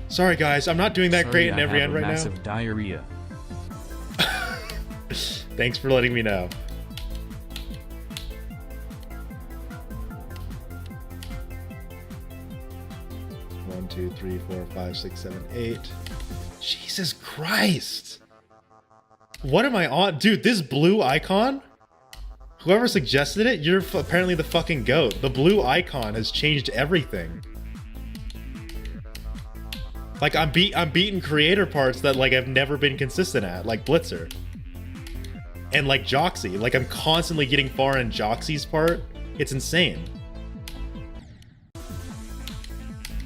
Sorry guys, I'm not doing that great in every end right now. Massive diarrhea. Thanks for letting me know. One, 2, 3, 4, 5, 6, 7, 8. Jesus Christ. What am I on? Dude, this blue icon? Whoever suggested it, you're apparently the fucking GOAT. The blue icon has changed everything. Like, I'm beating creator parts that, like, I've never been consistent at, like Blitzer. And, like, Joxy. Like, I'm constantly getting far in Joxy's part. It's insane.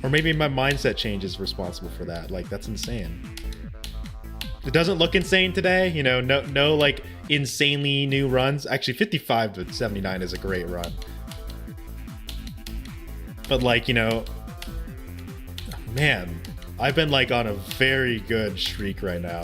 Or maybe my mindset change is responsible for that. Like, that's insane. It doesn't look insane today. You know, no like, insanely new runs. Actually, 55 to 79 is a great run. But, like, you know... Man, I've been like on a very good streak right now.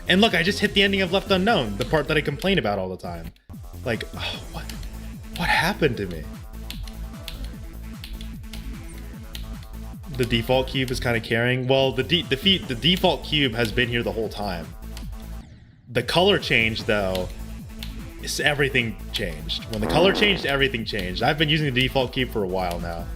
And look, I just hit the ending of Left Unknown, the part that I complain about all the time. Like, oh, what happened to me? The default cube is kind of carrying. Well, the default cube has been here the whole time. The color change, though, is everything changed. When the color changed, everything changed. I've been using the default cube for a while now.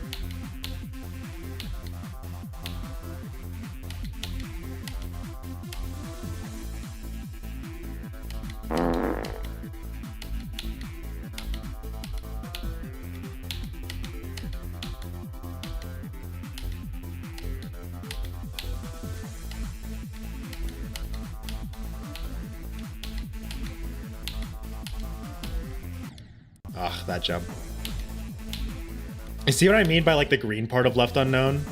Ugh, that jump. You see what I mean by like the green part of Left Unknown?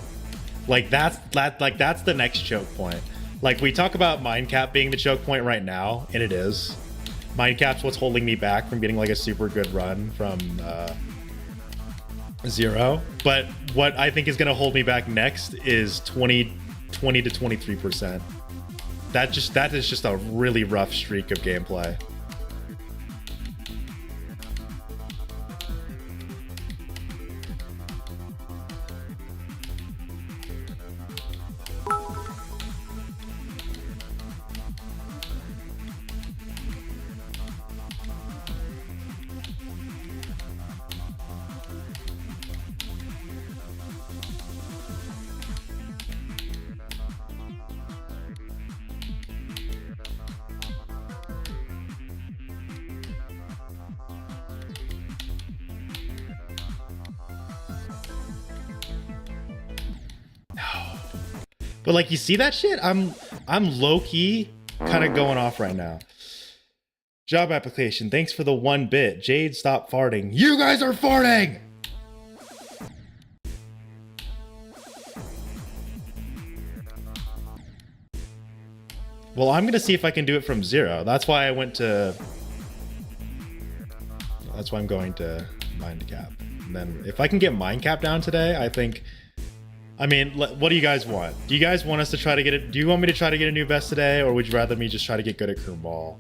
Like that's the next choke point. Like we talk about Mindcap being the choke point right now, and it is. Mindcap's what's holding me back from getting like a super good run from Zero. But what I think is gonna hold me back next is 20 to 23%. That is just a really rough streak of gameplay. But like, you see that shit? I'm low-key kind of going off right now. Job application. Thanks for the 1 bit. Jade, stop farting. You guys are farting! Well, I'm gonna see if I can do it from 0. That's why I went to... That's why I'm going to Mindcap. And then if I can get Mindcap down today, I think... I mean, what do you guys want? Do you guys want us to try to get it? Do you want me to try to get a new vest today, or would you rather me just try to get good at Kermball?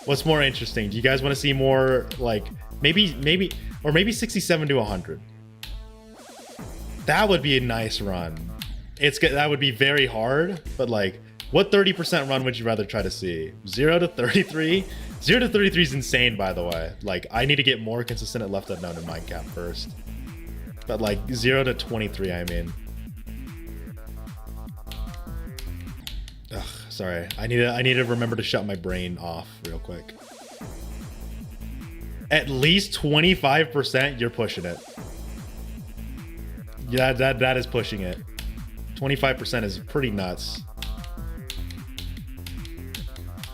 What's more interesting? Do you guys want to see more like maybe 67 to 100? That would be a nice run. That would be very hard, but like, what 30% run would you rather try to see? 0 to 33? 0 to 33 is insane, by the way. Like, I need to get more consistent at Left Unknown in Mindcap first. But like 0 to 23, I mean. Ugh, sorry. I need to remember to shut my brain off real quick. At least 25%, you're pushing it. Yeah, that is pushing it. 25% is pretty nuts.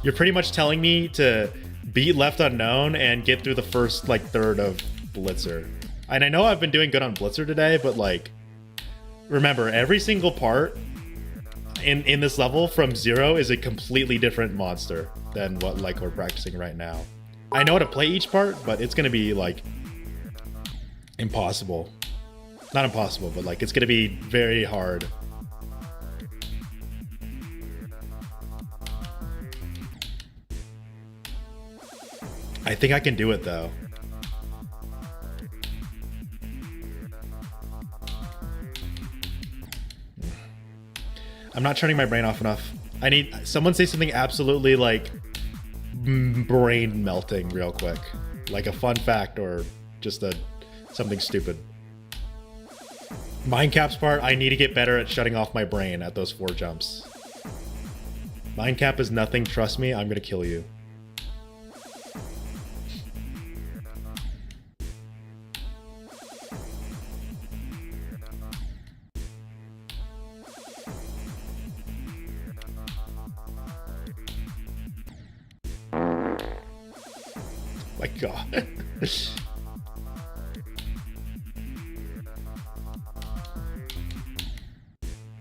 You're pretty much telling me to beat Left Unknown and get through the first like third of Blitzer. And I know I've been doing good on Blitzer today, but like, remember, every single part in this level from 0 is a completely different monster than what like we're practicing right now. I know how to play each part, but it's gonna be like impossible. Not impossible, but like it's gonna be very hard. I think I can do it though. I'm not turning my brain off enough. I need someone say something absolutely like brain melting real quick. Like a fun fact or just something stupid. Mindcap's part, I need to get better at shutting off my brain at those 4 jumps. Mindcap is nothing, trust me, I'm gonna kill you. My God.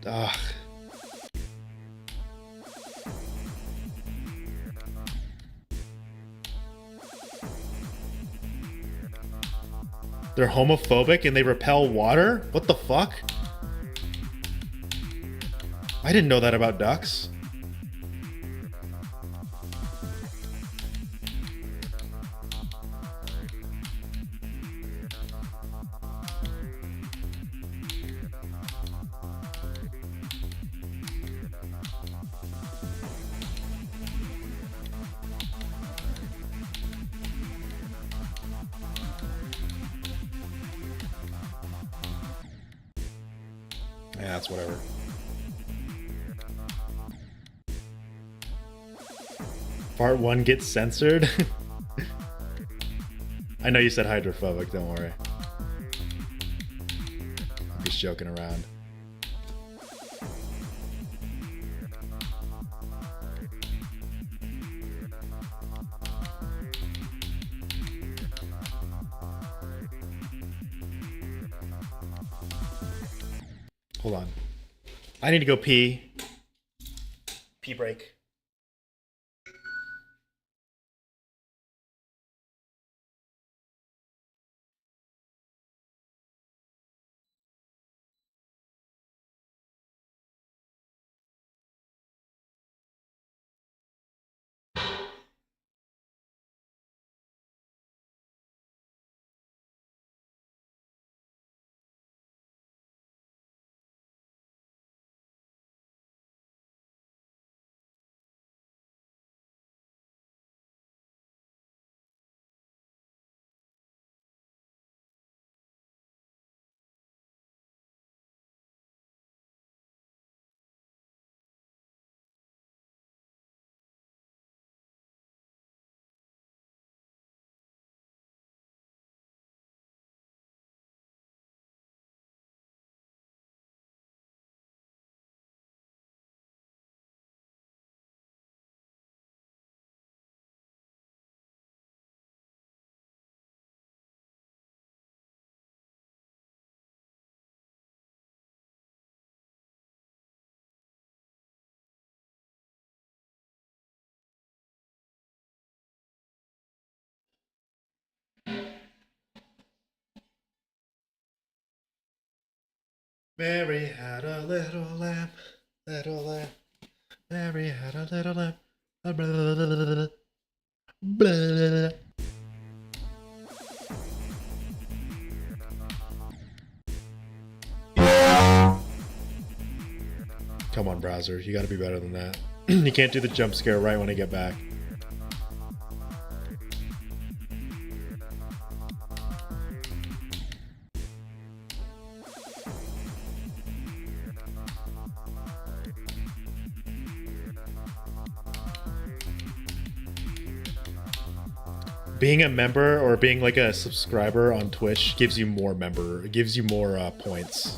Ugh. They're homophobic and they repel water? What the fuck? I didn't know that about ducks. Yeah, that's whatever. Part 1 gets censored? I know you said hydrophobic, don't worry. I'm just joking around. Hold on. I need to go pee. Pee break. Mary had a little lamb, little lamb. Mary had a little lamb. Blah, blah, blah, blah, blah. Come on, browser. You gotta be better than that. You can't do the jump scare right when I get back. Being a member or being like a subscriber on Twitch gives you more points.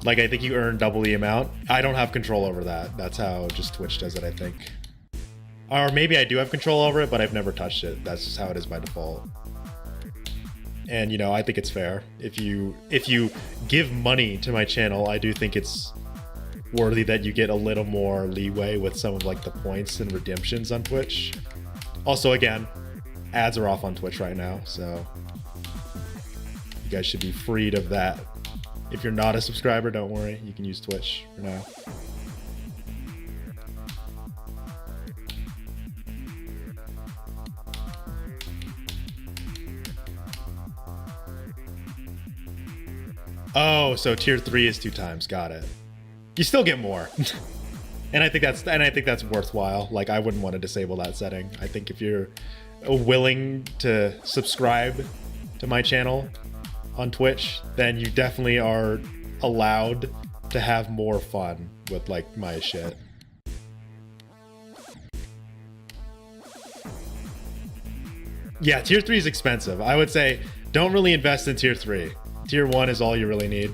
Like, I think you earn double the amount. I don't have control over that. That's how just Twitch does it, I think. Or maybe I do have control over it, but I've never touched it. That's just how it is by default. And, you know, I think it's fair. If you give money to my channel, I do think it's worthy that you get a little more leeway with some of like the points and redemptions on Twitch. Also, again, ads are off on Twitch right now, so you guys should be freed of that. If you're not a subscriber, don't worry. You can use Twitch for now. Oh, so tier 3 is 2 times. Got it. You still get more. And I think that's worthwhile. Like, I wouldn't want to disable that setting. I think if you're willing to subscribe to my channel on Twitch, then you definitely are allowed to have more fun with like my shit. Yeah, tier 3 is expensive. I would say don't really invest in tier 3. Tier 1 is all you really need.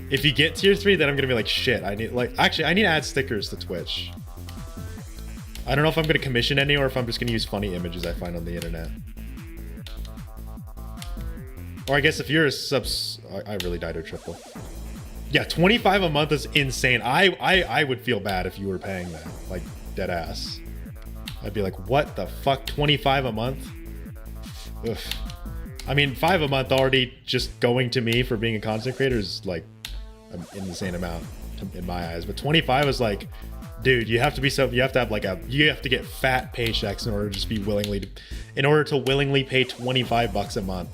If you get tier 3, then I'm gonna be like, shit, I need to add stickers to Twitch. I don't know if I'm gonna commission any or if I'm just gonna use funny images I find on the internet. Or I guess if you're a subs, I really died to triple. Yeah, 25 a month is insane. I would feel bad if you were paying that, like dead ass. I'd be like, what the fuck, 25 a month? Ugh. I mean, 5 a month already just going to me for being a content creator is like an insane amount in my eyes. But 25 is like, dude, you have to be you have to have like you have to get fat paychecks in order to just be in order to willingly pay 25 bucks a month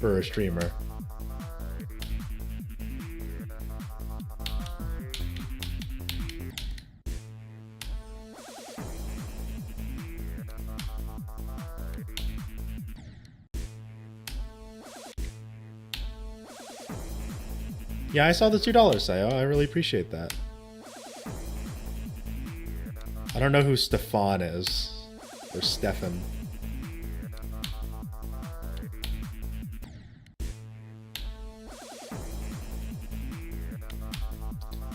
for a streamer. Yeah, I saw the $2, Sayo. I really appreciate that. I don't know who Stefan is. Or Stefan.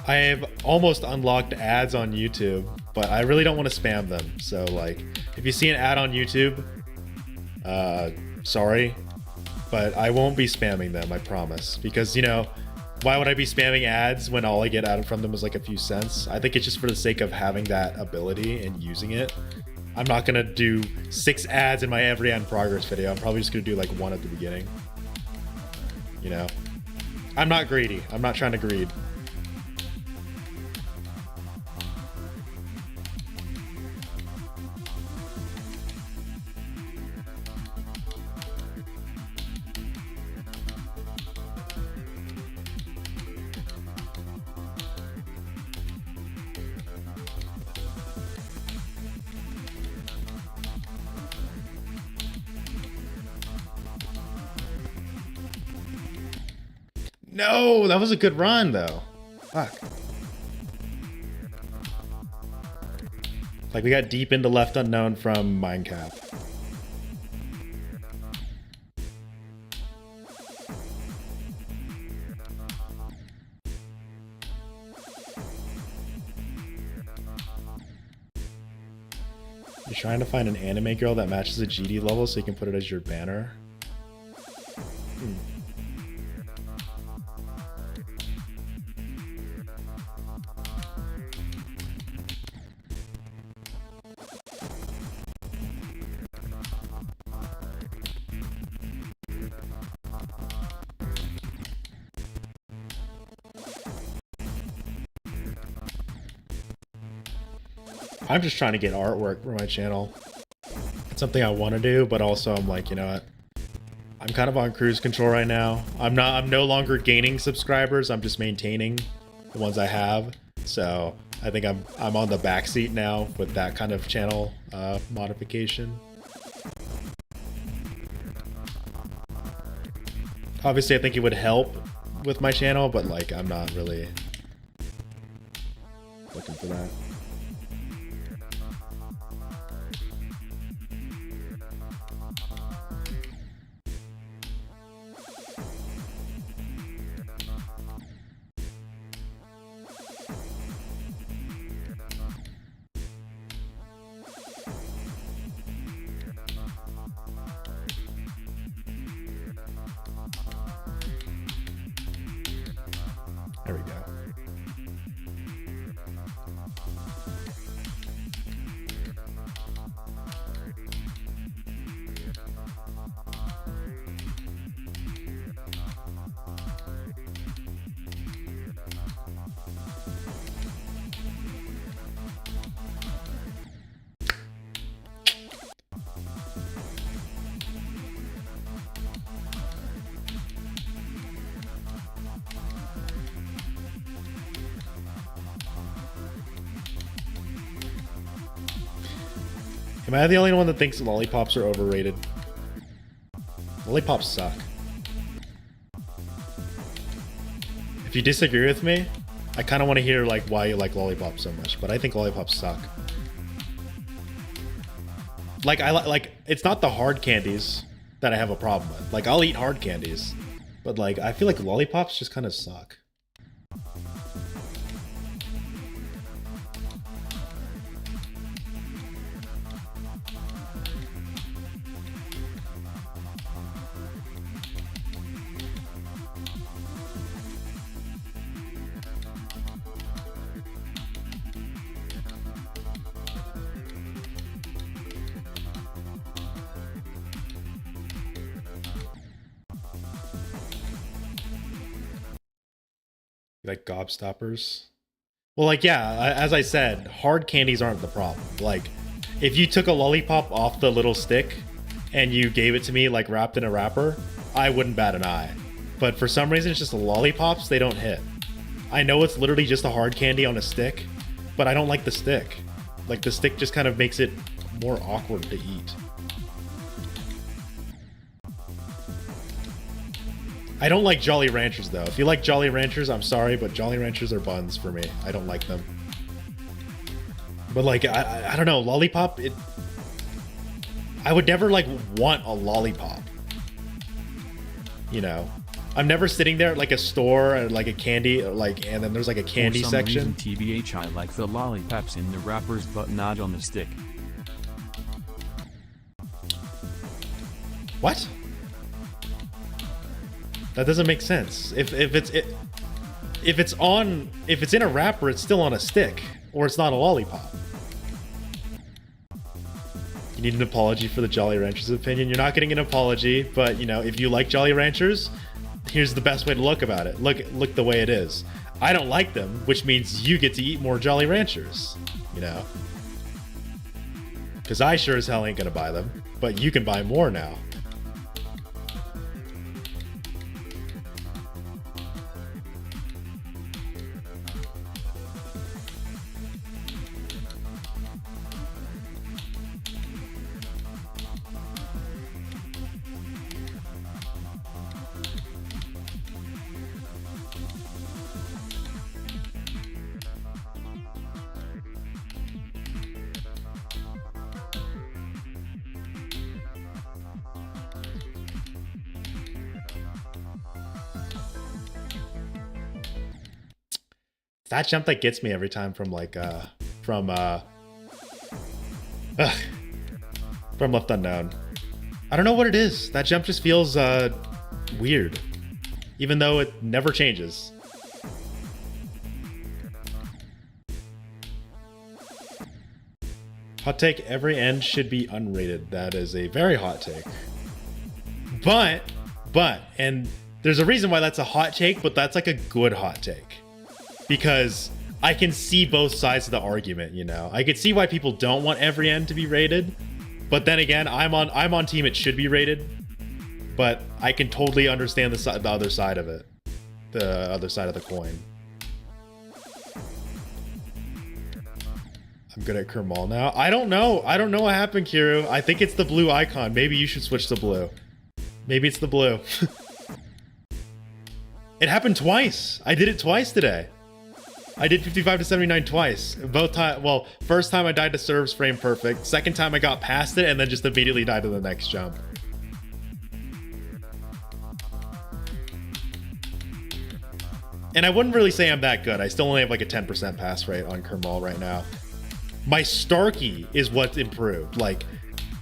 I have almost unlocked ads on YouTube, but I really don't want to spam them. So, like, if you see an ad on YouTube, sorry, but I won't be spamming them, I promise. Because, you know, why would I be spamming ads when all I get out from them is like a few cents? I think it's just for the sake of having that ability and using it. I'm not gonna do 6 ads in my every end progress video. I'm probably just gonna do like 1 at the beginning. You know? I'm not greedy. I'm not trying to greed. No, that was a good run though. Fuck. Like we got deep into Left Unknown from Minecap. You're trying to find an anime girl that matches a GD level so you can put it as your banner? I'm just trying to get artwork for my channel. It's something I want to do, but also I'm like, you know what? I'm kind of on cruise control right now. I'm no longer gaining subscribers. I'm just maintaining the ones I have. So I think I'm on the back seat now with that kind of channel modification. Obviously, I think it would help with my channel, but like I'm not really looking for that. There we go. Am I the only one that thinks lollipops are overrated? Lollipops suck. If you disagree with me, I kind of want to hear like why you like lollipops so much, but I think lollipops suck. Like like it's not the hard candies that I have a problem with. Like I'll eat hard candies, but like I feel like lollipops just kind of suck. Like gobstoppers. Well, like, yeah, as I said, hard candies aren't the problem. Like, if you took a lollipop off the little stick and you gave it to me, like, wrapped in a wrapper, I wouldn't bat an eye. But for some reason, it's just the lollipops, they don't hit. I know it's literally just a hard candy on a stick, but I don't like the stick. Like, the stick just kind of makes it more awkward to eat. I don't like Jolly Ranchers, though. If you like Jolly Ranchers, I'm sorry, but Jolly Ranchers are buns for me. I don't like them. But, like, I don't know. Lollipop, I would never, like, want a lollipop. You know? I'm never sitting there at, like, a store or, like, a candy, like, and then there's, like, a candy section. For some reason, TBH, I like the lollipops in the wrappers, but not on the stick. What? That doesn't make sense. If it's in a wrapper, it's still on a stick, or it's not a lollipop. You need an apology for the Jolly Ranchers opinion. You're not getting an apology, but you know, if you like Jolly Ranchers, here's the best way to look about it. Look the way it is. I don't like them, which means you get to eat more Jolly Ranchers. You know, because I sure as hell ain't gonna buy them, but you can buy more now. That jump that gets me every time from like from Left Unknown. I don't know what it is. That jump just feels weird, even though it never changes. Hot take: every end should be unrated. That is a very hot take. But and there's a reason why that's a hot take, but that's like a good hot take. Because I can see both sides of the argument, you know. I could see why people don't want every end to be rated, but then again, I'm on team it should be rated. But I can totally understand the other side of it, the other side of the coin. I'm good at Kermal now. I don't know what happened, Kiru. I think it's the blue icon. Maybe you should switch to blue. Maybe it's the blue. It happened twice. I did it twice today. I did 55 to 79 twice. Both time, well, first time I died to serves frame perfect. Second time I got past it and then just immediately died to the next jump. And I wouldn't really say I'm that good. I still only have like a 10% pass rate on Kermal right now. My Starkey is what's improved. Like,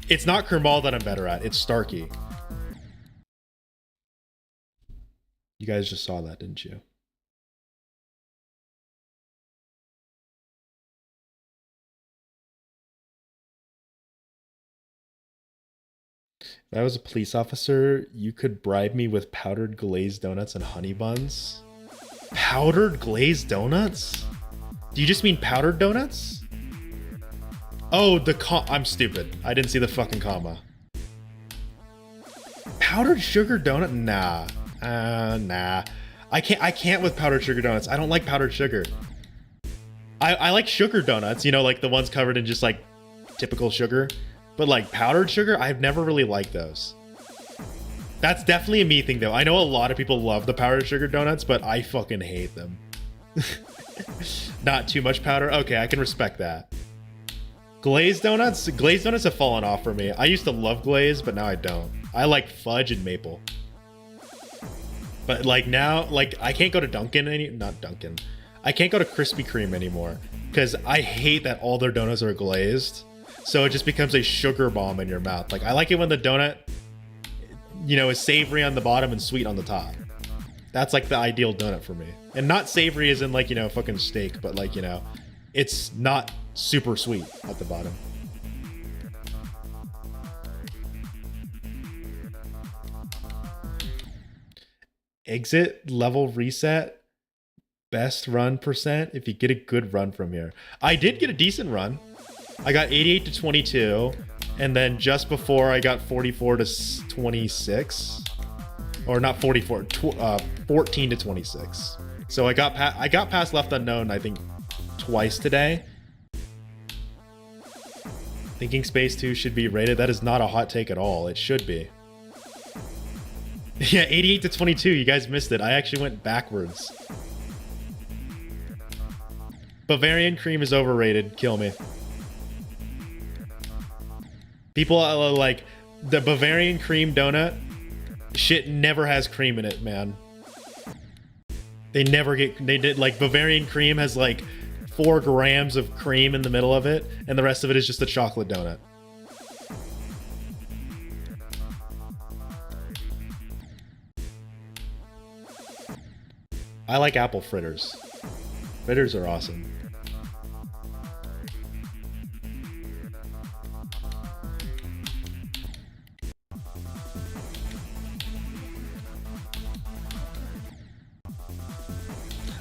it's not Kermal that I'm better at. It's Starkey. You guys just saw that, didn't you? If I was a police officer, you could bribe me with powdered glazed donuts and honey buns. Powdered glazed donuts? Do you just mean powdered donuts? Oh, I'm stupid. I didn't see the fucking comma. Powdered sugar donut? Nah. Nah. I can't with powdered sugar donuts. I don't like powdered sugar. I like sugar donuts, you know, like the ones covered in just like typical sugar. But like powdered sugar, I've never really liked those. That's definitely a me thing though. I know a lot of people love the powdered sugar donuts, but I fucking hate them. Not too much powder? Okay, I can respect that. Glazed donuts have fallen off for me. I used to love glaze, but now I don't. I like fudge and maple. But like now, like I can't go to Dunkin', I can't go to Krispy Kreme anymore because I hate that all their donuts are glazed. So it just becomes a sugar bomb in your mouth. Like I like it when the donut, you know, is savory on the bottom and sweet on the top. That's like the ideal donut for me. And not savory as in like, you know, fucking steak, but like, you know, it's not super sweet at the bottom. Exit level reset. best run percent if you get a good run from here. I did get a decent run. I got 88 to 22, and then just before I got 44 to 26, or not 44, 14 to 26. So I got past Left Unknown, I think, twice today. Thinking Space 2 should be rated. That is not a hot take at all. It should be. Yeah, 88 to 22. You guys missed it. I actually went backwards. Bavarian cream is overrated. Kill me. People are like, the Bavarian cream donut, shit never has cream in it, man. They never get, they did, like, Bavarian cream has like 4 grams of cream in the middle of it, and the rest of it is just a chocolate donut. I like apple fritters. Fritters are awesome.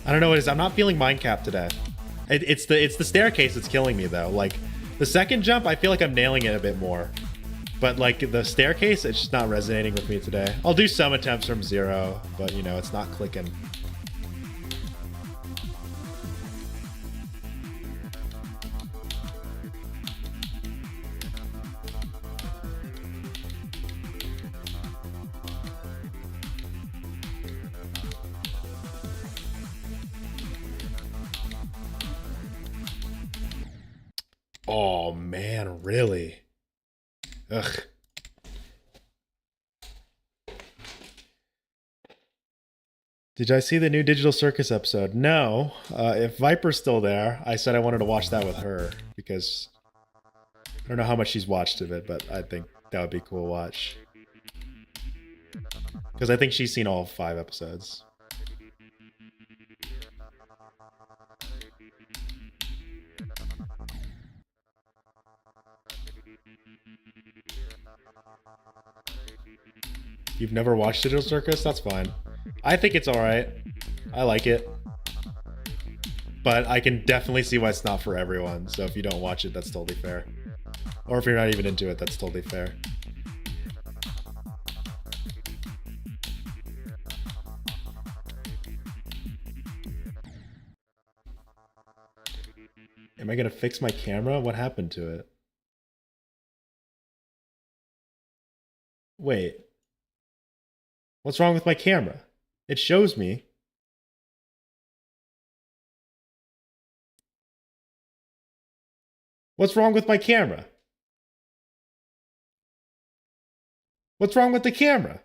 I don't know what it is. I'm not feeling mind cap today. It's the staircase that's killing me though. Like the second jump, I feel like I'm nailing it a bit more, but like the staircase, it's just not resonating with me today. I'll do some attempts from 0, but you know, it's not clicking. Oh man, really? Ugh. Did I see the new Digital Circus episode? No. If Viper's still there, I said I wanted to watch that with her because I don't know how much she's watched of it, but I think that would be a cool watch. Because I think she's seen all 5 episodes. You've never watched Digital Circus? That's fine. I think it's alright. I like it. But I can definitely see why it's not for everyone. So if you don't watch it, that's totally fair. Or if you're not even into it, that's totally fair. Am I gonna fix my camera? What happened to it? Wait. What's wrong with my camera? It shows me. What's wrong with my camera? What's wrong with the camera?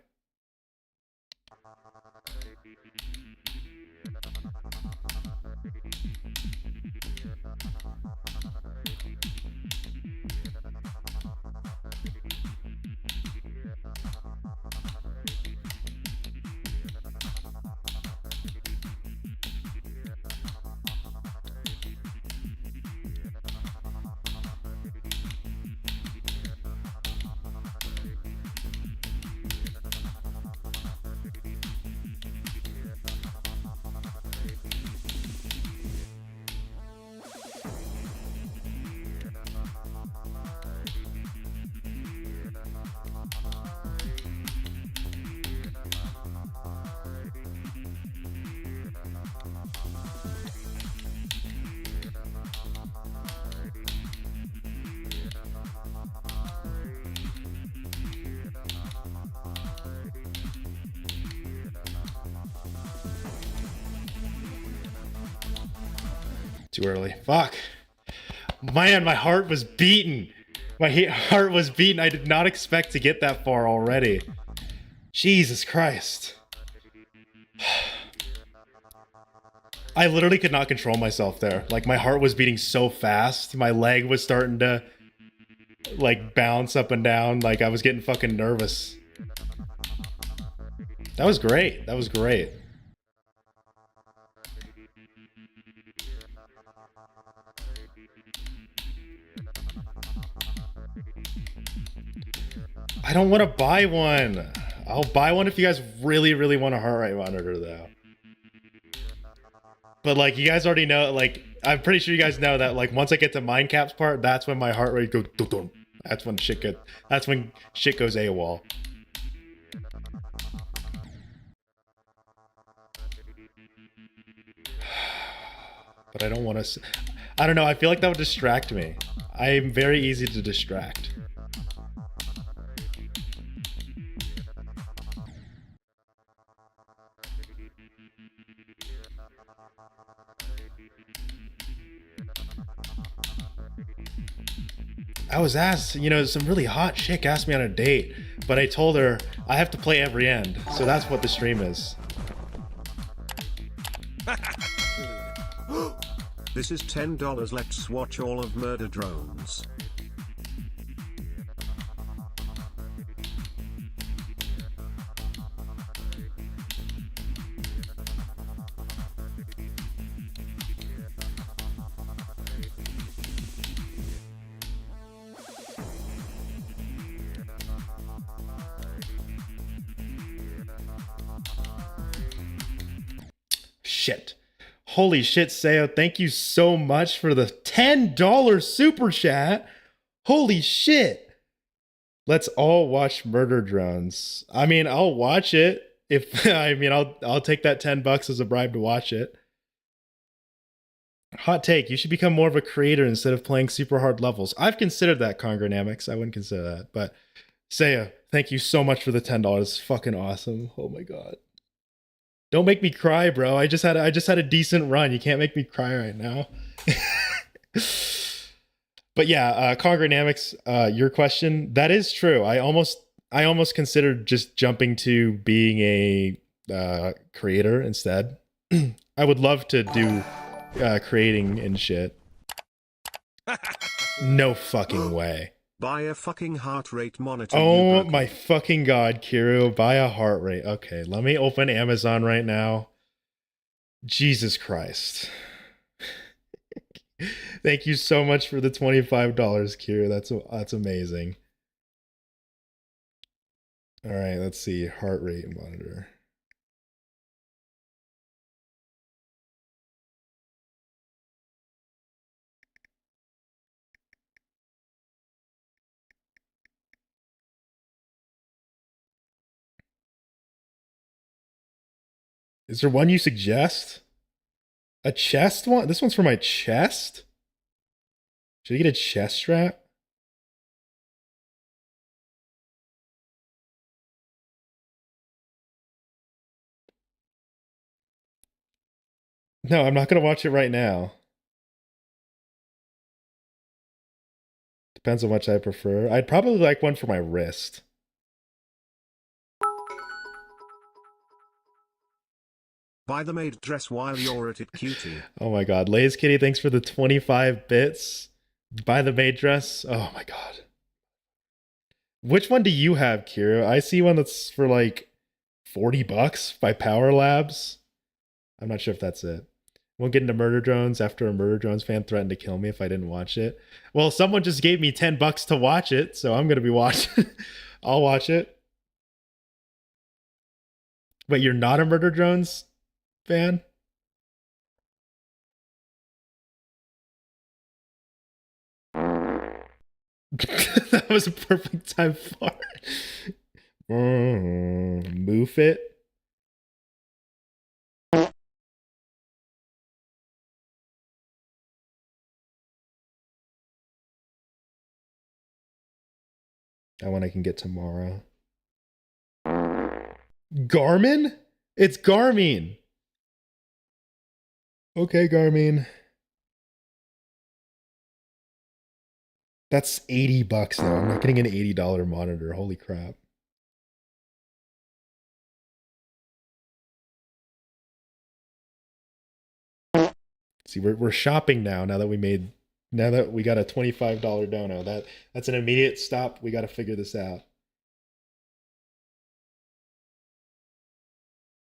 Too early. Fuck. Man, my heart was beaten. My heart was beaten. I did not expect to get that far already. Jesus Christ. I literally could not control myself there. Like, my heart was beating so fast. My leg was starting to, like, bounce up and down. Like, I was getting fucking nervous. That was great. That was great. I don't want to buy one. I'll buy one if you guys really, really want a heart rate monitor, though. But like, you guys already know, like, I'm pretty sure you guys know that, like, once I get to mind caps part, that's when my heart rate goes dum dum. That's when shit goes AWOL. But I don't want to. I don't know. I feel like that would distract me. I am very easy to distract. I was asked, you know, some really hot chick asked me on a date, but I told her I have to play every end. So that's what the stream is. This is $10. Let's watch all of Murder Drones. Shit. Holy shit, Sayo. Thank you so much for the $10 super chat. Holy shit. Let's all watch Murder Drones. I mean, I'll watch it. If I'll take that $10 as a bribe to watch it. Hot take, you should become more of a creator instead of playing super hard levels. I've considered that, Congronamics. I wouldn't consider that. But Saya, thank you so much for the $10. It's fucking awesome. Oh my god. Don't make me cry, bro. I just had a decent run. You can't make me cry right now. But yeah, Congronamics, your question, that is true. I almost considered just jumping to being a creator instead. I would love to do creating and shit. No fucking way. Buy a fucking heart rate monitor. Oh my fucking god, Kiru, buy a heart rate. Okay, let me open Amazon right now. Jesus Christ. Thank you so much for the $25, Kiru. That's amazing. All right, let's see. Heart rate monitor. Is there one you suggest? A chest one? This one's for my chest? Should I get a chest strap? No, I'm not going to watch it right now. Depends on which I prefer. I'd probably like one for my wrist. Buy the maid dress while you're at it, cutie. Oh my god. Lay's Kitty, thanks for the 25 bits. Buy the maid dress. Oh my god. Which one do you have, Kira? I see one that's for like $40 by Power Labs. I'm not sure if that's it. Won't get into Murder Drones after a Murder Drones fan threatened to kill me if I didn't watch it. Well, someone just gave me $10 to watch it, so I'm gonna be watching. I'll watch it. But you're not a Murder Drones fan? That was a perfect time for it. Move it. That one I can get tomorrow. Garmin? It's Garmin. Okay, Garmin. That's $80 though. I'm not getting an $80 monitor. Holy crap. See, we're shopping now that we got a $25 dono. That's an immediate stop. We got to figure this out.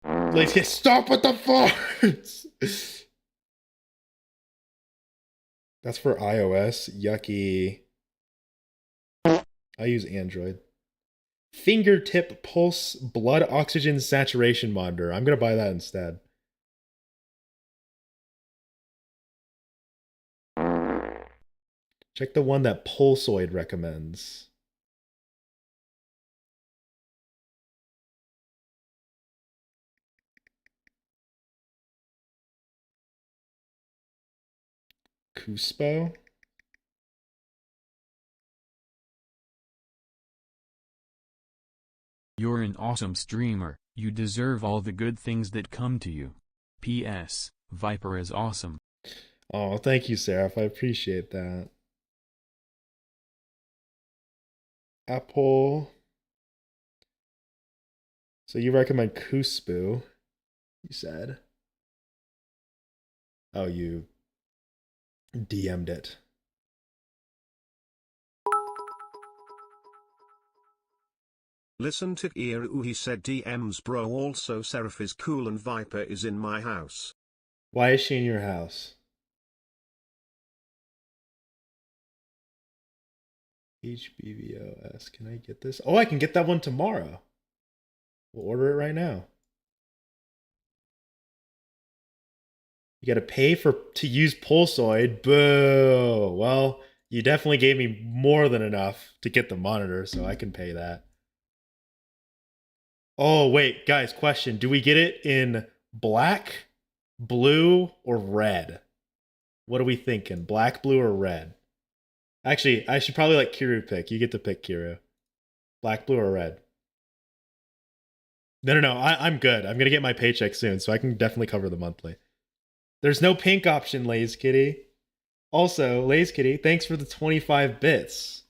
Let's get stop with the farts. That's for iOS. Yucky. I use Android. Fingertip pulse blood oxygen saturation monitor. I'm gonna buy that instead. Check the one that Pulsoid recommends. Cuspo? You're an awesome streamer, you deserve all the good things that come to you. P.S. Viper is awesome. Oh, thank you, Seraph. I appreciate that. Apple. So you recommend Cuspo, you said. Oh, you DM'd it. Listen to Iru, he said DMs bro, also Seraph is cool and Viper is in my house. Why is she in your house? HBVOS. Can I get this? Oh, I can get that one tomorrow. We'll order it right now. You got to pay to use Pulsoid. Boo. Well, you definitely gave me more than enough to get the monitor, so I can pay that. Oh, wait, guys, question. Do we get it in black, blue, or red? What are we thinking? Black, blue, or red? Actually, I should probably let Kiru pick. You get to pick, Kiru. Black, blue, or red? No. I'm good. I'm going to get my paycheck soon, so I can definitely cover the monthly. There's no pink option, Lays Kitty. Also, Lays Kitty, thanks for the 25 bits.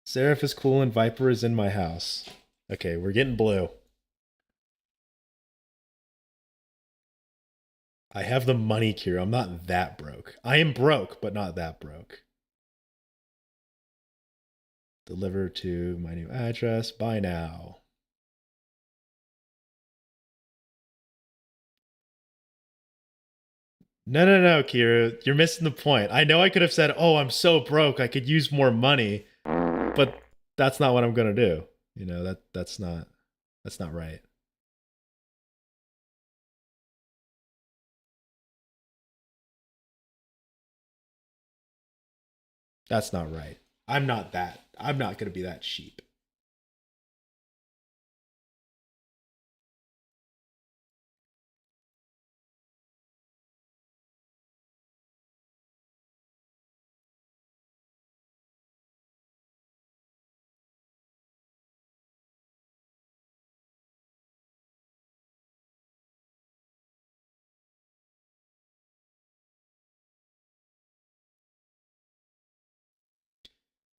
Seraph is cool and Viper is in my house. Okay, we're getting blue. I have the money, Kira. I'm not that broke. I am broke, but not that broke. Deliver to my new address. Buy now. No, Kira. You're missing the point. I know I could have said, oh, I'm so broke, I could use more money. But that's not what I'm going to do. You know, that's not right. That's not right. I'm not going to be that cheap.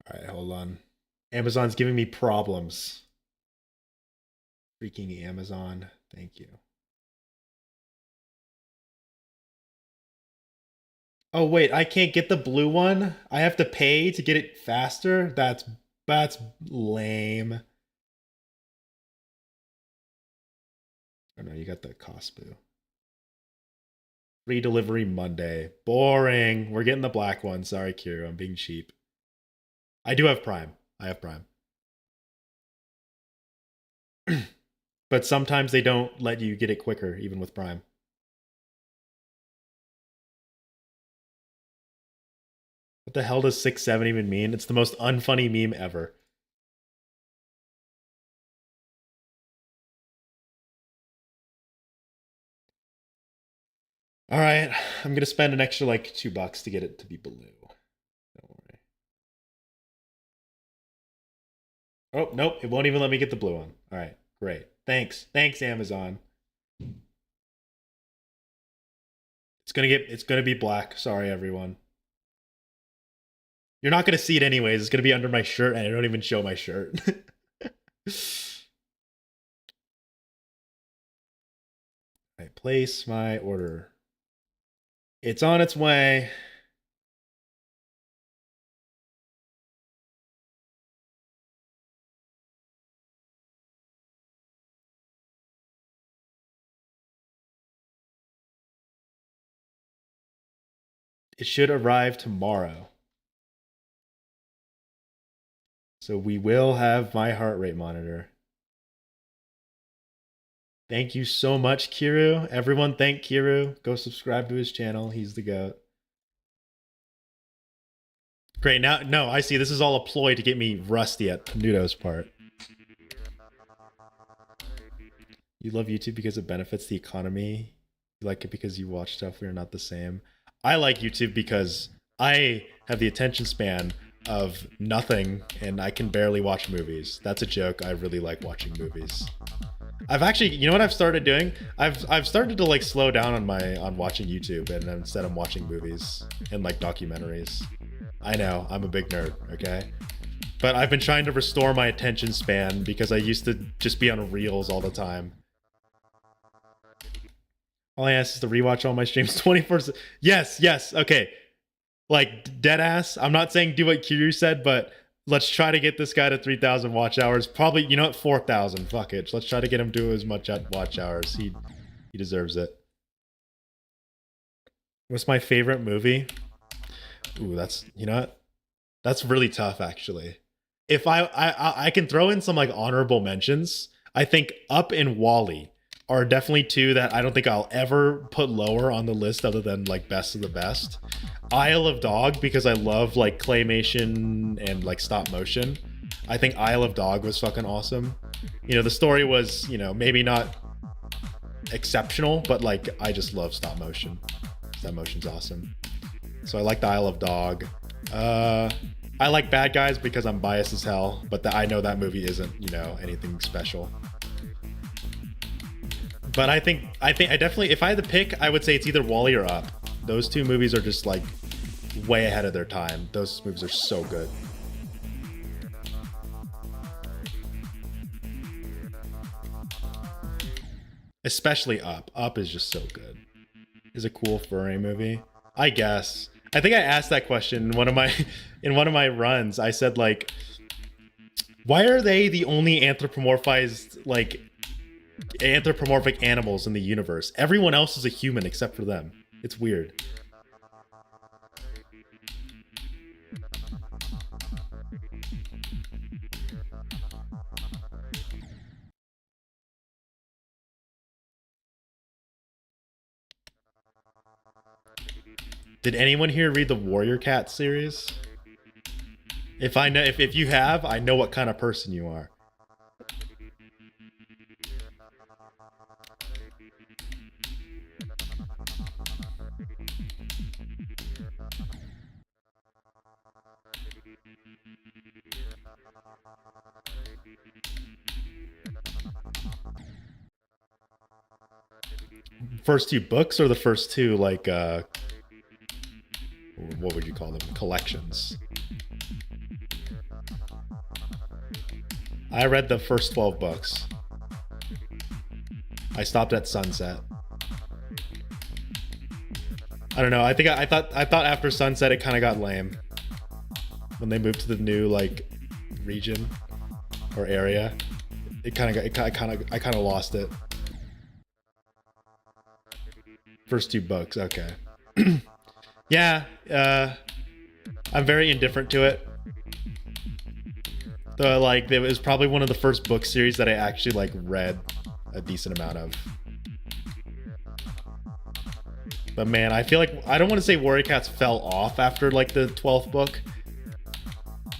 All right, hold on. Amazon's giving me problems. Freaking Amazon. Thank you. Oh wait, I can't get the blue one. I have to pay to get it faster. That's lame. Oh no, you got the Cospo. Free delivery Monday. Boring. We're getting the black one. Sorry, Kira. I'm being cheap. I do have Prime. I have Prime. But sometimes they don't let you get it quicker, even with Prime. What the hell does 6-7 even mean? It's the most unfunny meme ever. All right, I'm gonna spend an extra like $2 to get it to be blue. Don't worry. Oh nope, it won't even let me get the blue one. All right, great. Thanks, Amazon. It's gonna be black. Sorry, everyone. You're not gonna see it anyways. It's gonna be under my shirt, and I don't even show my shirt. I place my order. It's on its way. It should arrive tomorrow. So we will have my heart rate monitor. Thank you so much, Kiru. Everyone thank Kiru. Go subscribe to his channel. He's the GOAT. Great. Now, no, I see. This is all a ploy to get me rusty at Nudo's part. You love YouTube because it benefits the economy. You like it because you watch stuff we are not the same. I like YouTube because I have the attention span of nothing and I can barely watch movies. That's a joke. I really like watching movies. I've actually, you know what I've started doing? I've started to like slow down on watching YouTube, and instead I'm watching movies and like documentaries. I know, I'm a big nerd, okay? But I've been trying to restore my attention span because I used to just be on reels all the time. All I ask is to rewatch all my streams 24. Yes, yes, okay. Like dead ass. I'm not saying do what Kiryu said, but let's try to get this guy to 3,000 watch hours. Probably, you know what, 4,000. Fuck it. Let's try to get him to as much watch hours. He deserves it. What's my favorite movie? Ooh, that's, you know what? That's really tough, actually. If I can throw in some like honorable mentions. I think Up and Wall-E are definitely two that I don't think I'll ever put lower on the list other than like best of the best. Isle of Dog, because I love like claymation and like stop motion. I think Isle of Dog was fucking awesome. You know, the story was, you know, maybe not exceptional, but like I just love stop motion. Stop motion's awesome. So I like the Isle of Dog. I like Bad Guys because I'm biased as hell, but I know that movie isn't, you know, anything special. But I definitely, if I had to pick, I would say it's either Wall-E or Up. Those two movies are just like way ahead of their time. Those movies are so good. Especially Up. Up is just so good. Is a cool furry movie, I guess. I think I asked that question in one of my runs. I said like, why are they the only anthropomorphized like anthropomorphic animals in the universe? Everyone else is a human except for them. It's weird. Did anyone here read the Warrior Cat series? If I know, if you have, I know what kind of person you are. First two books or the first two like what would you call them? Collections. I read the first 12 books. I stopped at Sunset. I don't know. I think I thought after Sunset it kind of got lame when they moved to the new like region or area. I kind of lost it. First two books, okay. Yeah, I'm very indifferent to it. Though, like, it was probably one of the first book series that I actually like read a decent amount of. But man, I feel like I don't want to say Warrior Cats fell off after like the 12th book,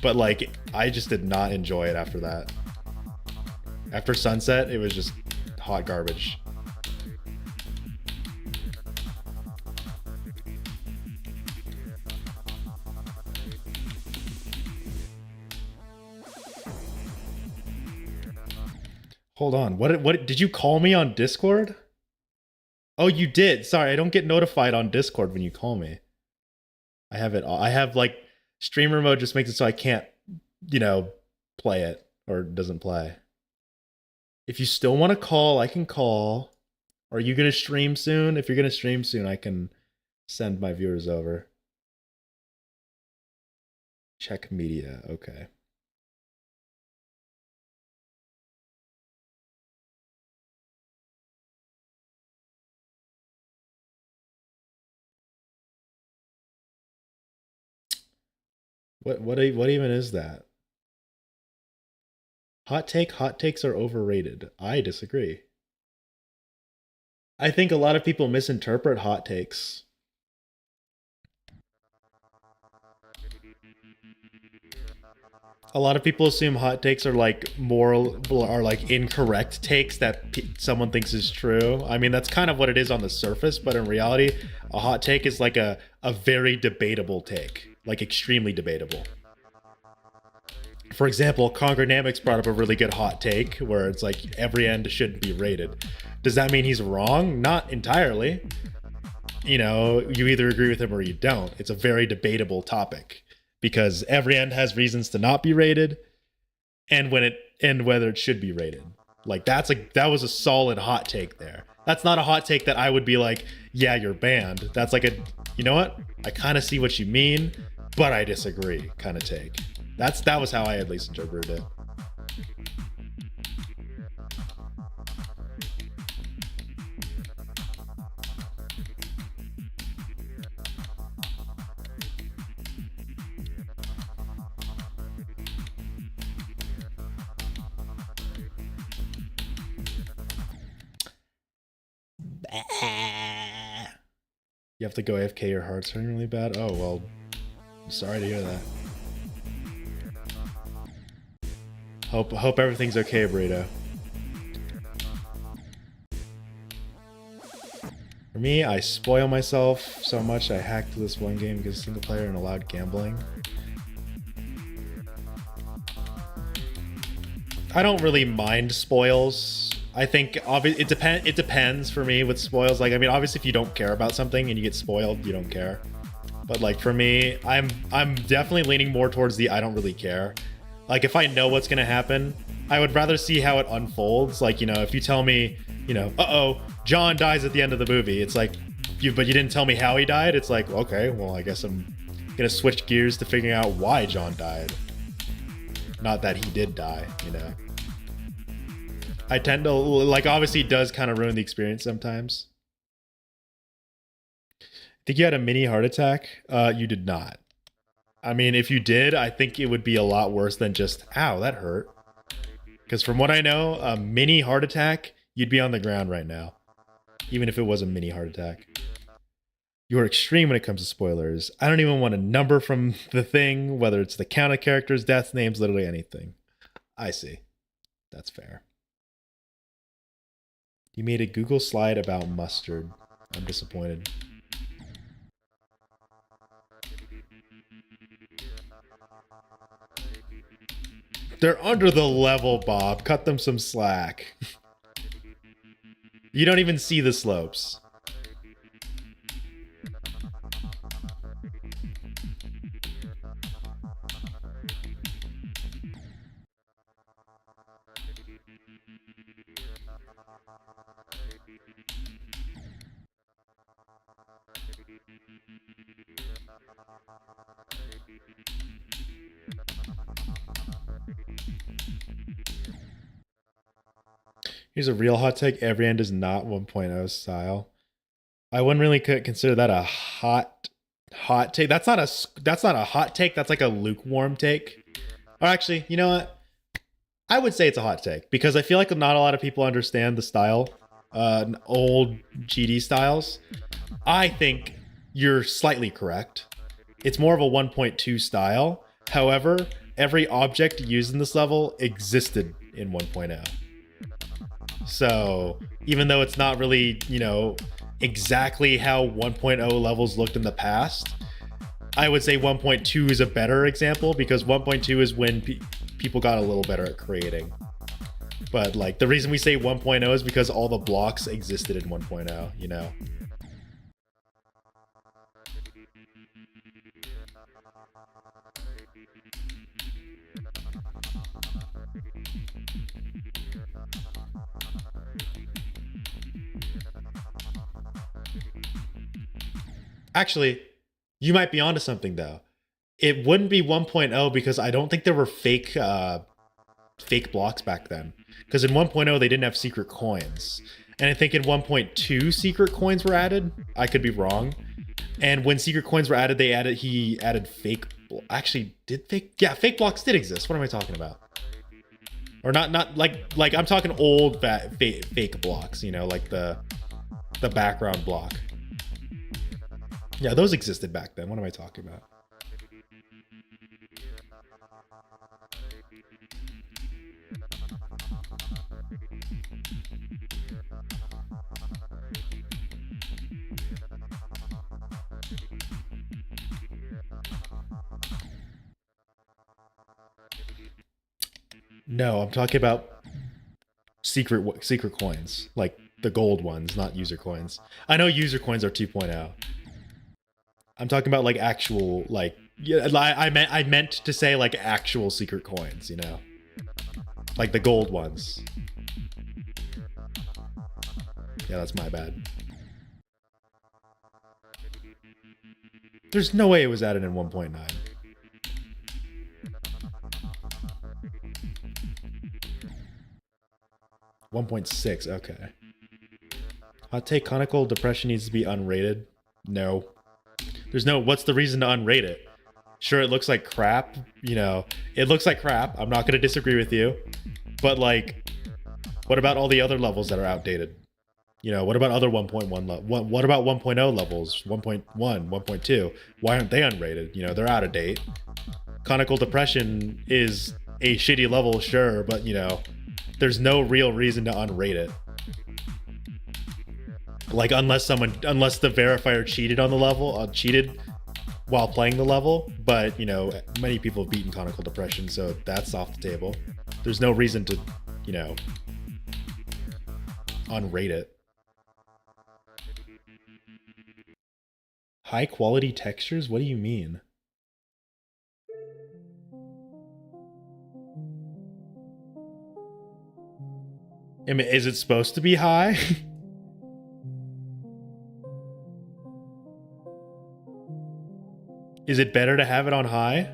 but like I just did not enjoy it after that. After Sunset, it was just hot garbage. Hold on. What did you call me on Discord? Oh, you did. Sorry, I don't get notified on Discord when you call me. I have it. I have like streamer mode just makes it so I can't, you know, play it or it doesn't play. If you still want to call, I can call. Are you going to stream soon? If you're going to stream soon, I can send my viewers over. Check media. Okay. What even is that? Hot take, hot takes are overrated. I disagree. I think a lot of people misinterpret hot takes. A lot of people assume hot takes are like moral, are like incorrect takes that someone thinks is true. I mean, that's kind of what it is on the surface, but in reality, a hot take is like a very debatable take, like extremely debatable. For example, Congronamics brought up a really good hot take where it's like every end shouldn't be rated. Does that mean he's wrong? Not entirely. You know, you either agree with him or you don't. It's a very debatable topic because every end has reasons to not be rated and whether it should be rated. Like that was a solid hot take there. That's not a hot take that I would be like, yeah, you're banned. That's like you know what? I kind of see what you mean, but I disagree kind of take. That was how I at least interpreted it. You have to go AFK, your heart's hurting really bad? Oh, well, sorry to hear that. Hope everything's okay, Burrito. For me, I spoil myself so much I hacked this one game because single player and allowed gambling. I don't really mind spoils. I think it depends for me with spoils. Like, I mean, obviously if you don't care about something and you get spoiled, you don't care. But like for me, I'm definitely leaning more towards the I don't really care. Like if I know what's gonna happen, I would rather see how it unfolds. Like, you know, if you tell me, you know, uh-oh, John dies at the end of the movie, it's like, but you didn't tell me how he died. It's like, okay, well, I guess I'm gonna switch gears to figuring out why John died. Not that he did die, you know. I tend to, like, obviously it does kind of ruin the experience sometimes. I think you had a mini heart attack. You did not. I mean, if you did, I think it would be a lot worse than just, ow, that hurt. Because from what I know, a mini heart attack, you'd be on the ground right now. Even if it was a mini heart attack. You're extreme when it comes to spoilers. I don't even want a number from the thing, whether it's the count of characters, deaths, names, literally anything. I see. That's fair. You made a Google slide about mustard. I'm disappointed. They're under the level, Bob. Cut them some slack. You don't even see the slopes. Here's a real hot take. Every end is not 1.0 style. I wouldn't really consider that a hot take. That's not a hot take. That's like a lukewarm take. Or actually, you know what? I would say it's a hot take because I feel like not a lot of people understand the style, old GD styles. I think you're slightly correct. It's more of a 1.2 style. However, every object used in this level existed in 1.0. So even though it's not really, you know, exactly how 1.0 levels looked in the past, I would say 1.2 is a better example because 1.2 is when people got a little better at creating. But like the reason we say 1.0 is because all the blocks existed in 1.0, you know. Actually, you might be onto something though. It wouldn't be 1.0 because I don't think there were fake blocks back then. Because in 1.0 they didn't have secret coins. And I think in 1.2 secret coins were added. I could be wrong. And when secret coins were added, he added fake. Actually, fake blocks did exist. What am I talking about? Or not like I'm talking old fake blocks, you know, like the background block. Yeah, those existed back then. What am I talking about? No, I'm talking about secret coins, like the gold ones, not user coins. I know user coins are 2.0. I'm talking about like actual, like, yeah, I meant to say like actual secret coins, you know, like the gold ones. Yeah, that's my bad. There's no way it was added in 1.9. 1.6, okay. Hot take, conical depression needs to be unrated. No. There's no, what's the reason to unrate it? Sure, it looks like crap, you know, it looks like crap. I'm not going to disagree with you. But like, what about all the other levels that are outdated? You know, what about other 1.1 what about 1.0 levels? 1.1, 1.2? Why aren't they unrated? You know, they're out of date. Conical depression is a shitty level, sure, but you know, there's no real reason to unrate it. Like, unless the verifier cheated on the level, cheated while playing the level, but you know, many people have beaten conical depression, so that's off the table. There's no reason to, you know, unrate it. High quality textures? What do you mean? I mean, is it supposed to be high? Is it better to have it on high?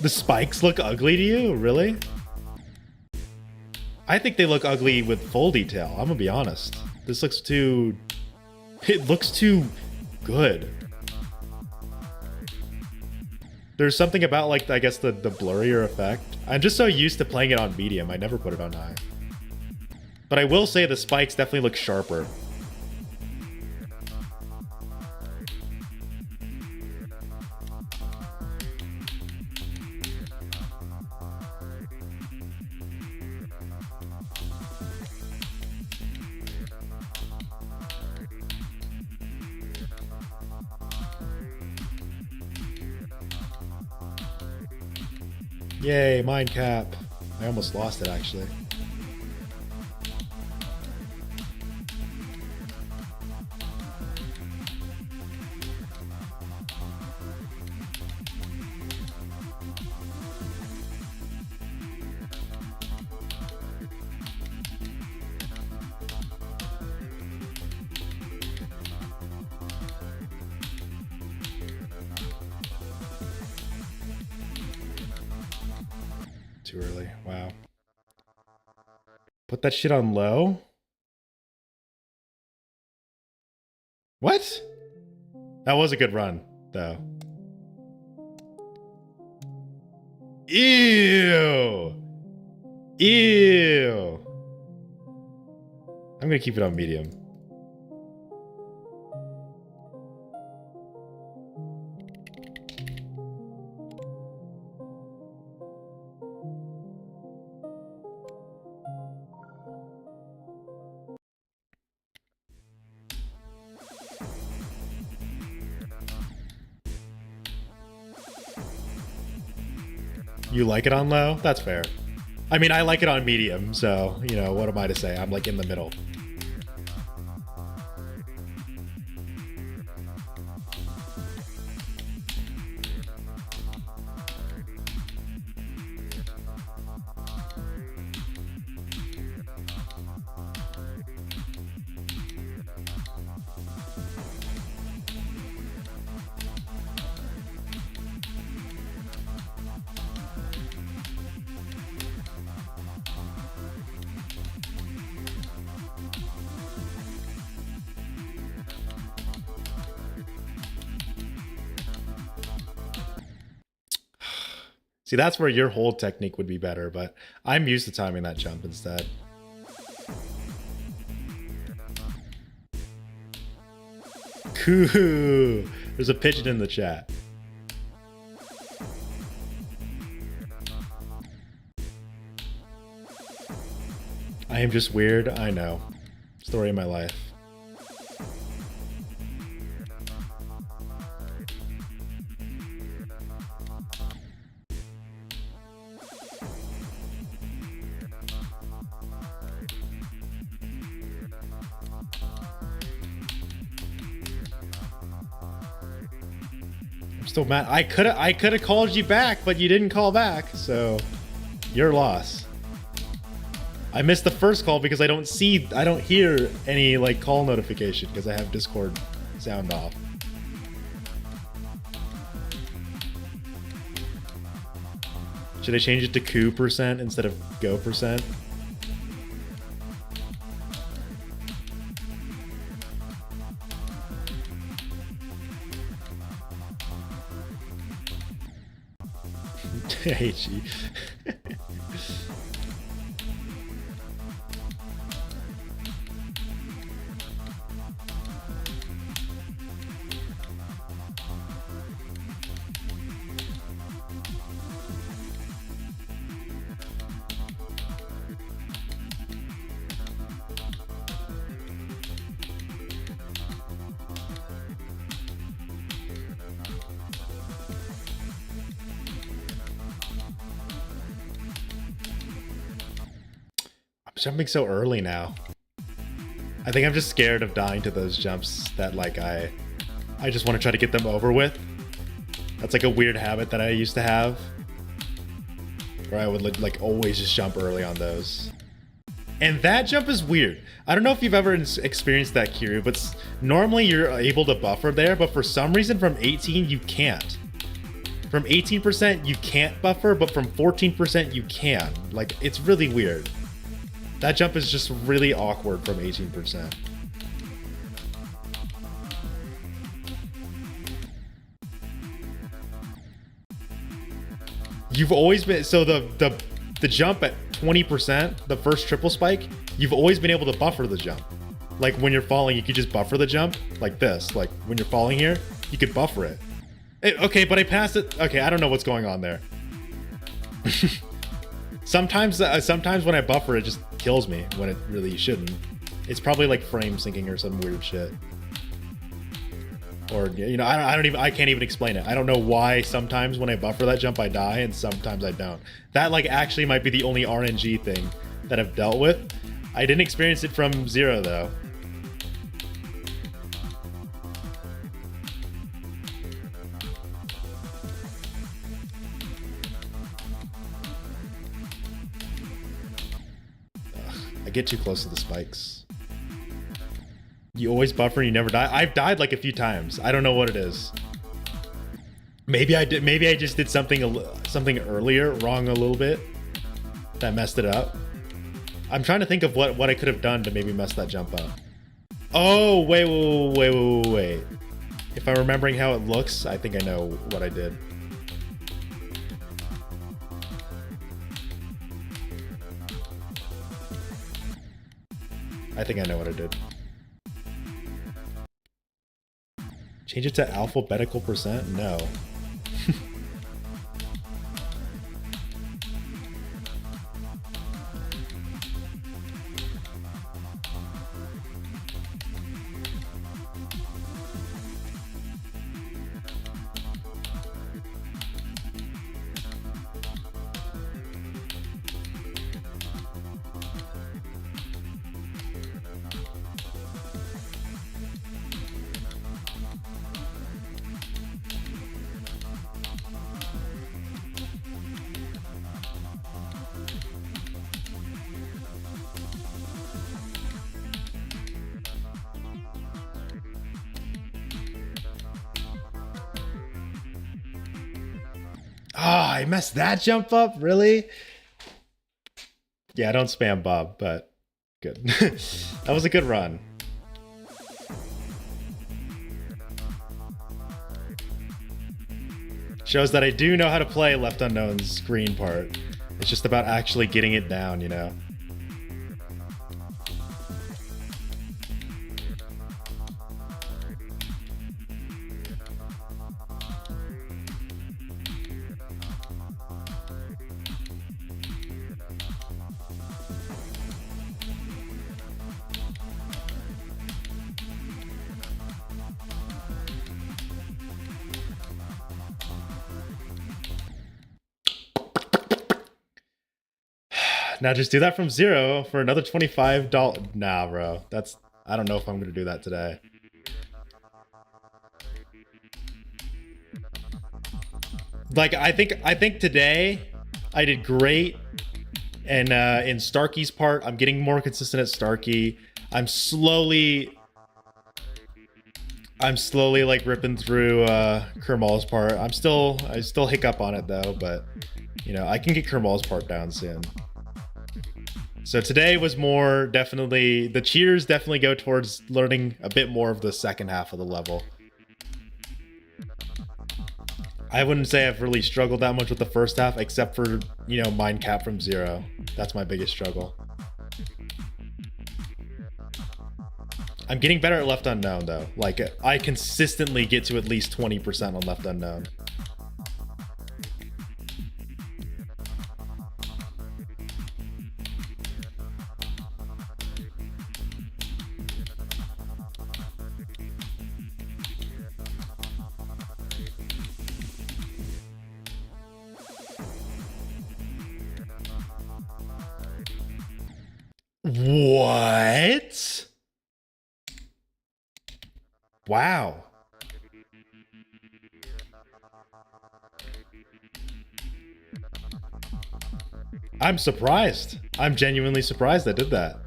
The spikes look ugly to you? Really? I think they look ugly with full detail. I'm gonna be honest. This looks too... It looks too good. There's something about, like, I guess the blurrier effect. I'm just so used to playing it on medium. I never put it on high. But I will say the spikes definitely look sharper. Yay, mind cap. I almost lost it, actually. Too early. Wow. Put that shit on low? What? That was a good run, though. Ew! Ew! I'm gonna keep it on medium. You like it on low? That's fair. I mean, I like it on medium, so, you know, what am I to say? I'm like in the middle. See, that's where your hold technique would be better, but I'm used to timing that jump instead. Cool. There's a pigeon in the chat. I am just weird. I know. Story of my life. I'm still mad. I could have called you back, but you didn't call back, so your loss. I missed the first call because I don't hear any like call notification because I have Discord sound off. Should I change it to coup % instead of go %? I hate you. Jumping so early now. I think I'm just scared of dying to those jumps that like I just want to try to get them over with. That's like a weird habit that I used to have, where I would like always just jump early on those. And that jump is weird. I don't know if you've ever experienced that, Kiryu, but normally you're able to buffer there, but for some reason from 18 you can't. From 18% you can't buffer, but from 14% you can. Like, it's really weird. That jump is just really awkward from 18%. You've always been, so the jump at 20%, the first triple spike, you've always been able to buffer the jump. Like when you're falling, you could just buffer the jump like this. Like when you're falling here, you could buffer it. Okay, but I passed it. Okay, I don't know what's going on there. Sometimes when I buffer, it just kills me when it really shouldn't. It's probably like frame syncing or some weird shit. Or, you know, I can't even explain it. I don't know why sometimes when I buffer that jump I die and sometimes I don't. That like actually might be the only RNG thing that I've dealt with. I didn't experience it from Zero though. I get too close to the spikes. You always buffer and you never die. I've died like a few times. I don't know what it is. Maybe I did. Maybe I just did something earlier wrong a little bit that messed it up. I'm trying to think of what I could have done to maybe mess that jump up. Oh, wait. If I'm remembering how it looks, I think I know what I did. I think I know what I did. Change it to alphabetical %? No. Ah, I messed that jump up? Really? Yeah, don't spam Bob, but good. That was a good run. Shows that I do know how to play Left Unknown's green part. It's just about actually getting it down, you know? Now just do that from 0 for another $25. Nah, bro. I don't know if I'm gonna do that today. Like, I think today I did great. And in Starkey's part, I'm getting more consistent at Starkey. I'm slowly like ripping through Kermal's part. I still hiccup on it though, but you know, I can get Kermal's part down soon. So today was more definitely, the cheers definitely go towards learning a bit more of the second half of the level. I wouldn't say I've really struggled that much with the first half, except for, you know, mind cap from 0. That's my biggest struggle. I'm getting better at Left Unknown though. Like, I consistently get to at least 20% on Left Unknown. What? Wow. I'm surprised. I'm genuinely surprised I did that.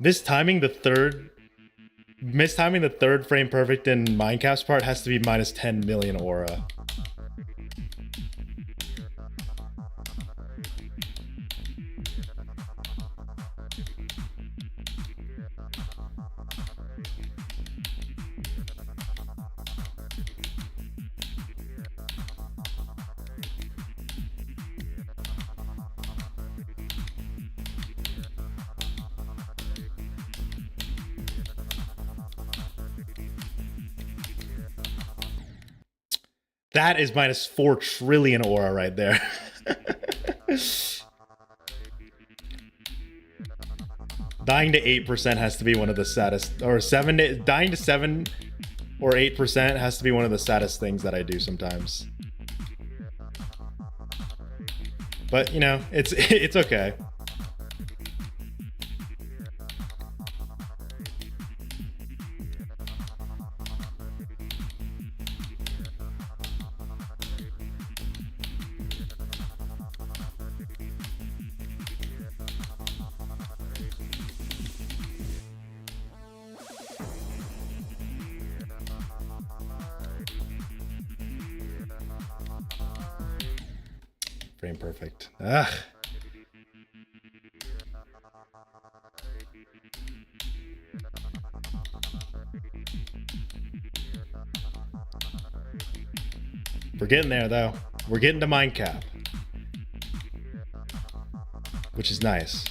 Mistiming the third frame perfect in Mindcap's part has to be minus 10 million aura. That is minus 4 trillion aura right there. Dying to 8% has to be one of the saddest, or dying to 7 or 8% has to be one of the saddest things that I do sometimes. But you know, it's okay. Frame perfect. Ugh. We're getting there though. We're getting to mind cap, which is nice.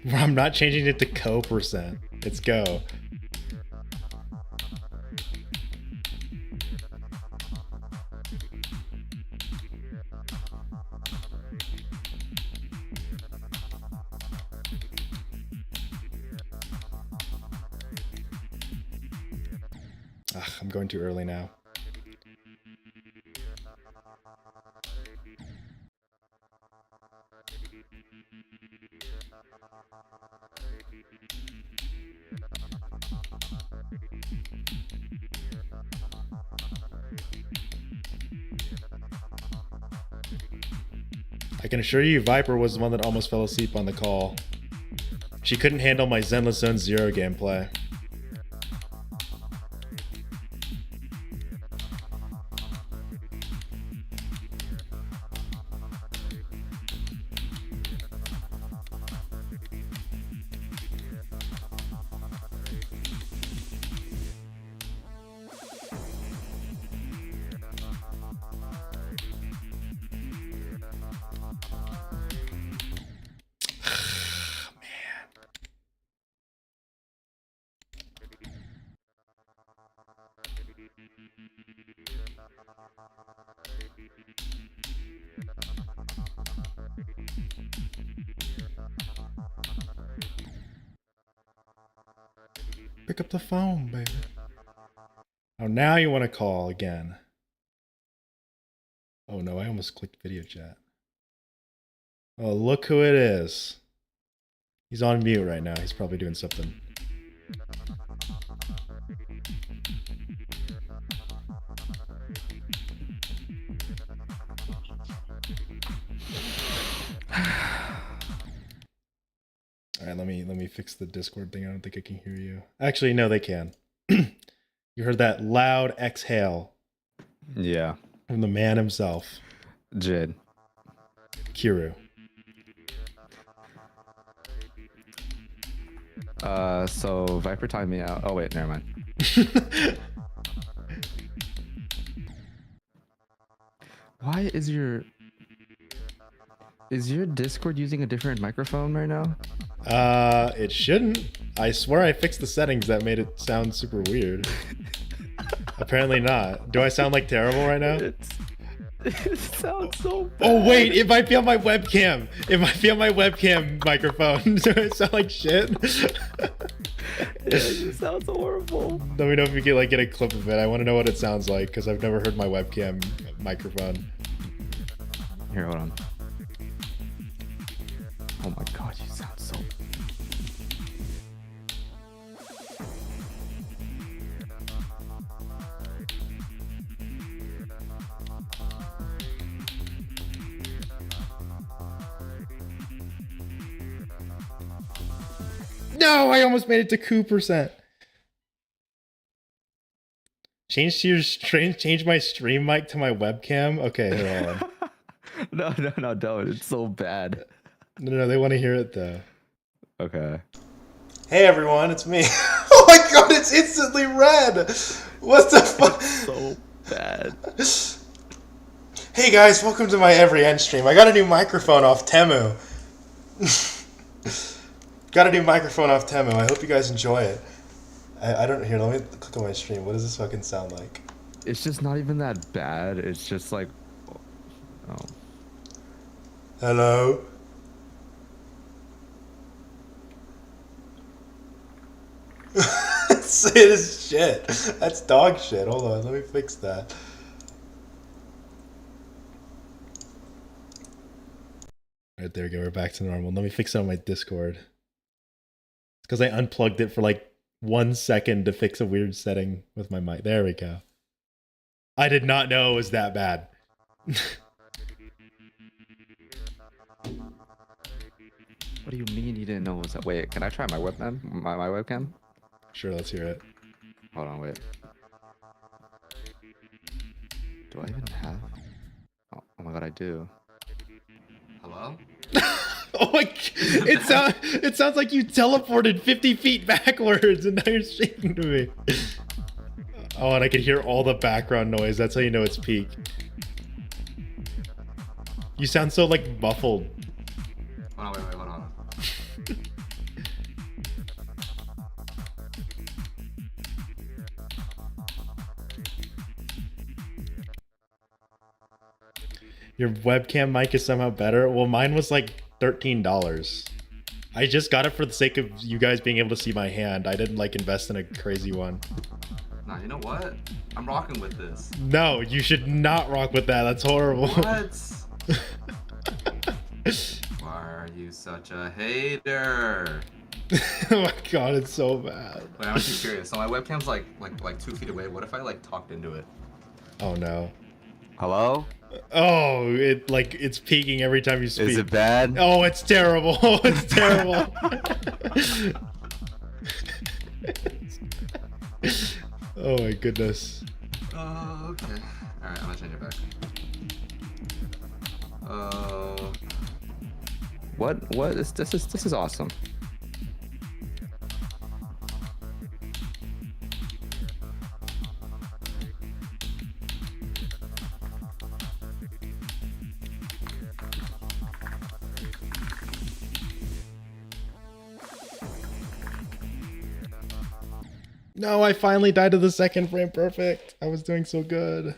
I'm not changing it to co%. Let's go. Ugh, I'm going too early now. I can assure you Viper was the one that almost fell asleep on the call. She couldn't handle my Zenless Zone 0 gameplay. Pick up the phone, baby. Oh, now you want to call again. Oh no, I almost clicked video chat. Oh, look who it is. He's on mute right now. He's probably doing something. All right, let me fix the Discord thing. I don't think I can hear you. Actually, no, they can. You heard that loud exhale. Yeah. From the man himself. Jid. Kiru. So Viper timed me out. Oh wait, never mind. Why is your Discord using a different microphone right now? It shouldn't. I swear I fixed the settings that made it sound super weird. Apparently not. Do I sound like terrible right now? It sounds so bad. Oh wait, it might be on my webcam. It might be on my webcam microphone. Do I sound like shit? It sounds horrible. Let me know if you can like get a clip of it. I want to know what it sounds like because I've never heard my webcam microphone. Here, hold on. Oh my god, you sound so... No, I almost made it to 2%. Change my stream mic to my webcam. Okay, here, hold on. No, don't. It's so bad. No, they want to hear it though. Okay. Hey everyone, it's me. Oh my god, it's instantly red. What the fuck? So bad. Hey guys, welcome to my every end stream. I got a new microphone off Temu. Got a new microphone off Temu. I hope you guys enjoy it. I don't... Here, let me click on my stream. What does this fucking sound like? It's just not even that bad. It's just like... Oh. Hello? It is shit. That's dog shit. Hold on, let me fix that. Alright, there we go. We're back to normal. Let me fix it on my Discord. Because I unplugged it for like 1 second to fix a weird setting with my mic. There we go. I did not know it was that bad. What do you mean you didn't know it was that? Wait, can I try my webcam? My webcam? Sure, let's hear it. Hold on, wait. Do I even have... Oh my god, I do. Hello? Oh my! It sounds like you teleported 50 feet backwards, and now you're speaking to me. Oh, and I can hear all the background noise. That's how you know it's peak. You sound so like muffled. Hold on, wait, hold on. Your webcam mic is somehow better. Well, mine was like $13. I just got it for the sake of you guys being able to see my hand. I didn't like invest in a crazy one. Nah, you know what? I'm rocking with this. No, you should not rock with that. That's horrible. What? Why are you such a hater? Oh my god, it's so bad. Wait, I'm actually curious. So my webcam's like 2 feet away. What if I like talked into it? Oh no. Hello? Oh, it's peaking every time you speak. Is it bad? Oh, it's terrible. Oh, it's terrible. Oh my goodness. Oh, okay. Alright, I'm gonna change it back. What is this is awesome. No, I finally died to the second frame perfect. I was doing so good.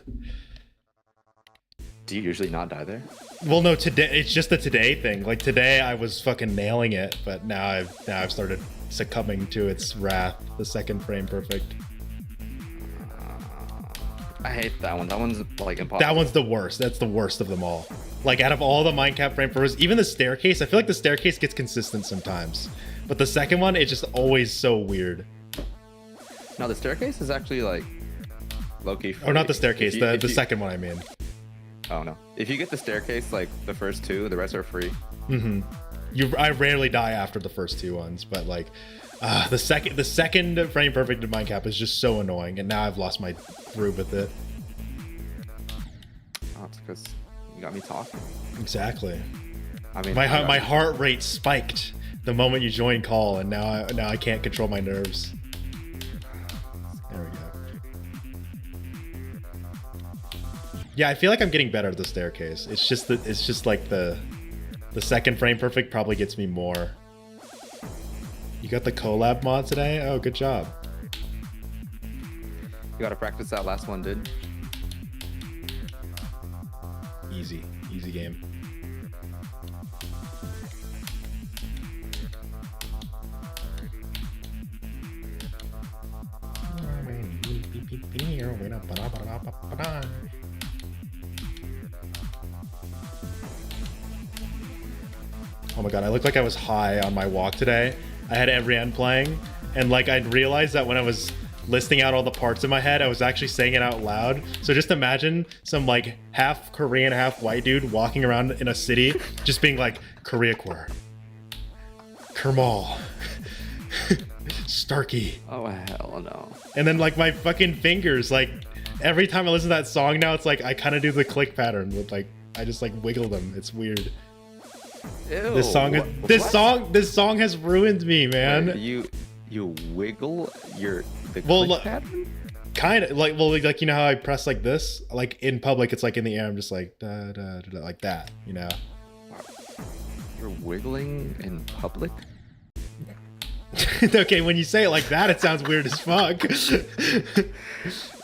Do you usually not die there? Well, no, today it's just the today thing. Like today, I was fucking nailing it, but now I've started succumbing to its wrath. The second frame perfect. I hate that one. That one's like impossible. That one's the worst. That's the worst of them all. Like out of all the Minecraft frame perfects, even the staircase. I feel like the staircase gets consistent sometimes, but the second one, it's just always so weird. No, the staircase is actually like low-key free. Or not the staircase. If you- The second one, I mean. Oh no. If you get the staircase, like the first two, the rest are free. Mm-hmm. I rarely die after the first two ones, but like the second frame perfect in Minecraft is just so annoying, and now I've lost my groove with it. Oh, it's because you got me talking. Exactly. I mean, My heart rate spiked the moment you joined call, and now I can't control my nerves. There we go. Yeah, I feel like I'm getting better at the staircase. It's just like the second frame perfect probably gets me more. You got the collab mod today? Oh, good job. You gotta practice that last one, dude. Easy game. Oh my god, I looked like I was high on my walk today. I had every end playing, and like I realized that when I was listing out all the parts in my head, I was actually saying it out loud. So just imagine some like half Korean, half white dude walking around in a city, just being like, Koreaquer, Kermal, Starkey. Oh hell no. And then like my fucking fingers, like every time I listen to that song now, it's like I kind of do the click pattern with like, I just like wiggle them. It's weird. Ew, This song has ruined me, man. Wait, you wiggle the Well, click pattern? Kind of like you know how I press like this, like in public, it's like in the air. I'm just like da, da, da, da, like that, you know. You're wiggling in public? Okay, when you say it like that, it sounds weird as fuck.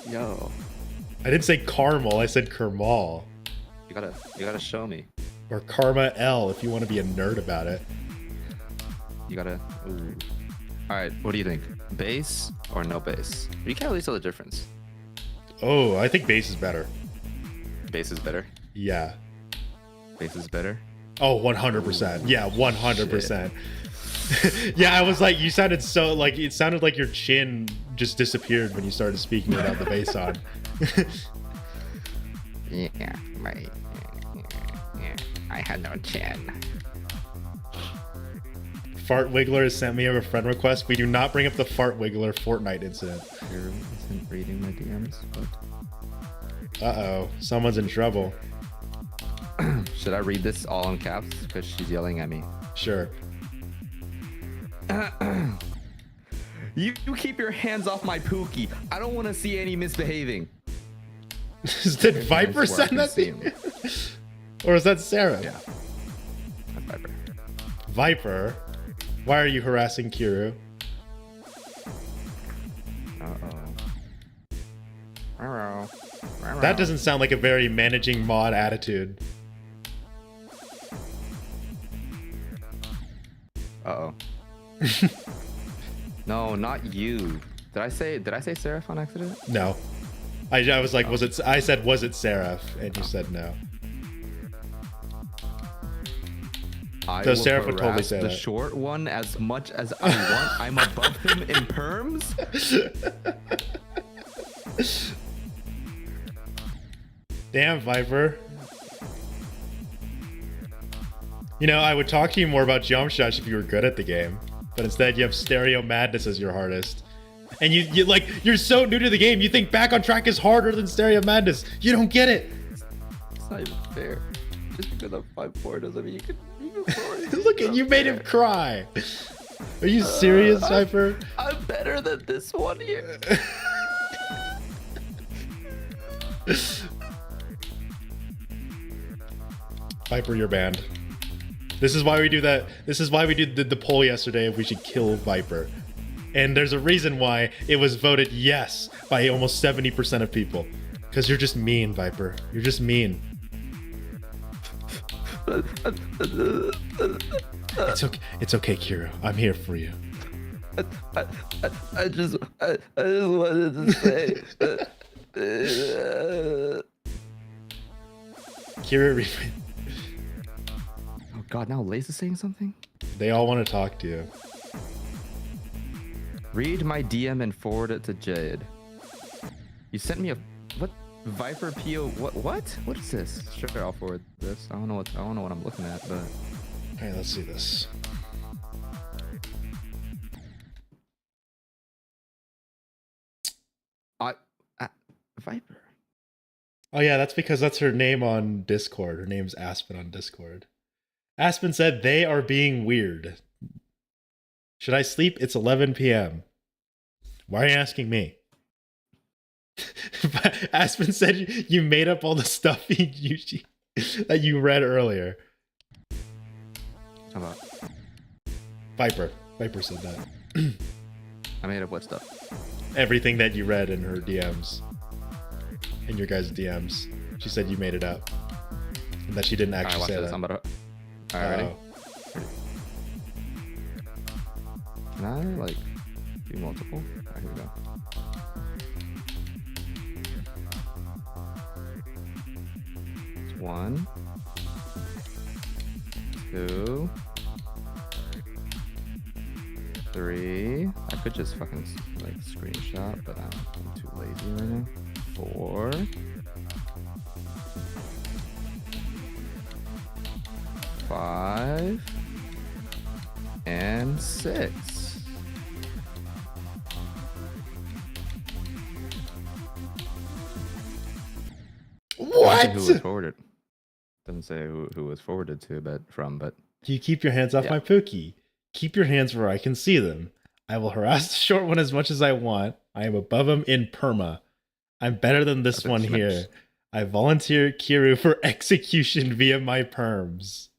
Yo, I didn't say caramel. I said Kermal you gotta show me. or Karma L if you want to be a nerd about it. You gotta. Ooh. All right, what do you think? Bass or no bass? You can't really tell the difference. Oh, I think bass is better. Bass is better. Yeah. Bass is better. Oh, 100%. Yeah, 100%. Yeah, I was like, you sounded so like it sounded like your chin just disappeared when you started speaking without the bass on. Yeah, right. Yeah, I had no chin. Fart Wiggler has sent me a friend request. We do not bring up the Fart Wiggler Fortnite incident. You're isn't reading my DMs, but Uh-oh, someone's in trouble. should I read this all in caps? Because she's yelling at me. Sure. You keep your hands off my Pookie. I don't want to see any misbehaving. Did Viper send that to you? Or is that Sarah? Yeah. That's Viper. Viper? Why are you harassing Kiru? Uh-oh. That doesn't sound like a very managing mod attitude. Uh-oh. No, not you. Did I say Seraph on accident? No. I was like, was it? I said, was it Seraph? And you said no. I So will Seraph would totally harass say the that. short one as much as I want. I'm above him in perms. Damn, Viper. You know, I would talk to you more about jump shots if you were good at the game, but instead you have Stereo Madness as your hardest. And you're so new to the game, you think Back on Track is harder than Stereo Madness. You don't get it. It's not even fair. Just because I'm 5'4" doesn't mean you can Look at you, made him cry. Are you serious, Viper? I'm better than this one here. Viper, you're banned. This is why we do that. This is why we did the poll yesterday if we should kill Viper. And there's a reason why it was voted yes by almost 70% of people. Because you're just mean, Viper. You're just mean. It's okay, Kiro. I'm here for you. I just wanted to say. Kiro, Oh God! Now Lace is saying something. they all want to talk to you. Read my DM and forward it to Jade. You sent me a what? Viper PO. What? What is this? Sure, I'll forward this. I don't know what I'm looking at, but. All right, let's see this. Viper. Oh yeah, that's because that's her name on Discord. Her name's Aspen on Discord. Aspen said they are being weird. Should I sleep? It's 11 p.m. Why are you asking me? Aspen said you made up all the stuff that you read earlier. How about? Viper said that. I made up what stuff? Everything that you read in her DMs. In your guys' DMs. She said you made it up. And that she didn't actually Alright, say watch this. that. I'm about to. Alright, ready? Can I like do multiple? Alright, here we go. It's 1, 2, 3. I could just fucking like screenshot, but I'm too lazy right now. 4. 5 and 6. What? Who was forwarded? Doesn't say who was forwarded to, but from. But You keep your hands off Yeah. my Pookie. Keep your hands where I can see them. I will harass the short one as much as I want. I am above him in perma. I'm better than this Okay, one switch. here. I volunteer Kiru for execution via my perms.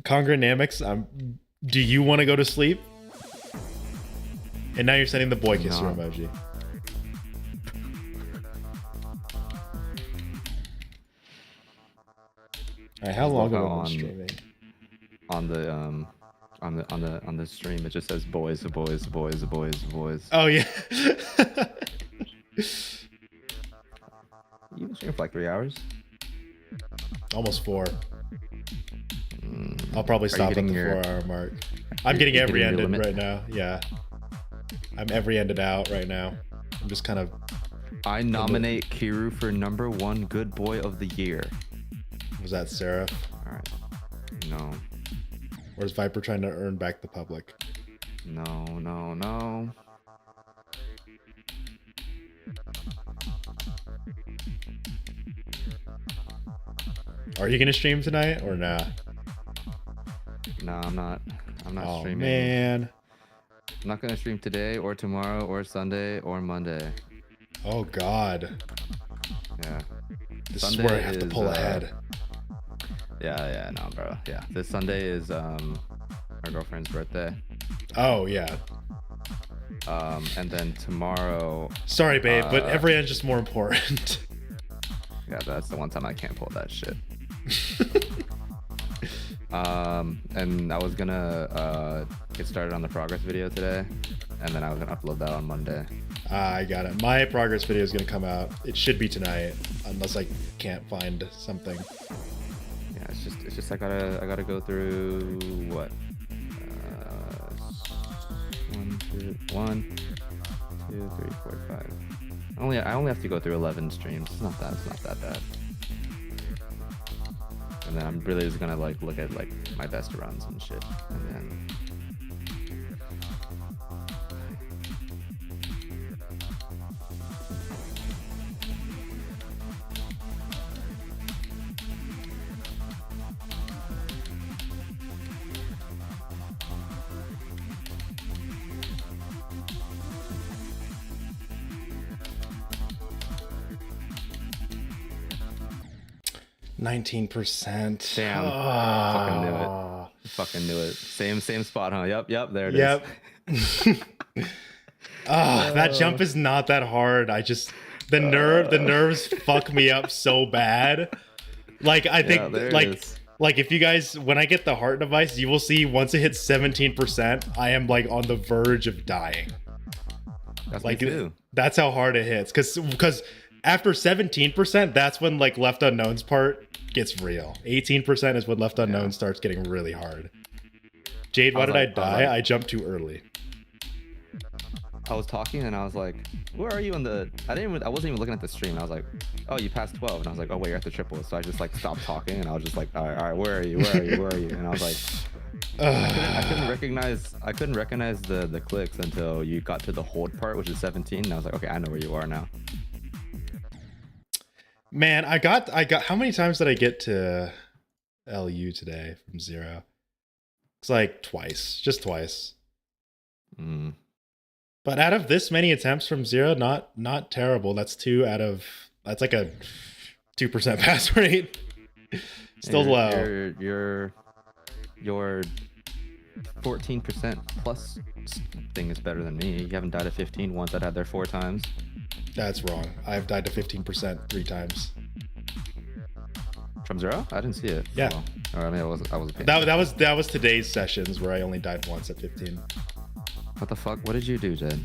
Congranamics, do you want to go to sleep? And now you're sending the boy kisser No. emoji. All right, how long have I been streaming? on the stream, it just says boys. Oh yeah. You've been streaming for like 3 hours. Almost 4. I'll probably Are you stop at the getting your- 4-hour mark. I'm You're- getting you're every getting your ended limit? right now. Yeah. I'm every ended out right now. I'm just kind of. I nominate Kiru for #1 good boy of the year. Was that Seraph? All right. No. Or is Viper trying to earn back the public? No. Are you gonna stream tonight or nah? No, I'm not. I'm not Oh streaming. man. I'm not gonna stream today or tomorrow or Sunday or Monday. Oh god. Yeah. This Sunday is where I have to is, pull ahead. Yeah, no, bro. Yeah. This Sunday is our girlfriend's birthday. Oh yeah. And then tomorrow. Sorry, babe, but every end's just more important. Yeah, that's the one time I can't pull that shit. And I was gonna get started on the progress video today, and then I was gonna upload that on Monday. I got it. My progress video is gonna come out. It should be tonight, unless I can't find something. Yeah, it's just I gotta go through what? 1, 2, 3, 4, 5. I only have to go through 11 streams. It's not that bad. And then I'm really just gonna like look at like my best runs and shit, and then. %. Damn. Fucking knew it. Fucking knew it. Same spot, huh? Yep. There it is. Yep. That jump is not that hard. I just the nerves fuck me up so bad. Like I think there it like is. like if you guys when I get the heart device, you will see once it hits 17%, I am like on the verge of dying. That's Like me too. that's how hard it hits. Cause after 17%, that's when like Left Unknown's part gets real. 18% is when Left Unknown starts getting really hard. Jade, why did I die? I jumped too early. I was talking and I was like, "Where are you on the?" I wasn't even looking at the stream. I was like, "Oh, you passed 12," and I was like, "Oh wait, you're at the triple." So I just like stopped talking and I was just like, "All right, where are you? And I was like, I couldn't recognize the clicks until you got to the hold part, which is 17. And I was like, "Okay, I know where you are now." Man, I got how many times did I get to LU today from 0? It's like twice, just twice. But out of this many attempts from 0, not terrible. That's like a 2% pass rate. Still low. Your 14% plus thing is better than me. You haven't died at 15 once. I died there 4 times. That's wrong. I've died to 15% 3 times. From 0? I didn't see it. Yeah. Oh, or, I mean, I was. That was today's sessions where I only died once at 15. What the fuck? What did you do, Jed?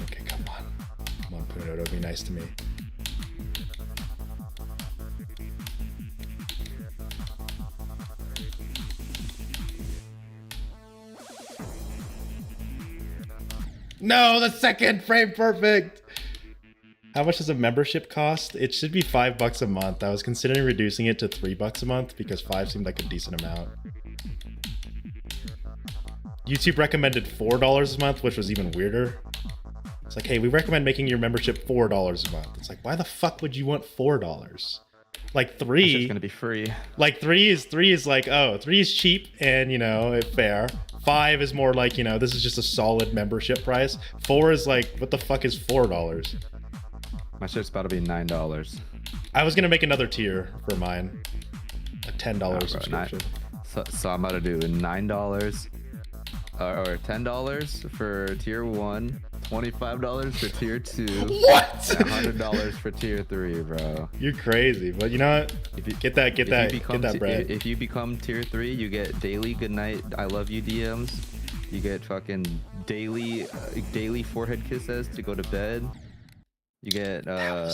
Okay, come on, Punoto, be nice to me. No, the second frame perfect. How much does a membership cost? It should be $5 a month. I was considering reducing it to $3 a month because 5 seemed like a decent amount. YouTube recommended $4 a month, which was even weirder. It's like, hey, we recommend making your membership $4 a month. It's like, why the fuck would you want $4? Like 3, It's gonna be free. like 3 is like, oh, 3 is cheap and, you know, fair. 5 is more like, you know, this is just a solid membership price. 4 is like, what the fuck is $4? My shit's about to be $9. I was gonna make another tier for mine, a $10 subscription. So I'm about to do $9 or $10 for tier 1, $25 for tier 2, What? and $100 for tier 3, bro. You're crazy, but you know what? If you Get that bread. If you become tier 3, you get daily goodnight, I love you DMs. You get fucking daily forehead kisses to go to bed. You get a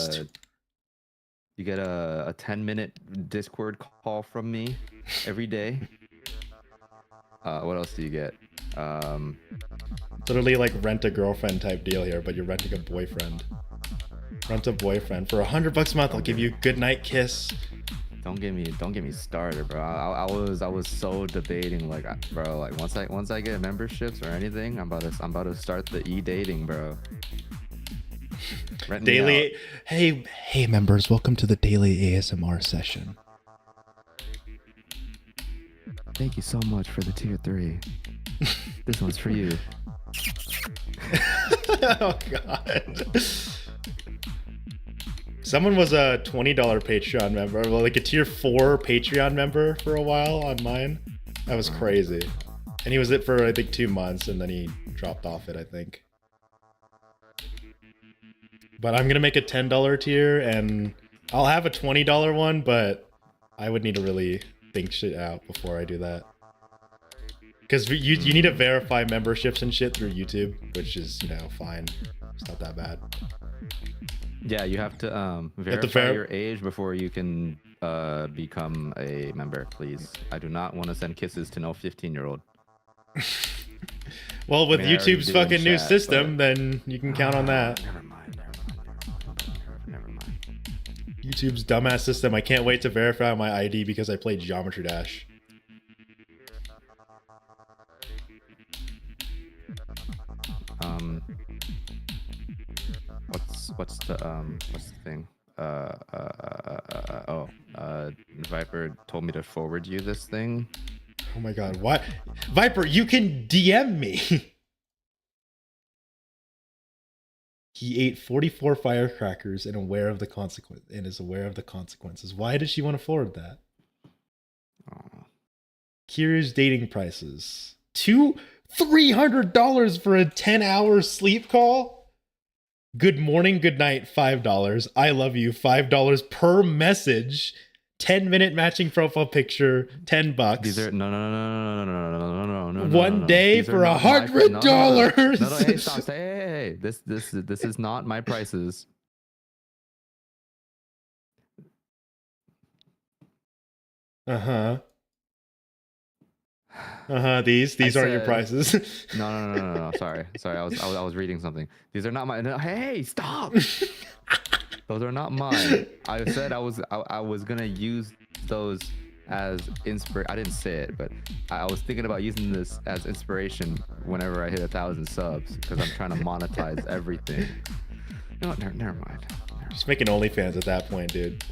10-minute Discord call from me every day. What else do you get? Literally like rent a girlfriend type deal here, but you're renting a boyfriend. Rent a boyfriend for $100 a month. I'll give you a good night kiss. Don't get me started, bro. I was so debating, like, bro, like once I get memberships or anything, I'm about to start the e-dating, bro. Daily. Hey members, welcome to the daily ASMR session. Thank you so much for the tier 3. This one's for you. Oh god. Someone was a $20 Patreon member, like a tier 4 Patreon member for a while on mine. That was crazy. And he was it for I think 2 months and then he dropped off it, I think. But I'm gonna make a $10 tier and I'll have a $20 one, but I would need to really think shit out before I do that. Because you need to verify memberships and shit through YouTube, which is, you know, fine. It's not that bad. Yeah, you have to verify your age before you can become a member, please. I do not want to send kisses to no 15-year-old. Well, with YouTube's fucking new chat, system, then you can count on that. Never mind. YouTube's dumbass system. I can't wait to verify my ID because I played Geometry Dash. What's the thing? Viper told me to forward you this thing. Oh my god, what? Viper, you can DM me! He ate 44 firecrackers and is aware of the consequences. Why did she want to forward that? Kiryu's dating prices. $300 for a 10-hour sleep call? Good morning, good night, $5. I love you, $5 per message. 10-minute matching profile picture, $10. These are no. One day for $100. No, hey, stop. Hey. This is not my prices. Uh-huh. These aren't your prices. No. Sorry. I was reading something. These are not my. No, hey, stop. Those are not mine. I said I was gonna use those as inspiration. I didn't say it, but I was thinking about using this as inspiration whenever I hit 1,000 subs because I'm trying to monetize everything. No, never mind. Just making OnlyFans at that point, dude.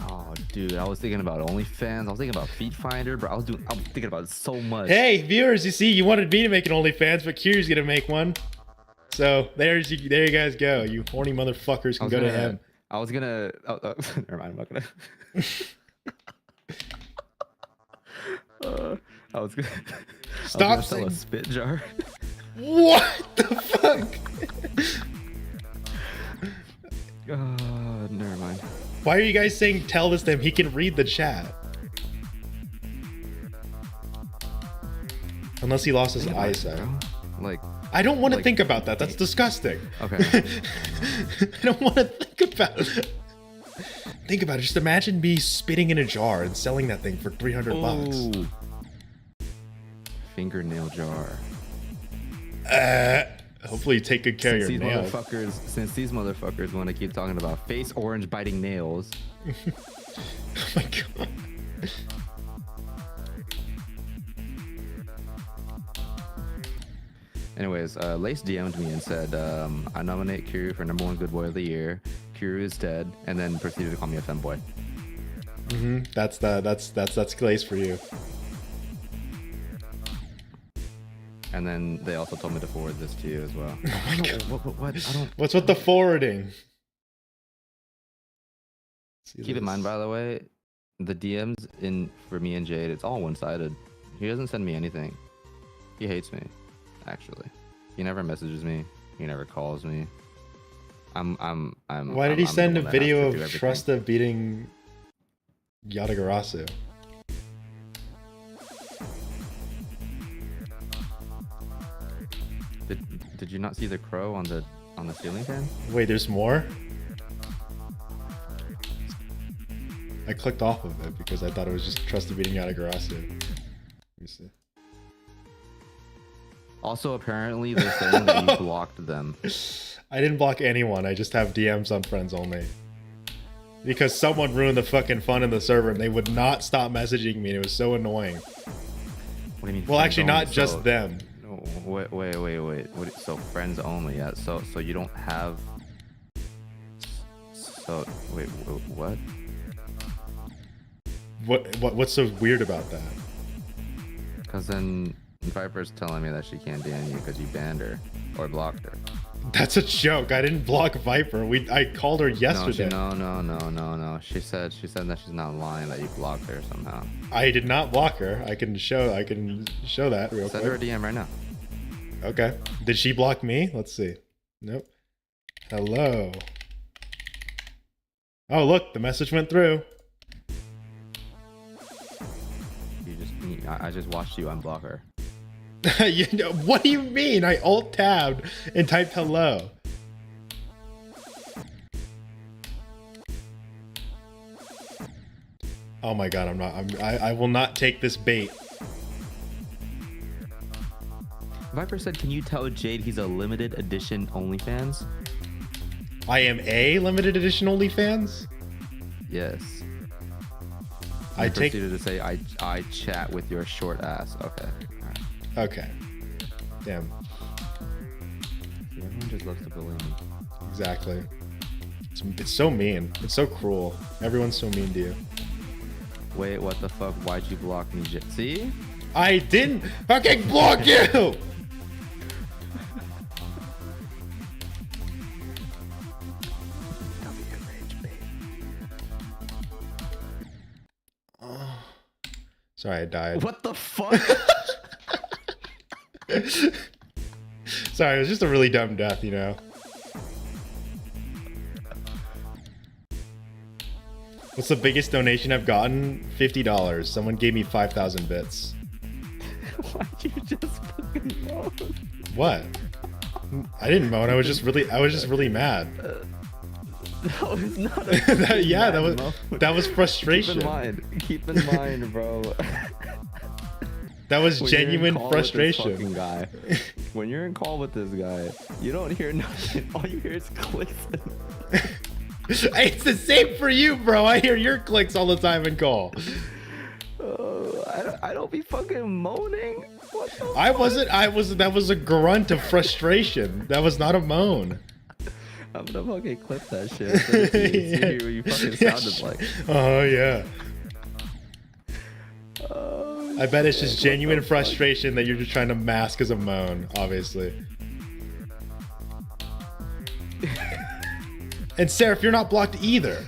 Oh, dude, I was thinking about OnlyFans. I was thinking about Feet Finder, bro. I was thinking about it so much. Hey, viewers, you see, you wanted me to make an OnlyFans, but Kiryu's gonna make one. So there you guys go. You horny motherfuckers can go to him. I was gonna. Never mind. I'm not gonna. I was gonna. Stop sell a spit jar. What the fuck? Never mind. Why are you guys saying tell this to him? He can read the chat. Unless he lost his eyesight. Like, I don't want to think about that. That's disgusting. Okay. I don't want to think about it. Think about it. Just imagine me spitting in a jar and selling that thing for $300. Fingernail jar. Hopefully you take good care of your nails. Since these motherfuckers want to keep talking about face orange biting nails. Oh my god. Anyways, Lace DM'd me and said, I nominate Kiryu for #1 Good Boy of the Year. Kiryu is dead, and then proceeded to call me a femboy. That's Lace for you. And then they also told me to forward this to you as well. Oh my god. What? I don't. What's with the forwarding? Keep in mind, by the way, the DMs for me and Jade, it's all one-sided. He doesn't send me anything. He hates me, actually. He never messages me. He never calls me. Why did he send a video of Trusta beating Yatagarasu? Did you not see the crow on the ceiling fan? Wait, there's more? I clicked off of it because I thought it was just Trusta beating Yatagarasu. Let me see. Also, apparently, they're saying that you blocked them. I didn't block anyone. I just have DMs on friends only. Because someone ruined the fucking fun in the server and they would not stop messaging me. And it was so annoying. What do you mean? Well, actually, not just them. Wait. What, so friends only? Yeah. So you don't have. So wait. What? What's so weird about that? Because then Viper's telling me that she can't DM you because you banned her or blocked her. That's a joke. I didn't block Viper. I called her yesterday. No. She said that she's not lying, that you blocked her somehow. I did not block her. I can show that real quick. Send her a DM right now. Okay. Did she block me? Let's see. Nope. Hello. Oh, look, the message went through. I just watched you unblock her. What do you mean? I alt-tabbed and typed hello. Oh my god, I will not take this bait. Viper said, can you tell Jade he's a limited edition OnlyFans? I am a limited edition OnlyFans? Yes. I proceeded to say, I chat with your short ass. Okay. Right. Okay. Damn. Everyone just loves to bully me. Exactly. It's so mean. It's so cruel. Everyone's so mean to you. Wait, what the fuck? Why'd you block me, See? I didn't fucking block you! Sorry, I died. What the fuck? Sorry, it was just a really dumb death, you know. What's the biggest donation I've gotten? $50. Someone gave me 5,000 bits. Why'd you just fucking moan? What? I didn't moan. I was just really mad. That was not a that was frustration. Keep in mind, bro. That was When you're in genuine call with this frustration. fucking guy, when you're in call with this guy, you don't hear nothing. All you hear is clicks. It's the same for you, bro. I hear your clicks all the time in call. I don't be fucking moaning. What the I fuck? wasn't. That was a grunt of frustration. That was not a moan. I'm gonna fucking clip that shit. So you can see what you fucking sounded like. Oh yeah. Oh, I bet it's shit, just what genuine the fuck? frustration that you're just trying to mask as a moan, obviously. And Seraph, you're not blocked either.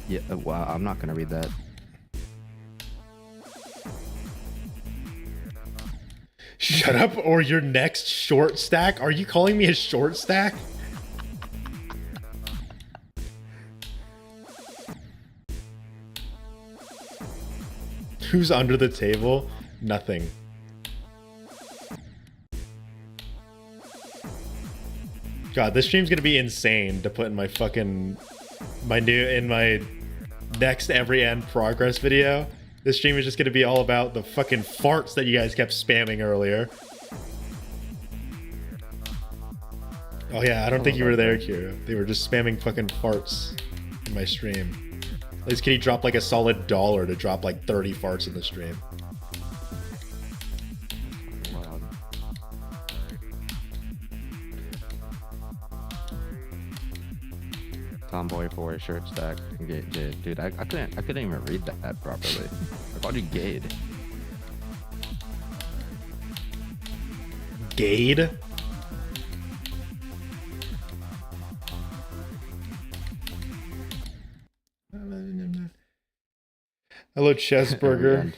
Yeah, wow, I'm not gonna read that. Shut up, or your next short stack? Are you calling me a short stack? Who's under the table? Nothing. God, this stream's gonna be insane to put in my fucking my next every end progress video. This stream is just gonna be all about the fucking farts that you guys kept spamming earlier. Oh yeah, I don't think you were there, Kira. They were just spamming fucking farts in my stream. At least Kitty dropped like a solid $1 to drop like 30 farts in the stream. Wow. Tomboy for a shirt stack. Dude, I couldn't even read that properly. I called you Gade. Gade? Hello, Chessburger.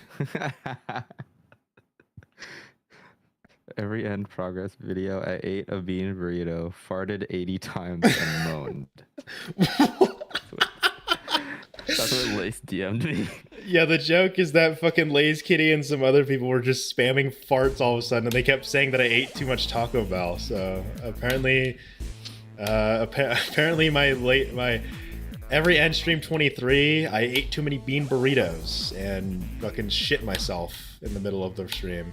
Every end progress video, I ate a bean burrito, farted 80 times, and moaned. That's what Lace DM'd me. Yeah, the joke is that fucking Lay's Kitty and some other people were just spamming farts all of a sudden, and they kept saying that I ate too much Taco Bell. So apparently, apparently my every end stream 23, I ate too many bean burritos and fucking shit myself in the middle of the stream.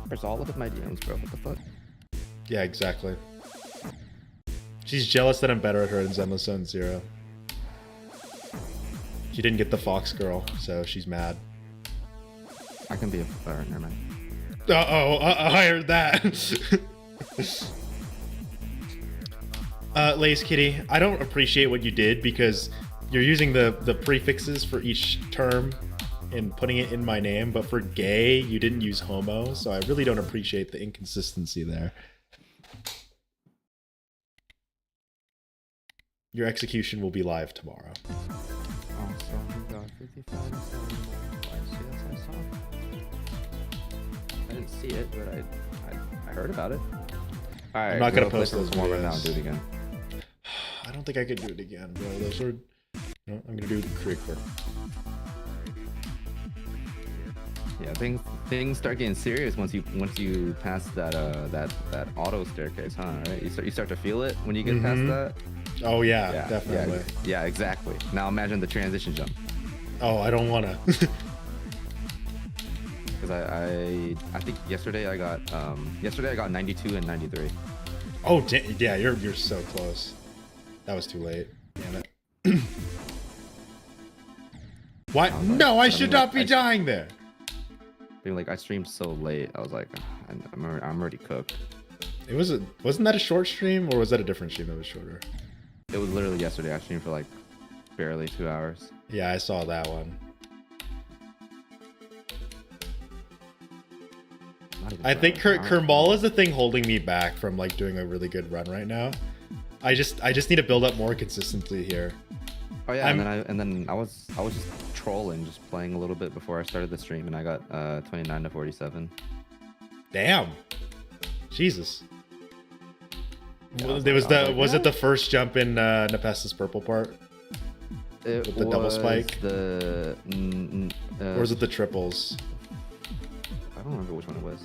There's all of my DMs, bro. What the fuck? Yeah, exactly. She's jealous that I'm better at her in Zenless Zone Zero. She didn't get the Fox Girl, so she's mad. I can be a never mind. I heard that. Lace Kitty, I don't appreciate what you did because you're using the prefixes for each term and putting it in my name, but for gay, you didn't use homo, so I really don't appreciate the inconsistency there. Your execution will be live tomorrow. Oh, so we got 55. Yes, I saw. I didn't see it, but I heard about it. All right, I'm not gonna post those more right now. videos. Do it again. I don't think I could do it again, bro. Those are. No, I'm gonna do the creeper. Yeah, things start getting serious once you pass that auto staircase, huh? Right? You start to feel it when you get past that. Oh yeah, definitely. Yeah, exactly. Now imagine the transition jump. Oh, I don't wanna. Because I think yesterday I got 92 and 93. Oh yeah, you're so close. That was too late. Damn it. Why? No, I should not be dying there. Being like I streamed so late, I was like, I'm already cooked. Wasn't that a short stream, or was that a different stream that was shorter? It was literally yesterday. I streamed for like barely 2 hours. Yeah, I saw that one. Not even I think Brown. Kermal is the thing holding me back from like doing a really good run right now. I just need to build up more consistency here. Oh yeah, and then I was just trolling, just playing a little bit before I started the stream, and I got 29 to 47. Damn. Jesus. Yeah, Was it the first jump in Nepesta's purple part? It With the double spike? The Or was it the triples? I don't remember which one it was.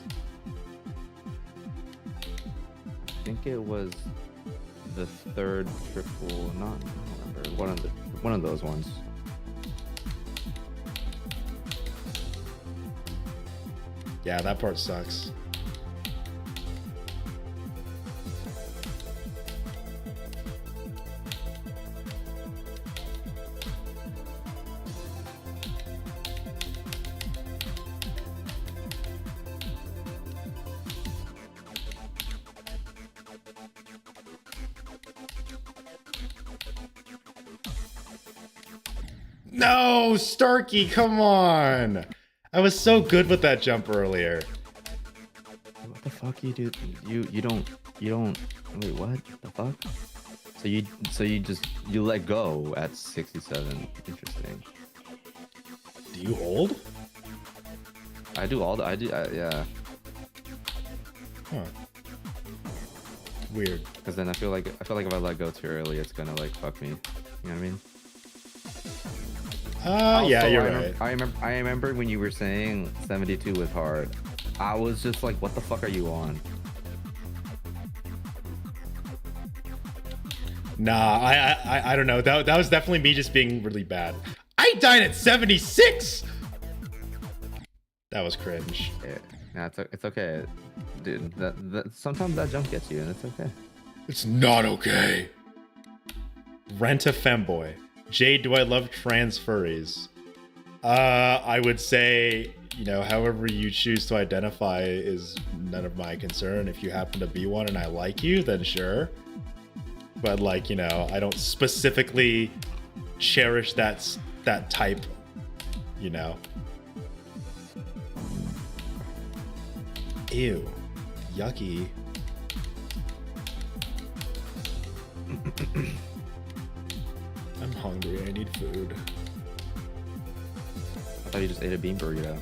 I think it was the third triple. I don't remember. One of those ones. Yeah, that part sucks. No, Starkey, come on. I was so good with that jump earlier. What the fuck you do? You don't wait, what the fuck? So you let go at 67. Interesting. Do you hold? I do yeah. Huh. Weird. Because then I feel like if I let go too early, it's gonna like fuck me. You know what I mean? Yeah, Also, you're right. I remember when you were saying 72 was hard. I was just like, what the fuck are you on? Nah, I don't know. That was definitely me just being really bad. I died at 76. That was cringe. Yeah, nah, it's okay, dude. That sometimes that jump gets you, and it's okay. It's not okay. Rent a femboy. Jade, do I love trans furries? I would say, you know, however you choose to identify is none of my concern. If you happen to be one and I like you, then sure. But like, you know, I don't specifically cherish that type, you know. Ew. Yucky. I'm hungry. I need food. I thought you just ate a bean burrito.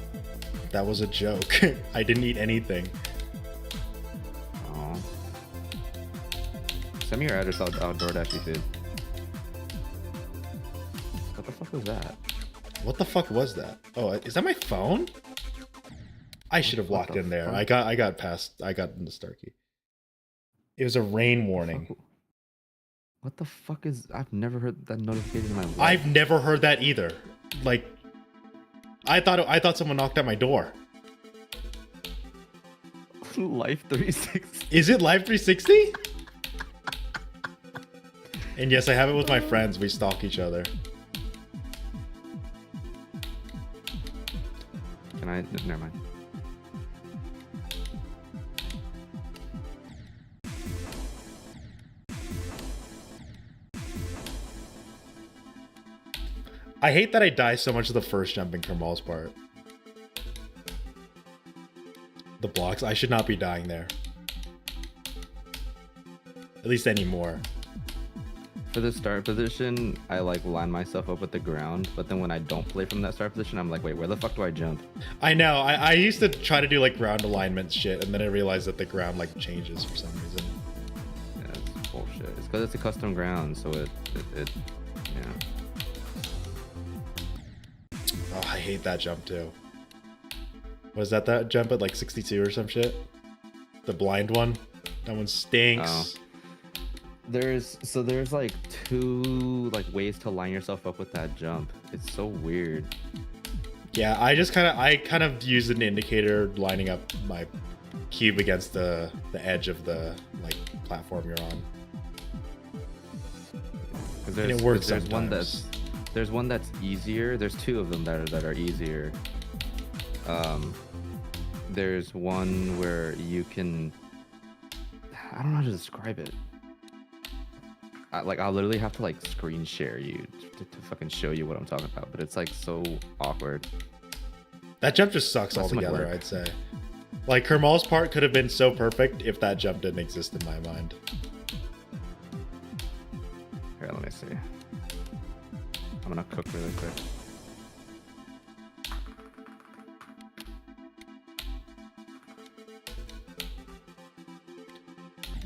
That was a joke. I didn't eat anything. Aw. Send me your address. I'll DoorDash you food. What the fuck was that? What the fuck was that? Oh, is that my phone? I should have walked in there. fuck? I got into Starkey. It was a rain warning. What the fuck is? I've never heard that notification in my life. I've never heard that either. Like, I thought someone knocked at my door. Life 360. Is it Live 360? And yes, I have it with my friends. We stalk each other. Can I? Never mind. I hate that I die so much of the first jump in Kermal's part. The blocks. I should not be dying there. At least anymore. For the start position, I like line myself up with the ground, but then when I don't play from that start position, I'm like, wait, where the fuck do I jump? I know. I used to try to do like ground alignment shit, and then I realized that the ground like changes for some reason. Yeah, it's bullshit. It's because it's a custom ground, so it yeah. Oh, I hate that jump too. Was that jump at like 62 or some shit? The blind one? That one stinks. Oh. There's like two like ways to line yourself up with that jump. It's so weird. Yeah, I kind of use an indicator lining up my cube against the edge of the like platform you're on. Because And it works there's sometimes. there's one that's easier. There's two of them that are easier. There's one where you can, I don't know how to describe it. I'll literally have to like screen share you to fucking show you what I'm talking about, but it's like so awkward. That jump just sucks That's too much altogether, work. I'd say. Like Kermal's part could have been so perfect if that jump didn't exist in my mind. Here, let me see. I'm gonna cook really quick.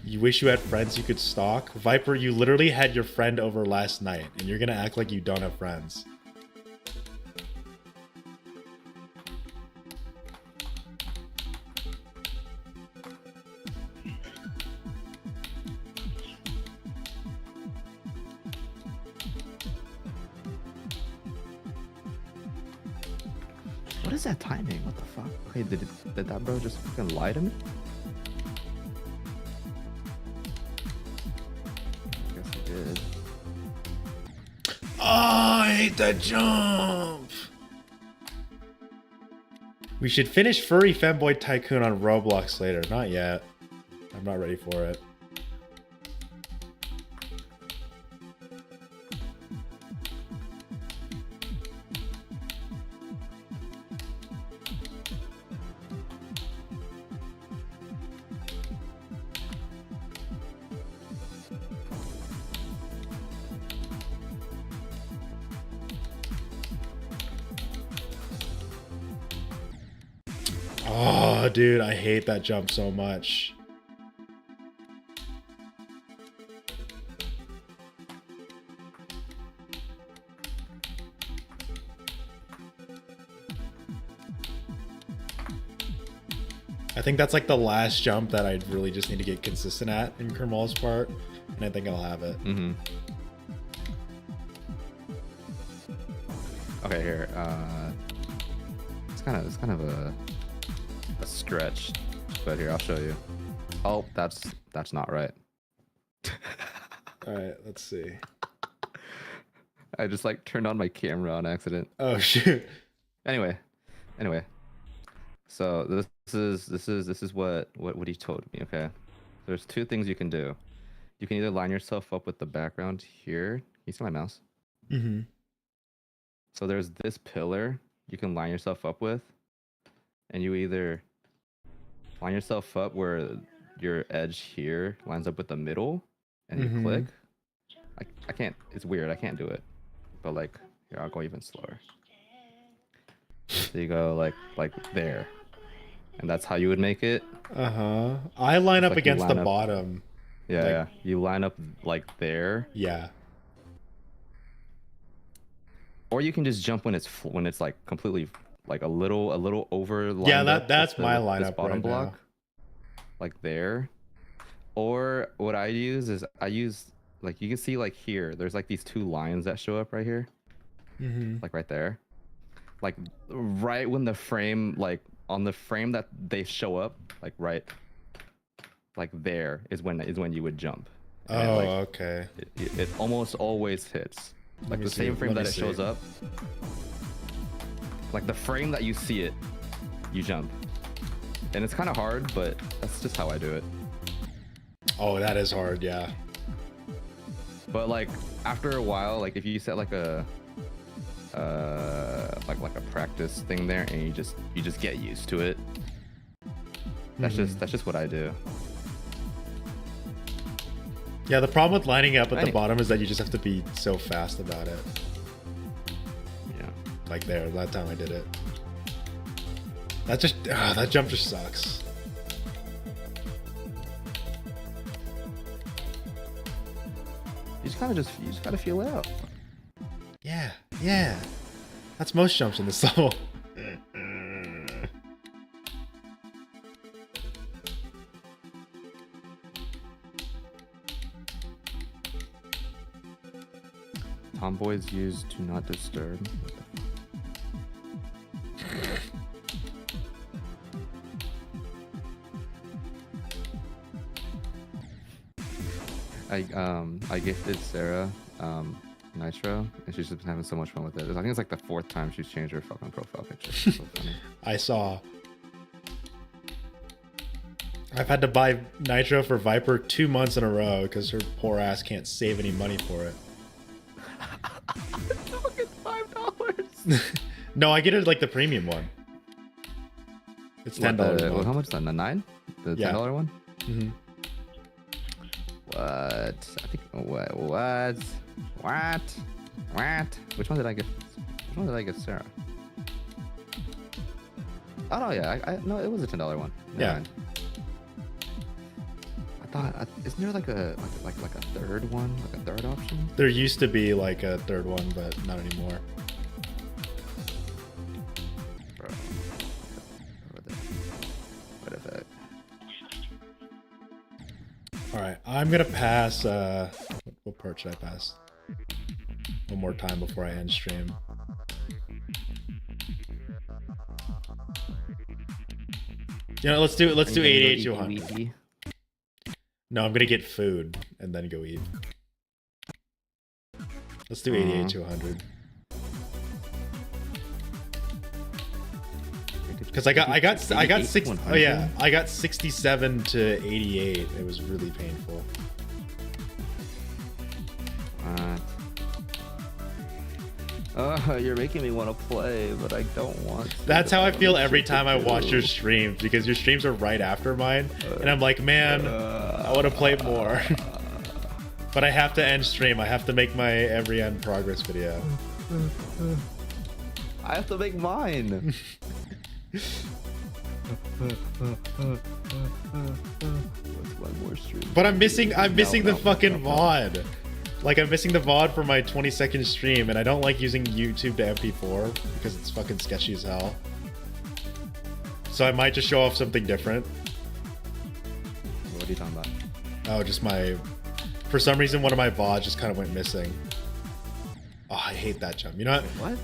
You wish you had friends you could stalk? Viper, you literally had your friend over last night, and you're gonna act like you don't have friends. What is that timing? What the fuck? Okay, did that bro just fucking lie to me? I guess he did. Oh, I hate that jump! We should finish Furry Femboy Tycoon on Roblox later. Not yet. I'm not ready for it. Oh, dude, I hate that jump so much. I think that's like the last jump that I really just need to get consistent at in Kermal's part, and I think I'll have it. Mm-hmm. Okay, here. It's kind of a stretch, but here I'll show you. Oh, that's not right. All right, let's see. I just like turned on my camera on accident. Oh shoot. Anyway. So this is what he told me. Okay, there's two things you can do. You can either line yourself up with the background here. You see my mouse? Mm-hmm. So there's this pillar you can line yourself up with, and you either line yourself up where your edge here lines up with the middle, and you click. I can't. It's weird. I can't do it. But like here, I'll go even slower. So you go like there, and that's how you would make it. I line up like against the line up- bottom. Yeah, Like- yeah. You line up like there, Yeah. or you can just jump when it's like completely like a little over. Yeah, lined up that's with my this lineup bottom right block, now. like there. Or what I use is like you can see like here. There's like these two lines that show up right here, like right there, like right when the frame like on the frame that they show up like right. Like there is when you would jump. And Oh, like, okay. it almost always hits. Like me the see, same frame let me that it shows see. up. Like the frame that you see it, you jump. And it's kind of hard, but that's just how I do it. Oh, that is hard. Yeah. But like after a while, like if you set like a like a practice thing there, and you just get used to it. That's just what I do. Yeah, the problem with lining up at the Any- bottom is that you just have to be so fast about it. Yeah. Like there, that time I did it. That jump just sucks. You just gotta feel it out. Yeah. That's most jumps in this level. Tomboys use do not disturb. I gifted Sarah Nitro, and she's just been having so much fun with it. I think it's like the 4th time she's changed her fucking profile picture. It's so funny. I saw. I've had to buy Nitro for Viper 2 months in a row because her poor ass can't save any money for it. Fucking $5. No, I get it like the premium one. It's What, $10 a well, month. how much is that? The 9? The Yeah. $10 one? Mhm. What? I think what? Which one did I get? Which one did I get, Sarah? Oh no, yeah, no, it was a $10 one. Never Yeah. mind. I thought, isn't there like a third one, like a third option? There used to be like a third one, but not anymore. Bro, what the heck? All right, I'm gonna pass. What part should I pass? One more time before I end stream. You know, let's do 88 to 100. No, I'm gonna get food and then go eat. Let's do 88 to 100. Because I got 6. Oh yeah, I got 67 to 88. It was really painful. You're making me want to play, but I don't want to. That's how I feel every time I watch your streams, because your streams are right after mine, and I'm like, man, I want to play more. But I have to end stream. I have to make my every end progress video. I have to make mine. What's one more stream? But I'm missing the fucking VOD. Like, I'm missing the VOD for my 20-second stream, and I don't like using YouTube to MP4 because it's fucking sketchy as hell. So I might just show off something different. What are you talking about? Oh, just my... For some reason, one of my VODs just kind of went missing. Oh, I hate that jump. You know what? What?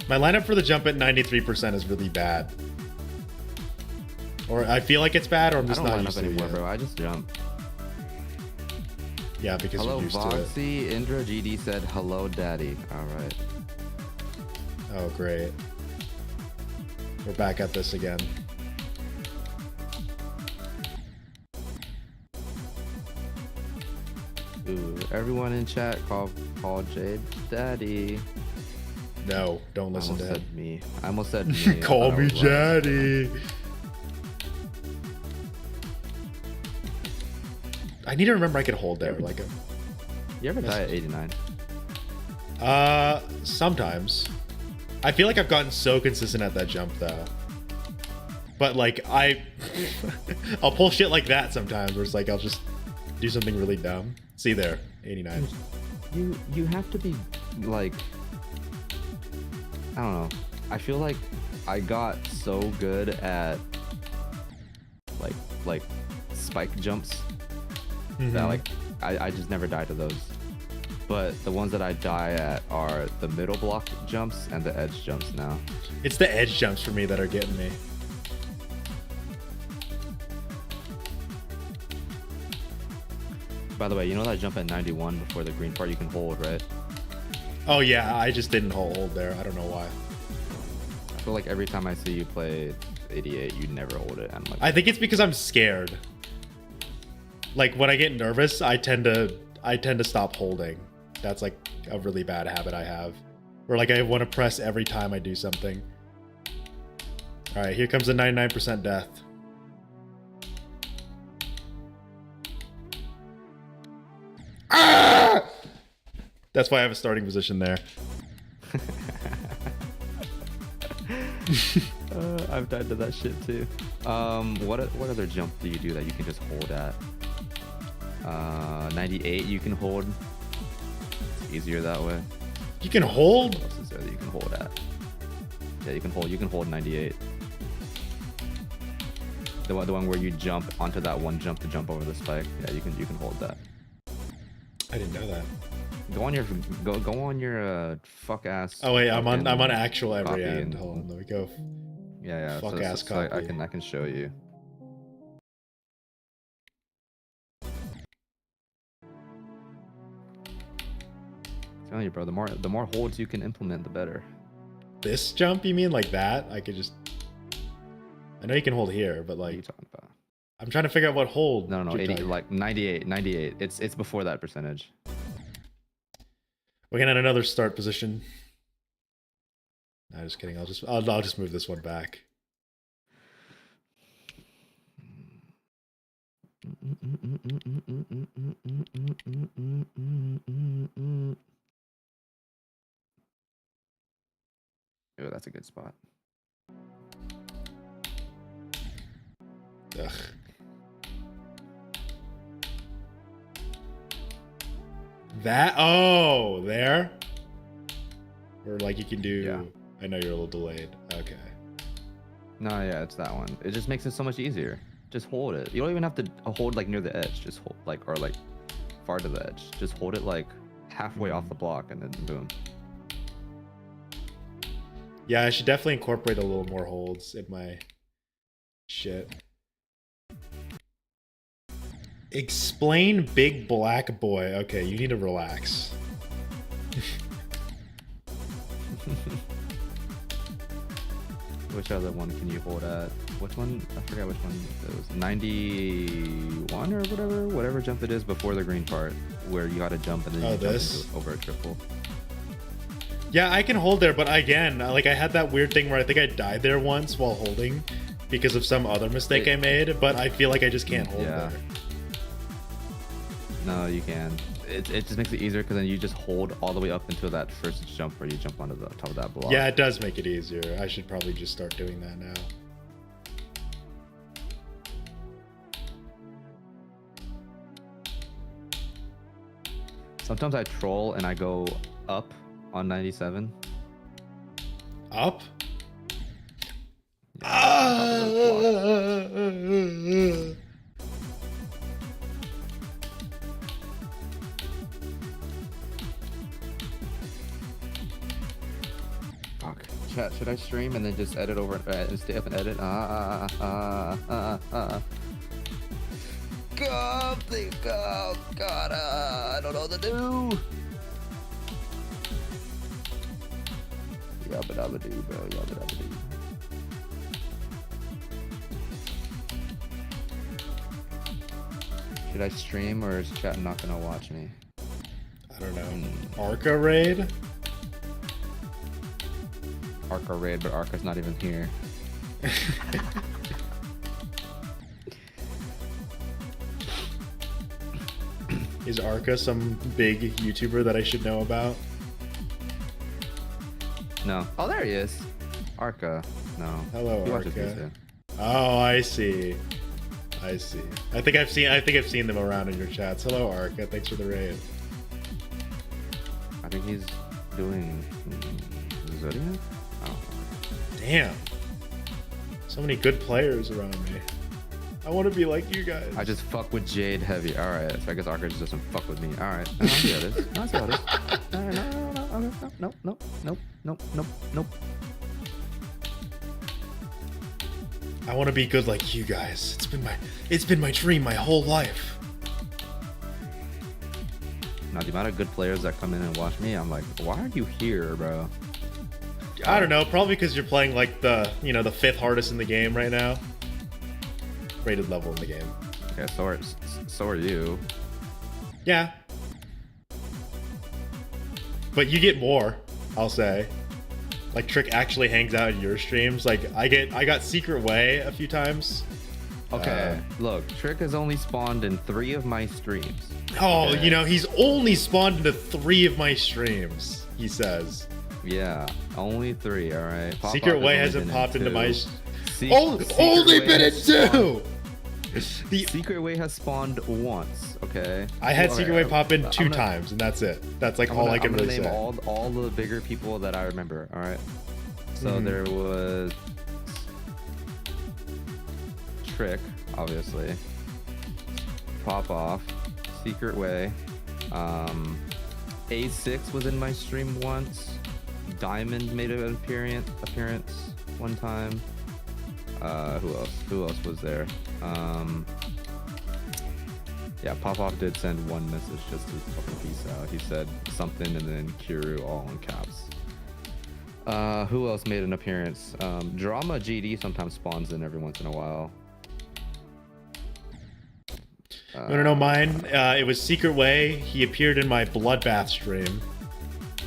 My lineup for the jump at 93% is really bad. Or I feel like it's bad, or I'm just I don't not line used up to it anymore, yet. bro. I just jump. Yeah, because Hello, you're used to it. Voxy. Indra GD said, hello, daddy. All right. Oh, great. We're back at this again. Ooh, everyone in chat call Jade daddy. No, don't I listen almost to said him. me. I almost said me. I Call thought I me was lying. daddy. I need to remember I could hold there. Like a, You ever die at 89? sometimes. I feel like I've gotten so consistent at that jump though. But like I'll pull shit like that sometimes where it's like I'll just do something really dumb. See there, 89. You have to be like, I don't know. I feel like I got so good at like spike jumps that like I just never die to those. But the ones that I die at are the middle block jumps and the edge jumps now. It's the edge jumps for me that are getting me. By the way, you know that jump at 91 before the green part you can hold, right? Oh yeah, I just didn't hold there. I don't know why. I feel like every time I see you play 88, you never hold it. I'm like, I think it's because I'm scared. Like when I get nervous, I tend to stop holding. That's like a really bad habit I have. Where like I want to press every time I do something. All right, here comes the 99% death. Ah! That's why I have a starting position there. I've died to that shit too. What other jump do you do that you can just hold at? 98 you can hold. It's easier that way. You can hold? What else is there that you can hold at? Yeah, you can hold 98. The one where you jump onto that one jump to jump over the spike. Yeah, you can hold that. I didn't know that. Go on your fuck ass. Oh wait, I'm on fucking actual every copy end. and- Hold on, let me go. Yeah. Fuck ass so copy. I can show you. I'm telling you, bro. The more holds you can implement, the better. This jump, you mean like that? I could just. I know you can hold here, but What are you like talking about? I'm trying to figure out what hold. No, you're 80, talking- like 98. It's before that percentage. We're gonna have another start position. No, just kidding. I'll just move this one back. Oh, that's a good spot. Ugh. That there? Or like you can do Yeah. I know you're a little delayed. Okay. No, yeah, it's that one. It just makes it so much easier. Just hold it. You don't even have to hold like near the edge. Just hold like or like far to the edge. Just hold it like halfway off the block and then boom. Yeah, I should definitely incorporate a little more holds in my shit. Explain big black boy. Okay, you need to relax. Which other one can you hold at? Which one? I forgot which one it was. 91 or whatever jump it is before the green part, where you gotta jump and then you jump over a triple. Yeah, I can hold there, but again, like I had that weird thing where I think I died there once while holding because of some other mistake I made, but I feel like I just can't hold there. No, you can. It just makes it easier because then you just hold all the way up until that first jump where you jump onto the top of that block. Yeah, it does make it easier. I should probably just start doing that now. Sometimes I troll and I go up on 97. Up? Fuck. Chat, should I stream and then just edit over and stay up and edit? God, I don't know what to do. Yabba dabba doo, bro. Yabba dabba doo. Should I stream or is chat not gonna watch me? I don't know. Arca raid? Arca raid, but Arca's not even here. Is Arca some big YouTuber that I should know about? No. Oh, there he is. Arca. No. Hello, He watches me Arca. too. Oh, I see. I see. I think I've seen them around in your chats. Hello, Arca. Thanks for the raid. I think he's doing Zodiac. Oh. Damn. So many good players around me. I want to be like you guys. I just fuck with Jade heavy. All right, so I guess Arca just doesn't fuck with me. All right, I see how it is. I see how it is. Nope. I want to be good like you guys. It's been my dream my whole life. Now the amount of good players that come in and watch me, I'm like, why are you here, bro? I don't know. Probably because you're playing like the 5th hardest in the game right now. Rated level in the game. Okay, so are you. Yeah. But you get more, I'll say. Like Trick actually hangs out in your streams. Like I got Secret Way a few times. Okay, look, Trick has only spawned in 3 of my streams. Oh, Okay. He's only spawned into 3 of my streams, he says. Yeah, only 3, all right? Pop Secret Off Way has hasn't only popped been into my... Secret only Way been in has 2! The Secret Way has spawned once, okay? I had Okay, Secret Way pop in 2 I'm gonna- times, and that's it. That's like I'm all gonna, I can I'm gonna really name say. all the bigger people that I remember, all right? So there was Trick, obviously. Pop Off, Secret Way. A6 was in my stream once. Diamond made an appearance one time. Who else? Who else was there? Yeah, Pop Off did send one message just to fucking peace out. He said something and then Kiru all in caps. Who else made an appearance? Drama GD sometimes spawns in every once in a while. No, mine. It was Secret Way. He appeared in my Bloodbath stream.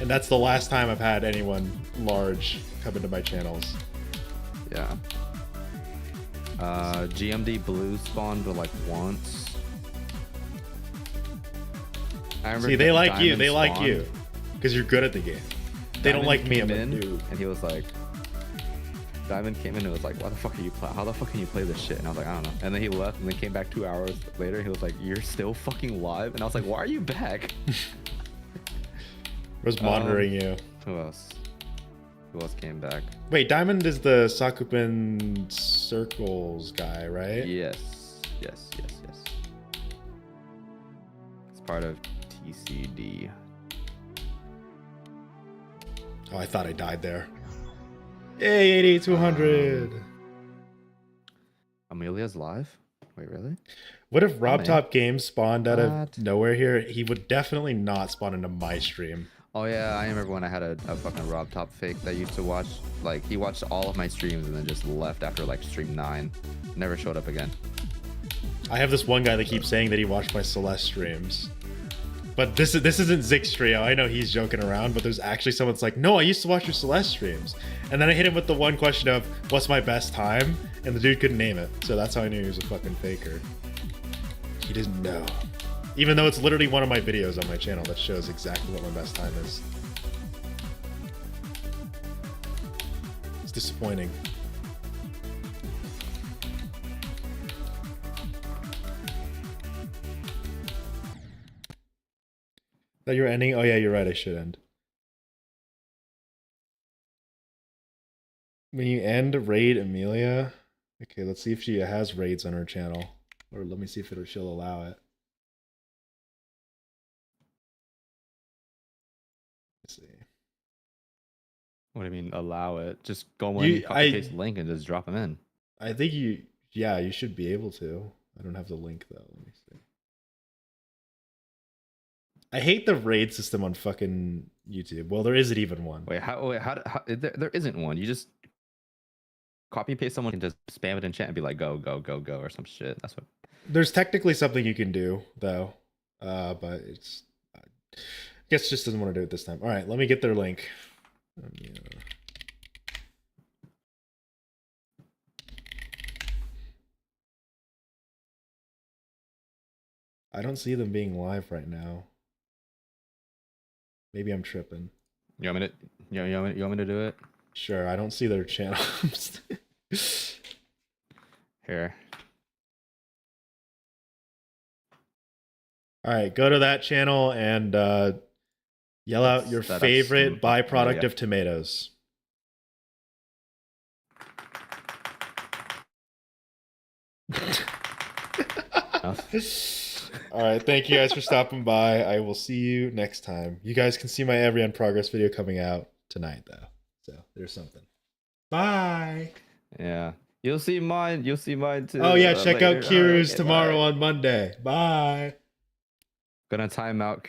And that's the last time I've had anyone large come into my channels. Yeah. GMD Blue spawned like once. I remember See, they like you. Diamond They like spawned. you because you're good at the game. They don't Diamond like me. came I'm in, a noob. and he was like, Diamond came in and was like, "Why the fuck are you play? How the fuck can you play this shit?" And I was like, "I don't know." And then he left, and then came back 2 hours later. He was like, "You're still fucking live?" And I was like, "Why are you back?" I was monitoring you. Who else? Who else came back? Wait, Diamond is the Sakupen circles guy, right? Yes. It's part of TCD. Oh, I thought I died there. Yay, 8200. Amelia's live? Wait, really? What if Rob man. Top Games spawned out What? of nowhere here? He would definitely not spawn into my stream. Oh yeah, I remember when I had a fucking Rob Top fake that used to watch. Like, he watched all of my streams and then just left after like stream 9. Never showed up again. I have this one guy that keeps saying that he watched my Celeste streams. But this isn't Zig's trio. I know he's joking around, but there's actually someone that's like, no, I used to watch your Celeste streams. And then I hit him with the one question of, what's my best time? And the dude couldn't name it. So that's how I knew he was a fucking faker. He didn't know. Even though it's literally one of my videos on my channel that shows exactly what my best time is. It's disappointing. That you're ending? Oh yeah, you're right, I should end. When you end raid Amelia, okay, let's see if she has raids on her channel. Or let me see if she'll allow it. Let's see. What do you mean allow it? Just go in, copy paste the link and just drop them in. I think you should be able to. I don't have the link though. Let me see. I hate the raid system on fucking YouTube. Well, there isn't even one. Wait, how there isn't one. You just copy paste someone and just spam it in chat and be like, go or some shit. That's what. There's technically something you can do though, but it's. I guess just doesn't want to do it this time. All right, let me get their link. Yeah. I don't see them being live right now. Maybe I'm tripping. You want me to do it? Sure, I don't see their channel. Here. All right, go to that channel and yell out your Set up favorite some- byproduct yeah. of tomatoes. All right, thank you guys for stopping by. I will see you next time. You guys can see my every end progress video coming out tonight, though. So there's something. Bye. Yeah. You'll see mine too. Oh yeah, check out later. Kiru's Okay, tomorrow bye. on Monday. Bye. Gonna time out